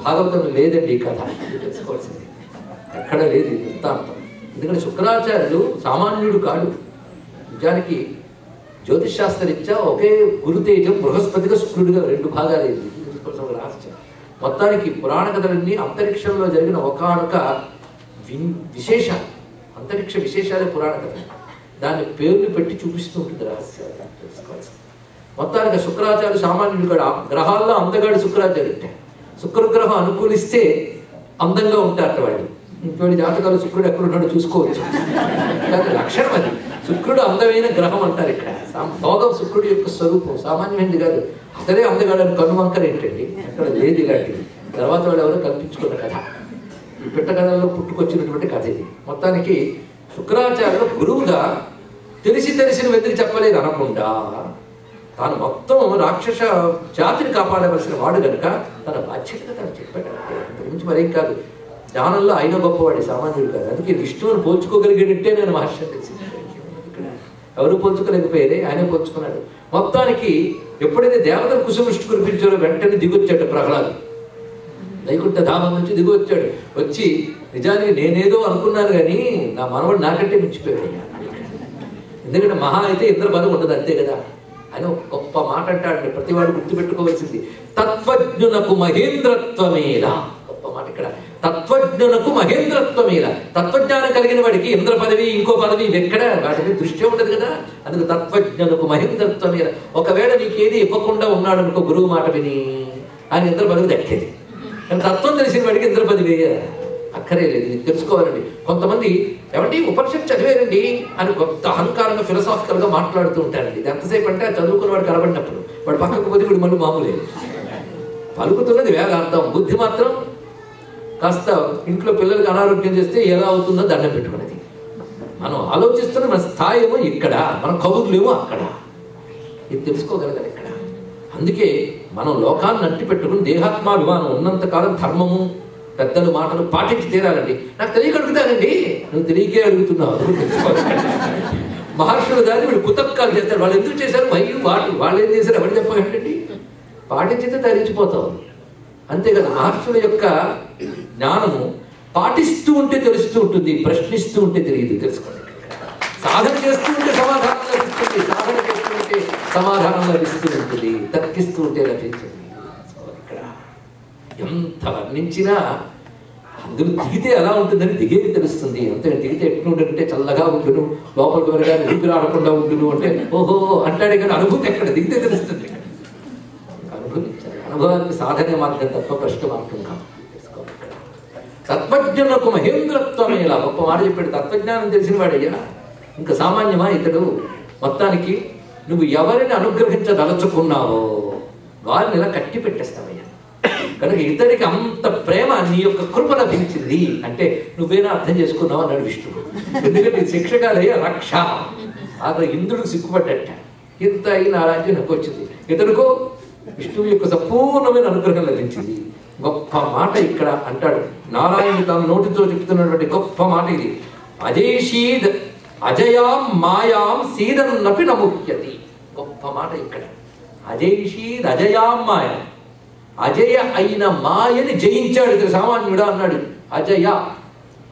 A: భాగవతం లేదండి ఈ కథ. తెలుసుకోవాల్సింది ఎక్కడ లేదు. ఇది వృత్తాంతం. ఎందుకంటే శుక్రాచార్యులు సామాన్యుడు కాడు. నిజానికి జ్యోతిష్ శాస్త్రరీత్యా ఒకే గురుతేజం బృహస్పతిగా శుక్రుడిగా 2 భాగాలు అయింది. రహస్యం మొత్తానికి పురాణ కథలన్నీ అంతరిక్షంలో జరిగిన ఒకానొక విశేషాలు, అంతరిక్ష విశేషాలే పురాణ కథలు. దాన్ని పేర్లు పెట్టి చూపిస్తూ ఉంటుంది రహస్యాలు తెలుసుకోవాలి. మొత్తానికి శుక్రాచార్యులు సామాన్యుడు కాడు. గ్రహాల్లో అందగాడు శుక్రాచార్యుడు. శుక్రగ్రహం అనుకూలిస్తే అందంగా ఉంటారట వాళ్ళు. ఇంకోటి జాతకాలు శుక్రుడు ఎక్కడున్నాడో చూసుకోవచ్చు. కానీ లక్షణం అది. శుక్రుడు అందమైన గ్రహం అంటారు ఇక్కడ. భోగం శుక్రుడు యొక్క స్వరూపం, సామాన్యమైనది కాదు. అతడే అందగాడని కనువంకర ఏంటండి, అక్కడ లేదు ఇలాంటివి. తర్వాత వాళ్ళు ఎవరో కల్పించుకున్న కథ, ఈ పిట్ట కథల్లో పుట్టుకొచ్చినటువంటి కథ ఇది. మొత్తానికి శుక్రాచార్యులు గురువుగా తెలిసిన వెతికి చెప్పలేదు అనకుండా తాను మొత్తం రాక్షస జాతిని కాపాడవలసిన వాడు కనుక తన బాధ్యతగా తను చెప్పాడు. అంతకుమించి మరేం కాదు. జ్ఞానంలో ఆయన గొప్పవాడి, సామాన్యుడు కాదు. అందుకే విష్ణువుని పోల్చుకోగలిగేటట్టే నేను మహర్షి తెలిసింది. ఎవరు పోల్చుకోలేకపోయారే, ఆయనే పోల్చుకున్నాడు. మొత్తానికి ఎప్పుడైతే దేవతలు కుశవృష్టి కురిపించారో వెంటనే దిగొచ్చాడు ప్రహ్లాదు. వైకుంఠ ధామం నుంచి దిగొచ్చాడు. వచ్చి నిజానికి నేనేదో అనుకున్నాను కానీ నా మనవడు నాకంటే మించిపోయాడు. ఎందుకంటే మహా అయితే ఇంద్రపదం ఉండదు, అంతే కదా. అని ఒక గొప్ప మాట అంటాడు, ప్రతివాడు గుర్తుపెట్టుకోవాల్సింది. తత్వజ్ఞునకు మహేంద్రత్వమేలా. గొప్ప మాట ఇక్కడ. తత్వజ్ఞునకు మహేంద్రత్వమేలా. తత్వజ్ఞానం కలిగిన వాడికి ఇంద్ర పదవి ఇంకో పదవి ఎక్కడ వాటి దృష్టి ఉండదు కదా. అందుకు తత్వజ్ఞునకు మహేంద్రత్వమేలా. ఒకవేళ నీకేది ఇవ్వకుండా ఉన్నాడు అనుకో గురువు మాట విని, ఆయన ఇంద్ర పదవి దక్కేది. కానీ తత్వం తెలిసిన వాడికి ఇంద్ర పదవి అక్కరే లేదు. ఇది తెలుసుకోవాలండి. కొంతమంది ఏమంటే ఉపనిషత్తు చదివేరండి అని కొత్త అహంకారంగా ఫిలసాఫికల్గా మాట్లాడుతూ ఉంటారండి. ఇది ఎంతసేపు అంటే చదువుకున్న వాడు కలబడినప్పుడు వాడు పక్కకు పోతే వీడు మళ్ళీ మామూలే. పలుకుతున్నది వేదార్థం, బుద్ధి మాత్రం కాస్త ఇంట్లో పిల్లలకి అనారోగ్యం చేస్తే ఎలా అవుతుందో దండం పెట్టుకునేది. మనం ఆలోచిస్తున్న మన స్థాయి ఏమో ఇక్కడ, మన కబుర్లేమో అక్కడ. ఇది తెలుసుకోగలగాలి ఇక్కడ. అందుకే మనం లోకాన్ని అంటి పెట్టుకుని దేహాత్మాభిమానం ఉన్నంతకాలం ధర్మము పెద్దలు మాటలు పాటించి తీరాలండి. నాకు తెలియక అడుగుతానండి, నువ్వు తెలియకే అడుగుతున్నావు. మహర్షులు దాన్ని వీడు కుతక్కాలు చేస్తారు. వాళ్ళు ఎందుకు చేశారు, వాళ్ళు ఏం చేశారు ఎవరు చెప్పండి. పాటించితే ధరించిపోతావు, అంతే కదా. మహర్షుల యొక్క జ్ఞానము పాటిస్తూ ఉంటే తెలుస్తూ ఉంటుంది, ప్రశ్నిస్తూ ఉంటే తెలియదు. తెలుసుకోండి. సాధన చేస్తూ ఉంటే సమాధానం లభిస్తుంది, సాధన చేస్తూ ఉంటే సమాధానం లభిస్తూ ఉంటుంది, తర్కిస్తూ ఉంటే లభించింది. ఇక్కడ ఎంత వర్ణించినా అందులో దిగితే ఎలా ఉంటుందని దిగేది తెలుస్తుంది. అంతే. దిగితే ఎట్లుంటుందంటే చల్లగా ఉండును, లోపలికి వెళ్ళగానే ఊపిరి ఆడకుండా ఉండును అంటే ఓహో అంటాడే కానీ అనుభూతి ఎక్కడ దిగితే తెలుస్తుంది. అనుభవించాలి. అనుభవానికి సాధనే మార్గం తప్ప ప్రశ్న మార్గం కాదు. తత్వజ్ఞులకు మహేంద్రత్వం ఇలా గొప్ప మాట చెప్పాడు. తత్వజ్ఞానం తెలిసిన వాడయ్యా ఇంకా సామాన్యమా ఇతడు. మొత్తానికి నువ్వు ఎవరిని అనుగ్రహించదలుచుకున్నావో వారిని ఇలా కట్టి పెట్టేస్తావయ్యా. కనుక ఇతడికి అంత ప్రేమ నీ యొక్క కృప లభించింది అంటే నువ్వేనా అర్థం చేసుకున్నావు అన్నాడు విష్ణువు. ఎందుకంటే శిక్షకాలయ్యా రక్ష. అతను ఇంద్రుడికి సిగ్గుపడ్డట. ఇంత అయిన రాజ్యం నాకు వచ్చింది. ఇతడుకో విష్ణువు యొక్క సంపూర్ణమైన అనుగ్రహం లభించింది. గొప్ప మాట ఇక్కడ అంటాడు. నారాయణుడు తన నోటితో చెప్తున్నటువంటి గొప్ప మాట ఇది. అజేషీద్ అజయాం మాయాం సీదన్నపి నముహ్యతి. గొప్ప మాట ఇక్కడ. అజేషీద్ అజయాం మాయా. అజయ అయిన మాయని జయించాడు ఇతడు సామాన్యుడా అన్నాడు. అజయ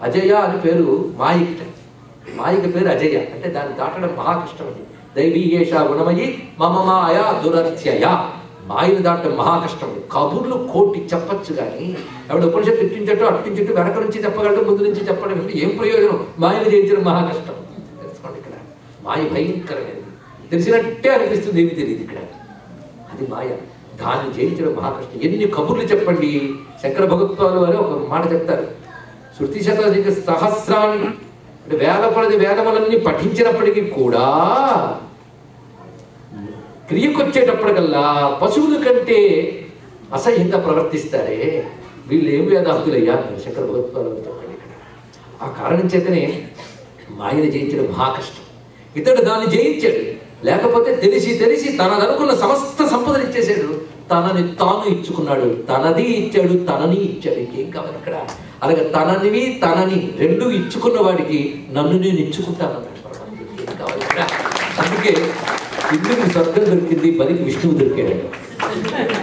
A: అజయ అని పేరు మాయిక. మాయిక పేరు అజయ అంటే దాన్ని దాటడం మహా కష్టమది. దైవీయేష గుణమయి మమ మాయా దురత్యయ. మాయను దాటడం మహా కష్టం. కబుర్లు కోటి చెప్పచ్చు కానీ ఎవడు ఉపనిషత్తు ఇట్టించట్టు అట్టించట్టు వెనక నుంచి చెప్పగలడు, ముందు నుంచి చెప్పడం ఏం ప్రయోజనం. మాయను జయించడం మహా కష్టం. తెలుసుకోండి. ఇక్కడ మాయ భయంకరమైనది. తెలిసినట్టే అనిపిస్తుంది, ఏమి తెలియదు ఇక్కడ. అది మాయ. దాన్ని జయించడం మహా కష్టం. ఎన్ని కబుర్లు చెప్పండి. శంకర భగవత్పాదుల వారు ఒక మాట చెప్తారు. శృతి శతాధిక సహస్రాన్ని అంటే వేల కొలది వేదములన్నీ పఠించినప్పటికీ కూడా క్రియకొచ్చేటప్పటికల్లా పశువుల కంటే అసహ్యంగా ప్రవర్తిస్తారే వీళ్ళు ఏం వేదాంతులయ్యా శంకర భగవత్పాదులు చెప్పండి. ఆ కారణం చేతనే మాయను జయించడం మహా కష్టం. ఇతడు దాన్ని జయించాడు. లేకపోతే తెలిసి తనదనుకున్న సమస్త సంపదలు ఇచ్చేసాడు. తనని తాను ఇచ్చుకున్నాడు. తనది ఇచ్చాడు, తనని ఇచ్చాడు. ఇంకేం కావాలి ఇక్కడ. అలాగే తననివి తనని రెండు ఇచ్చుకున్న వాడికి నన్ను నేను ఇచ్చుకుంటాను అన్నాడు. ఏం కావాలి ఇక్కడ. అందుకే ఇంద్రుడికి స్వర్గం దొరికింది, బలికి విష్ణువు దొరికాడు.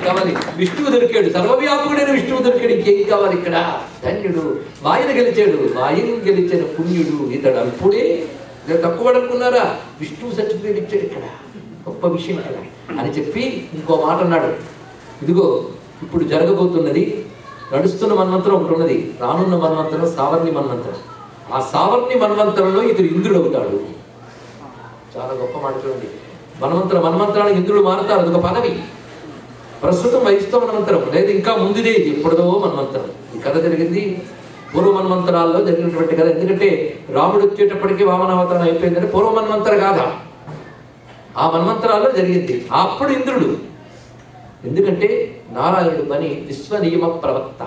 A: కావాలి. విష్ణువు దొరికాడు, సర్వవ్యాపకుడైన విష్ణువు దొరికాడు, ఇంకేం కావాలి ఇక్కడ? ధన్యుడు, మాయను గెలిచాడు, మాయను గెలిచిన పుణ్యుడు ఇతడు. అప్పుడే తక్కువ అనుకున్నారా? విష్ణువు సర్టిఫికేట్ ఇచ్చాడు ఇక్కడ, గొప్ప విషయం ఇక్కడ అని చెప్పి ఇంకో మాట అన్నాడు. ఇదిగో ఇప్పుడు జరగబోతున్నది, నడుస్తున్న మన్వంతరం ఒకటి ఉన్నది, రానున్న మన్వంతరం సావర్ణి మన్వంతరం. ఆ సావర్ణి మన్వంతరంలో ఇతడు ఇంద్రుడు అవుతాడు. చాలా గొప్ప మాట చూడండి. మన్వంతరానికి ఇంద్రుడు మారుతారు, అదొక పదవి. ప్రస్తుతం వైష్ణవ మన్వంతరం లేదు, ఇంకా ముందుదే ఇది, ఎప్పుడుదో మన్వంతరం. ఈ కథ జరిగింది పూర్వ మన్వంతరాల్లో జరిగినటువంటి కథ. ఎందుకంటే రాముడు వచ్చేటప్పటికీ వామనావతారం అయిపోయిందంటే పూర్వ మన్వంతర కాదా, ఆ మన్వంతరాల్లో జరిగింది. అప్పుడు ఇంద్రుడు, ఎందుకంటే నారాయణుడు పని విశ్వనియమ ప్రవక్త,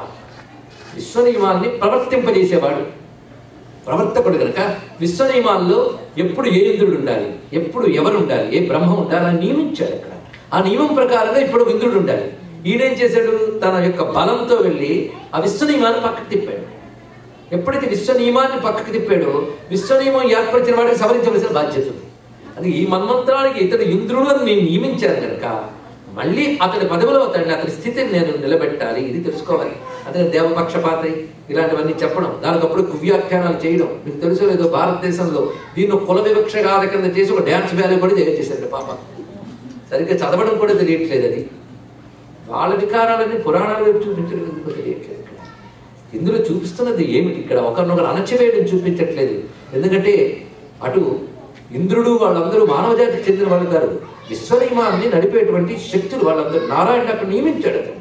A: విశ్వనియమాన్ని ప్రవర్తింపజేసేవాడు, ప్రవర్తకుడు కనుక విశ్వనియమాల్లో ఎప్పుడు ఏ ఇంద్రుడు ఉండాలి, ఎప్పుడు ఎవరు ఉండాలి, ఏ బ్రహ్మ ఉండాలి అని నియమించాడు అక్కడ. ఆ నియమం ప్రకారంగా ఇప్పుడు ఇంద్రుడు ఉండాలి. ఈయనేం చేశాడు? తన యొక్క బలంతో వెళ్ళి ఆ విశ్వనియమాన్ని పక్కకు తిప్పాడు. ఎప్పుడైతే విశ్వనియమాన్ని పక్కకు తిప్పాడో విశ్వనియమం ఏర్పరిచిన వాడికి సవరించవలసిన బాధ్యత ఉంది. అది ఈ మన్వంతరానికి ఇతడు ఇంద్రుడు అని నేను నియమించాను కనుక మళ్ళీ అతని పదవిలో అతని స్థితిని నేను నిలబెట్టాలి, ఇది తెలుసుకోవాలి. అతని దేవపక్షపాత ఇలాంటివన్నీ చెప్పడం, దానికి అప్పుడు కువ్యాఖ్యానాలు చేయడం. మీకు తెలుసో లేదో భారతదేశంలో దీన్ని కుల వివక్ష కింద చేసి ఒక డ్యాన్స్ బ్యాలీ కూడా చేసేసారు పాప. సరిగ్గా చదవడం కూడా తెలియట్లేదు. అది వాళ్ళ వికారాలన్నీ పురాణాలు వైపు చూపించడం ఎందుకో తెలియట్లేదు. ఇక్కడ ఇందులో చూపిస్తున్నది ఏమిటి? ఇక్కడ ఒకరినొకరు అణచివేయడం చూపించట్లేదు. ఎందుకంటే అటు ఇంద్రుడు వాళ్ళందరూ మానవ జాతికి చెందిన వాళ్ళు కాదు, విశ్వనియమాన్ని నడిపేటువంటి శక్తులు వాళ్ళందరూ. నారాయణ అక్కడ నియమించాడు అతను,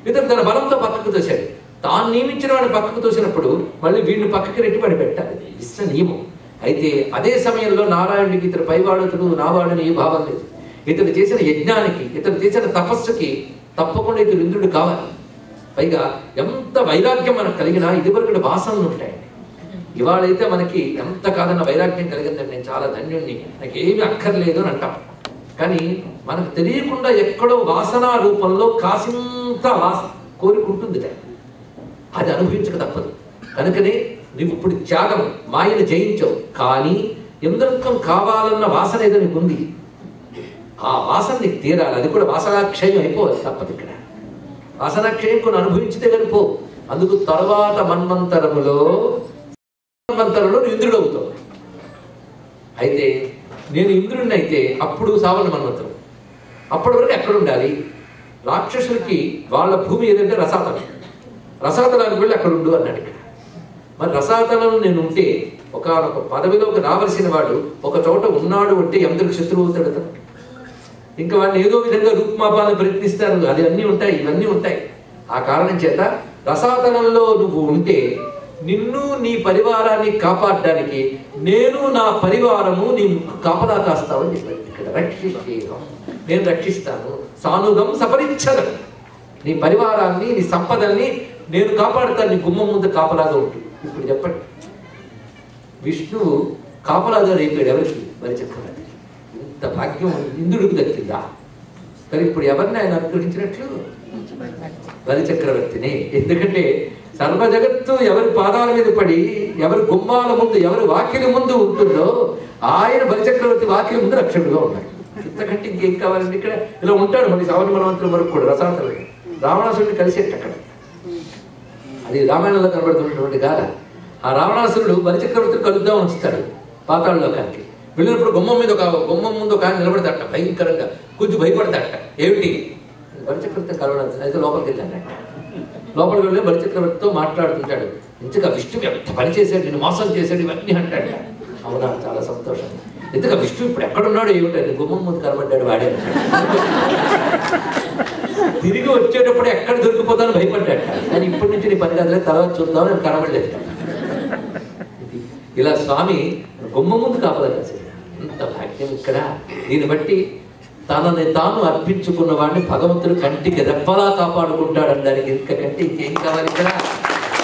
A: ఇతను తన బలంతో పక్కకు తోశాడు. తాను నియమించిన వాడిని పక్కకు తోసినప్పుడు మళ్ళీ వీడిని పక్కకి రెట్టి పడి పెట్టాలి, విశ్వ నియమం. అయితే అదే సమయంలో నారాయణుడికి ఇతడు పైవాడుతుడు నావాడని ఏ భావం లేదు. ఇతడు చేసిన యజ్ఞానికి, ఇతడు చేసిన తపస్సుకి తప్పకుండా ఇతడు ఇంద్రుడు కావాలి. పైగా ఎంత వైరాగ్యం మనకు కలిగినా ఇదివరకు వాసనలు ఉంటాయండి. ఇవాళైతే మనకి ఎంత కాదన్న వైరాగ్యం కలిగిందండి, నేను చాలా ధన్యుణ్ణి, నాకు ఏమి అక్కర్లేదు అని అంటాం. కానీ మనకు తెలియకుండా ఎక్కడో వాసనా రూపంలో కాసింత కోరికుంటుంది, అది అనుభవించక తప్పదు. కనుకనే నువ్వు ఇప్పుడు త్యాగం మాయను జయించవు, కానీ ఇంద్రత్వం కావాలన్న వాసన ఏదో నీకు ఉంది, ఆ వాసన నీకు తీరాలి. అది కూడా వాసనాక్షయం అయిపోవాలి, తప్పదు. ఇక్కడ వాసనాక్షయం కొన్ని అనుభవించితే వెళ్ళిపో. అందుకు తర్వాత మన్వంతరంలో ఇంద్రుడు అవుతావు. అయితే నేను ఇంద్రుడిని అయితే అప్పుడు సావన మన్వంతరం. అప్పటి వరకు ఎక్కడ ఉండాలి? రాక్షసులకి వాళ్ళ భూమి ఏదంటే రసాతలం, రసాతలానికి వెళ్ళి అక్కడ ఉండు అన్నాడు. ఇక్కడ మరి రసాతలం నేను ఉంటే ఒక పదవిలోకి రావలసిన వాడు ఒక చోట ఉన్నాడు అంటే ఎందరికి శత్రువు అవుతాడు అతను. ఇంకా వాడిని ఏదో విధంగా రూపుమాపాలను ప్రయత్నిస్తారు, అది అన్నీ ఉంటాయి, ఇవన్నీ ఉంటాయి. ఆ కారణం చేత రసాతలంలో నువ్వు ఉంటే నిన్ను నీ పరివారాన్ని కాపాడడానికి నేను నా పరివారము నీ కాపలా కాస్తామని చెప్పాడు. ఇక్కడ రక్షించేహం, నేను రక్షిస్తాను. సానుగం సపరిచ్ఛదం, నీ పరివారాన్ని నీ సంపదల్ని నేను కాపాడుతాను, నీ గుమ్మం ముందు కాపలాగా ఉంటుంది. ఇప్పుడు చెప్పండి, విష్ణువు కాపలాగా రేపాడు ఎవరికి? బలిచక్రవర్తి. ఇంత భాగ్యం ఇంద్రుడికి దక్కిందా? కానీ ఇప్పుడు ఎవరిని ఆయన అనుగ్రహించినట్లు? బలిచక్రవర్తిని. ఎందుకంటే సర్వ జగత్తు ఎవరి పాదాల మీద పడి ఎవరి గుమ్మాల ముందు ఎవరి వాకిలి ముందు ఉంటుందో ఆయన బలిచక్రవర్తి వాకిలి ముందు రక్షకుడుగా ఉన్నాడు. ఇంతకంటే ఇంకేం కావాలండి? ఇక్కడ ఇలా ఉంటాడు మళ్ళీ సావన మన్వంతరం వరకు కూడా రసాతలు. రావణాసురుడిని కలిసేట అక్కడ, అది రామాయణంలో కనబడుతున్నటువంటి గాథ. ఆ రావణాసురుడు బలిచక్రవర్తిని కలుద్దామని వస్తాడు పాతాళలోకానికి. వెళ్ళినప్పుడు గుమ్మం ముందు ఒక ఆయన నిలబడతాట, భయంకరంగా కొంచెం భయపడతాట. ఏమిటి? బలిచక్రవర్తిని కలవడానికి. అయితే లోపలికి వెళ్ళాడట. లోపలికి వెళ్ళి బలిచక్రవర్తితో మాట్లాడుతుంటాడు. ఇంతగా విష్ణువు ఎంత పని చేశాడు, నేను మోసం చేశాడు, ఇవన్నీ అంటాడు. అవునా, చాలా సంతోషం. ఇంతగా విష్ణువు ఇప్పుడు ఎక్కడున్నాడు ఏమిటండి? గుమ్మం ముందు కనబడ్డాడు వాడే. తిరిగి వచ్చేటప్పుడు ఎక్కడ దొరికిపోతాను భయపడ్డాడు. కానీ ఇప్పటి నుంచి నీ పని కాదులే, తర్వాత చూద్దామని నేను కనబడలేదు. ఇలా స్వామి గుమ్మం ముందు కాపలా కాసేది. ఎంత భాగ్యం ఇక్కడ! దీన్ని బట్టి తనని తాను అర్పించుకున్న వాడిని భగవంతుడు కంటికి రెప్పలా కాపాడుకుంటాడు అనడానికి ఇంతకంటే ఇంకేం కావాలి ఇక్కడ?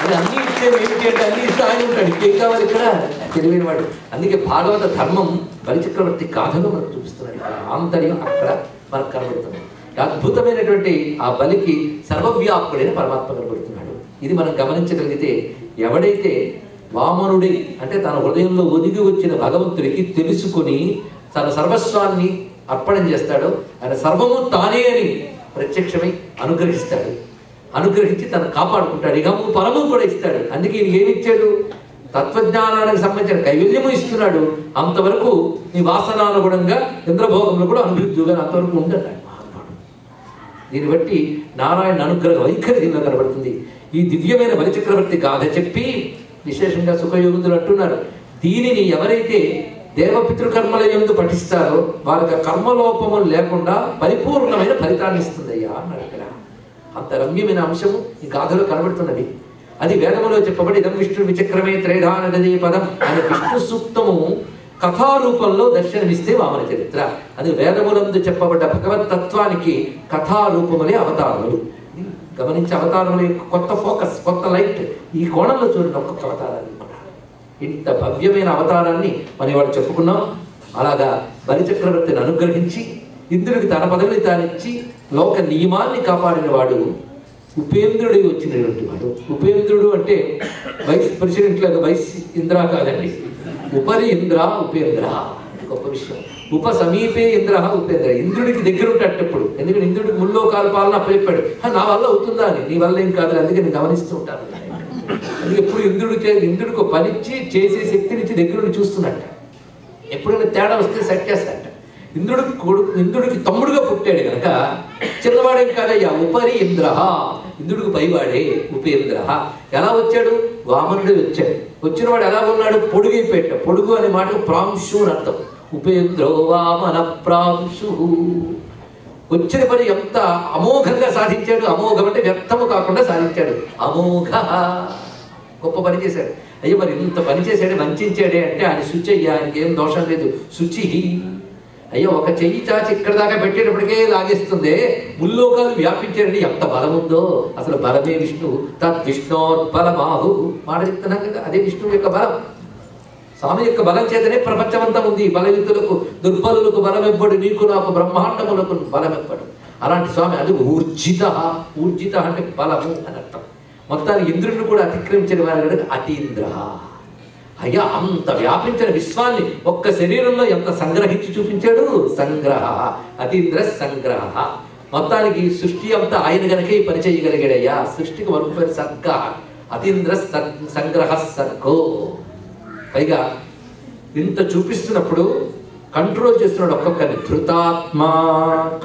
A: అది అన్ని ఇస్తే ఏమిటి అంటే అన్ని ఇస్తే ఆయన ఉంటాడు, ఇంకేం కావాలి ఇక్కడ? తెలివైన వాడు. అందుకే భాగవత ధర్మం బలిచక్రవర్తి గాథను మనకు చూపిస్తున్నాడు. ఆంతర్యం అక్కడ మనకు కనబడుతుంది. అద్భుతమైనటువంటి ఆ బలికి సర్వవ్యాపకుడైన పరమాత్మ కనబడుతున్నాడు. ఇది మనం గమనించగలిగితే ఎవడైతే వామనుడి అంటే తన హృదయంలో ఒదిగి వచ్చిన భగవంతుడికి తెలుసుకుని తన సర్వస్వాన్ని అర్పణం చేస్తాడో, ఆయన సర్వము తానే అని ప్రత్యక్షమై అనుగ్రహిస్తాడు. అనుగ్రహించి తను కాపాడుకుంటాడు. ఇహము పరము కూడా ఇస్తాడు. అందుకే ఈయన ఏమిచ్చాడు? తత్వజ్ఞానానికి సంబంధించిన కైవల్యము ఇస్తున్నాడు. అంతవరకు నీ వాసనానుగుణంగా ఇంద్రభోగంలో కూడా అనుభూతిగా అంతవరకు ఉండన్నాడు మహాత్ముడు. దీన్ని బట్టి నారాయణ అనుగ్రహ వైఖరి దీనిలో కనబడుతుంది. ఈ దివ్యమైన బలిచక్రవర్తి గాథ చెప్పి విశేషంగా సుఖయోగులు అంటున్నారు, దీనిని ఎవరైతే దేవపితృకర్మల యందు పఠిస్తారో వాళ్ళకి కర్మలోపములు లేకుండా పరిపూర్ణమైన ఫలితాన్ని ఇస్తుందయ్యా అన్నాడు. ఇక్కడ అంత రమ్యమైన అంశము ఈ గాథలో కనబడుతున్నది. అది వేదములో చెప్పబడి ఇదం విష్ణు విచక్రమే త్రైధానదే పదం అనే విష్ణు సూక్తము కథారూపంలో దర్శనమిస్తే వామన చరిత్ర. అది వేదములందు చెప్పబడ్డ భగవత్ తత్వానికి కథారూపములే అవతారములు. గమనించే అవతారముల యొక్క కొత్త ఫోకస్, కొత్త లైట్ ఈ కోణంలో చూడండి ఒక్కొక్క అవతారాన్ని. ఇంత భవ్యమైన అవతారాన్ని మనం ఇవాళ చెప్పుకున్నాం. అలాగా బలిచక్రవర్తిని అనుగ్రహించి ఇంద్రుడికి తన పదవిని తానిచ్చి లోక నియమాన్ని కాపాడిన వాడు ఉపేంద్రుడి వచ్చినటువంటి వాడు. ఉపేంద్రుడు అంటే వైస్ ప్రెసిడెంట్ లాగా వైస్ ఇంద్ర కాదండి, ఉపరి ఇంద్ర ఉపేంద్ర. గొప్ప విషయం. ఉప సమీపే ఇంద్ర ఉపేంద్ర. ఇంద్రుడికి దగ్గర ఉంటాటప్పుడు. ఎందుకంటే ఇంద్రుడికి ముల్లోకాల పాలన అప్పచెప్పాడు. నా వల్ల అవుతుందా అని. నీ వల్ల ఏం కాదు. అందుకే నేను గమనిస్తూ ఉంటాను. అందుకే ఎప్పుడు ఇంద్రుడికి పనిచ్చి చేసే శక్తినిచ్చి దగ్గరుండి చూస్తున్నట్ట. ఎప్పుడైనా తేడా వస్తే సెట్ చేస్తాట. ఇంద్రుడికి తమ్ముడుగా పుట్టాడు కనుక చిన్నవాడేం కాదయ్యా, ఉపరి ఇంద్ర. ఇంద్రుడికి పైవాడే ఉపేంద్ర. ఎలా వచ్చాడు? వామనుడు వచ్చాడు. వచ్చినవాడు ఎలా ఉన్నాడు? పొడుగైపోయాట. పొడుగు అనే మాటకు ప్రాంశు అని అర్థం. ఉపేంద్రో వామన ప్రాంశు. వచ్చిన పని ఎంత అమోఘంగా సాధించాడు. అమోఘం అంటే వ్యర్థము కాకుండా సాధించాడు. అమోఘ. గొప్ప పని చేశాడు. అయ్యో మరి ఇంత పని చేశాడే, వంచాడే అంటే ఆయన శుచి అయ్యా, ఆయనకి ఏం దోషం లేదు. శుచి. అయ్యో ఒక చెయ్యి చాచి ఇక్కడ దాకా పెట్టేటప్పటికే లాగేస్తుంది. ముల్లోకాలు వ్యాపించాడని ఎంత బలం ఉందో. అసలు బలమే విష్ణువు. తద్విష్ణోర్బలమాహు మాట చెప్తున్నాం కదా, అదే విష్ణువు యొక్క బలం. స్వామి యొక్క బలం చేతనే ప్రపంచమంతా ఉంది. బలయుతులకు దుర్బలులకు బలమెవ్వడు, నీకు నాకు బ్రహ్మాండములకు బలమెవ్వడు. అలాంటి స్వామి. అది ఊర్జిత. ఊర్జిత అంటే బలము అని అర్థం. మొత్తానికి ఇంద్రుడిని కూడా అతిక్రమించిన వాడు అతీంద్ర. అయ్యా అంత వ్యాపించిన విశ్వాన్ని ఒక్క శరీరంలో ఎంత సంగ్రహించి చూపించాడు. సంగ్రహ. అతీంద్ర సంగ్రహ. మొత్తానికి సృష్టి అంతా ఆయన గనకే ఈ పని చేయగలిగాడయ్యా. సృష్టికి వరకు పేరు సర్గ. అతీంద్ర సంగ్రహ సర్గో. పైగా ఇంత చూపిస్తున్నప్పుడు కంట్రోల్ చేస్తున్నాడు ఒక్కొక్కరిని. ధృతాత్మ.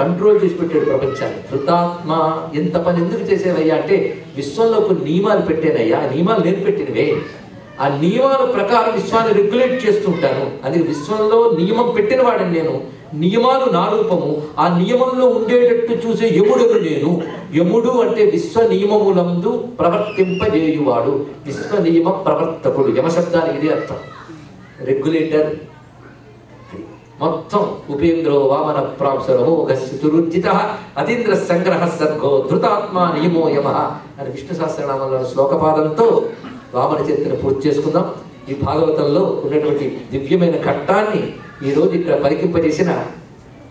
A: కంట్రోల్ చేసి పెట్టాడు ప్రపంచాన్ని. ధృతాత్మ. ఎంత పని ఎందుకు చేసేవయ్యా అంటే విశ్వంలో కొన్ని నియమాలు పెట్టానయ్యా. ఆ నియమాలు నేను పెట్టినవే. ఆ నియమాల ప్రకారం విశ్వాన్ని రెగ్యులేట్ చేస్తుంటాను. అది విశ్వంలో నియమం పెట్టిన వాడిని నేను. నియమాలు నా రూపము. ఆ నియమంలో ఉండేటట్టు చూసే యముడు నేను. యముడు అంటే విశ్వ నియమములందు ప్రవర్తింపజేయువాడు. విశ్వ నియమ ప్రవర్తకుడు. యమశబ్దానికి ఇదే అర్థం. రెగ్యులేటర్. మొత్తం ఉపేంద్రో వామన ప్రాంశరమో గస్సురుర్జిత అతీంద్ర సంగ్రహ సర్గో ధృతాత్మ నియమో యమ అని విష్ణు సహస్రనామంలో శ్లోకపాదంతో వామన చరిత్రను పూర్తి చేసుకుందాం. ఈ భాగవతంలో ఉన్నటువంటి దివ్యమైన ఘట్టాన్ని ఈరోజు ఇక్కడ పరికింపజేసిన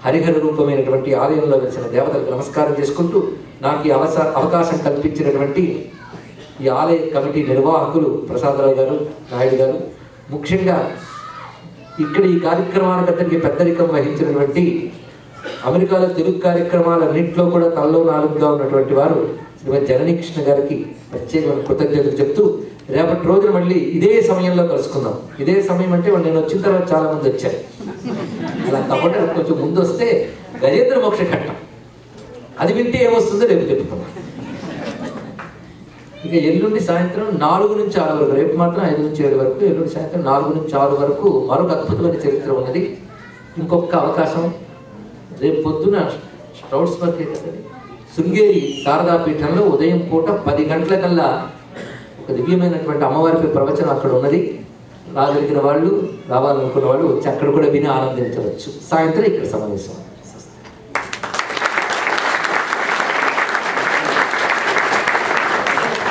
A: హరిహర రూపమైనటువంటి ఆలయంలో వెలిసిన దేవతలకు నమస్కారం చేసుకుంటూ నాకు ఈ అవకాశం కల్పించినటువంటి ఈ ఆలయ కమిటీ నిర్వాహకులు ప్రసాదరావు గారు, నాయుడు గారు, ముఖ్యంగా ఇక్కడ ఈ కార్యక్రమానికి అతనికి పెద్దరికం వహించినటువంటి అమెరికాలో తెలుగు కార్యక్రమాలన్నింటిలో కూడా తలలో నాలుగుగా ఉన్నటువంటి వారు శ్రీమతి జననీ కృష్ణ గారికి ప్రత్యేకమైన కృతజ్ఞతలు చెప్తూ రేపటి రోజున మళ్ళీ ఇదే సమయంలో కలుసుకుందాం. ఇదే సమయం అంటే నేను వచ్చిన తర్వాత చాలా మంది వచ్చారు. అలా కాబట్టి కొంచెం ముందు వస్తే గజేంద్ర మోక్ష ఘట్టం అది వింటే ఏమొస్తుందో రేపు చెప్పుకుందాం. ఇక ఎల్లుండి సాయంత్రం 4 నుంచి 6 వరకు, రేపు మాత్రం 5 నుంచి 7 వరకు, ఎల్లుండి సాయంత్రం 4 నుంచి 6 వరకు మరొక అద్భుతమైన చరిత్ర ఉన్నది. ఇంకొక అవకాశం రేపు పొద్దున స్ట్రౌట్స్బర్గ్ కదండి, శృంగేరి శారదాపీఠంలో ఉదయం పూట 10 గంటల కల్లా ఒక దివ్యమైనటువంటి అమ్మవారికి ప్రవచనం అక్కడ ఉన్నది. రాగలిగిన వాళ్ళు, రావాలనుకున్న వాళ్ళు వచ్చి అక్కడ కూడా విని ఆనందించవచ్చు. సాయంత్రం ఇక్కడ సమావేశం.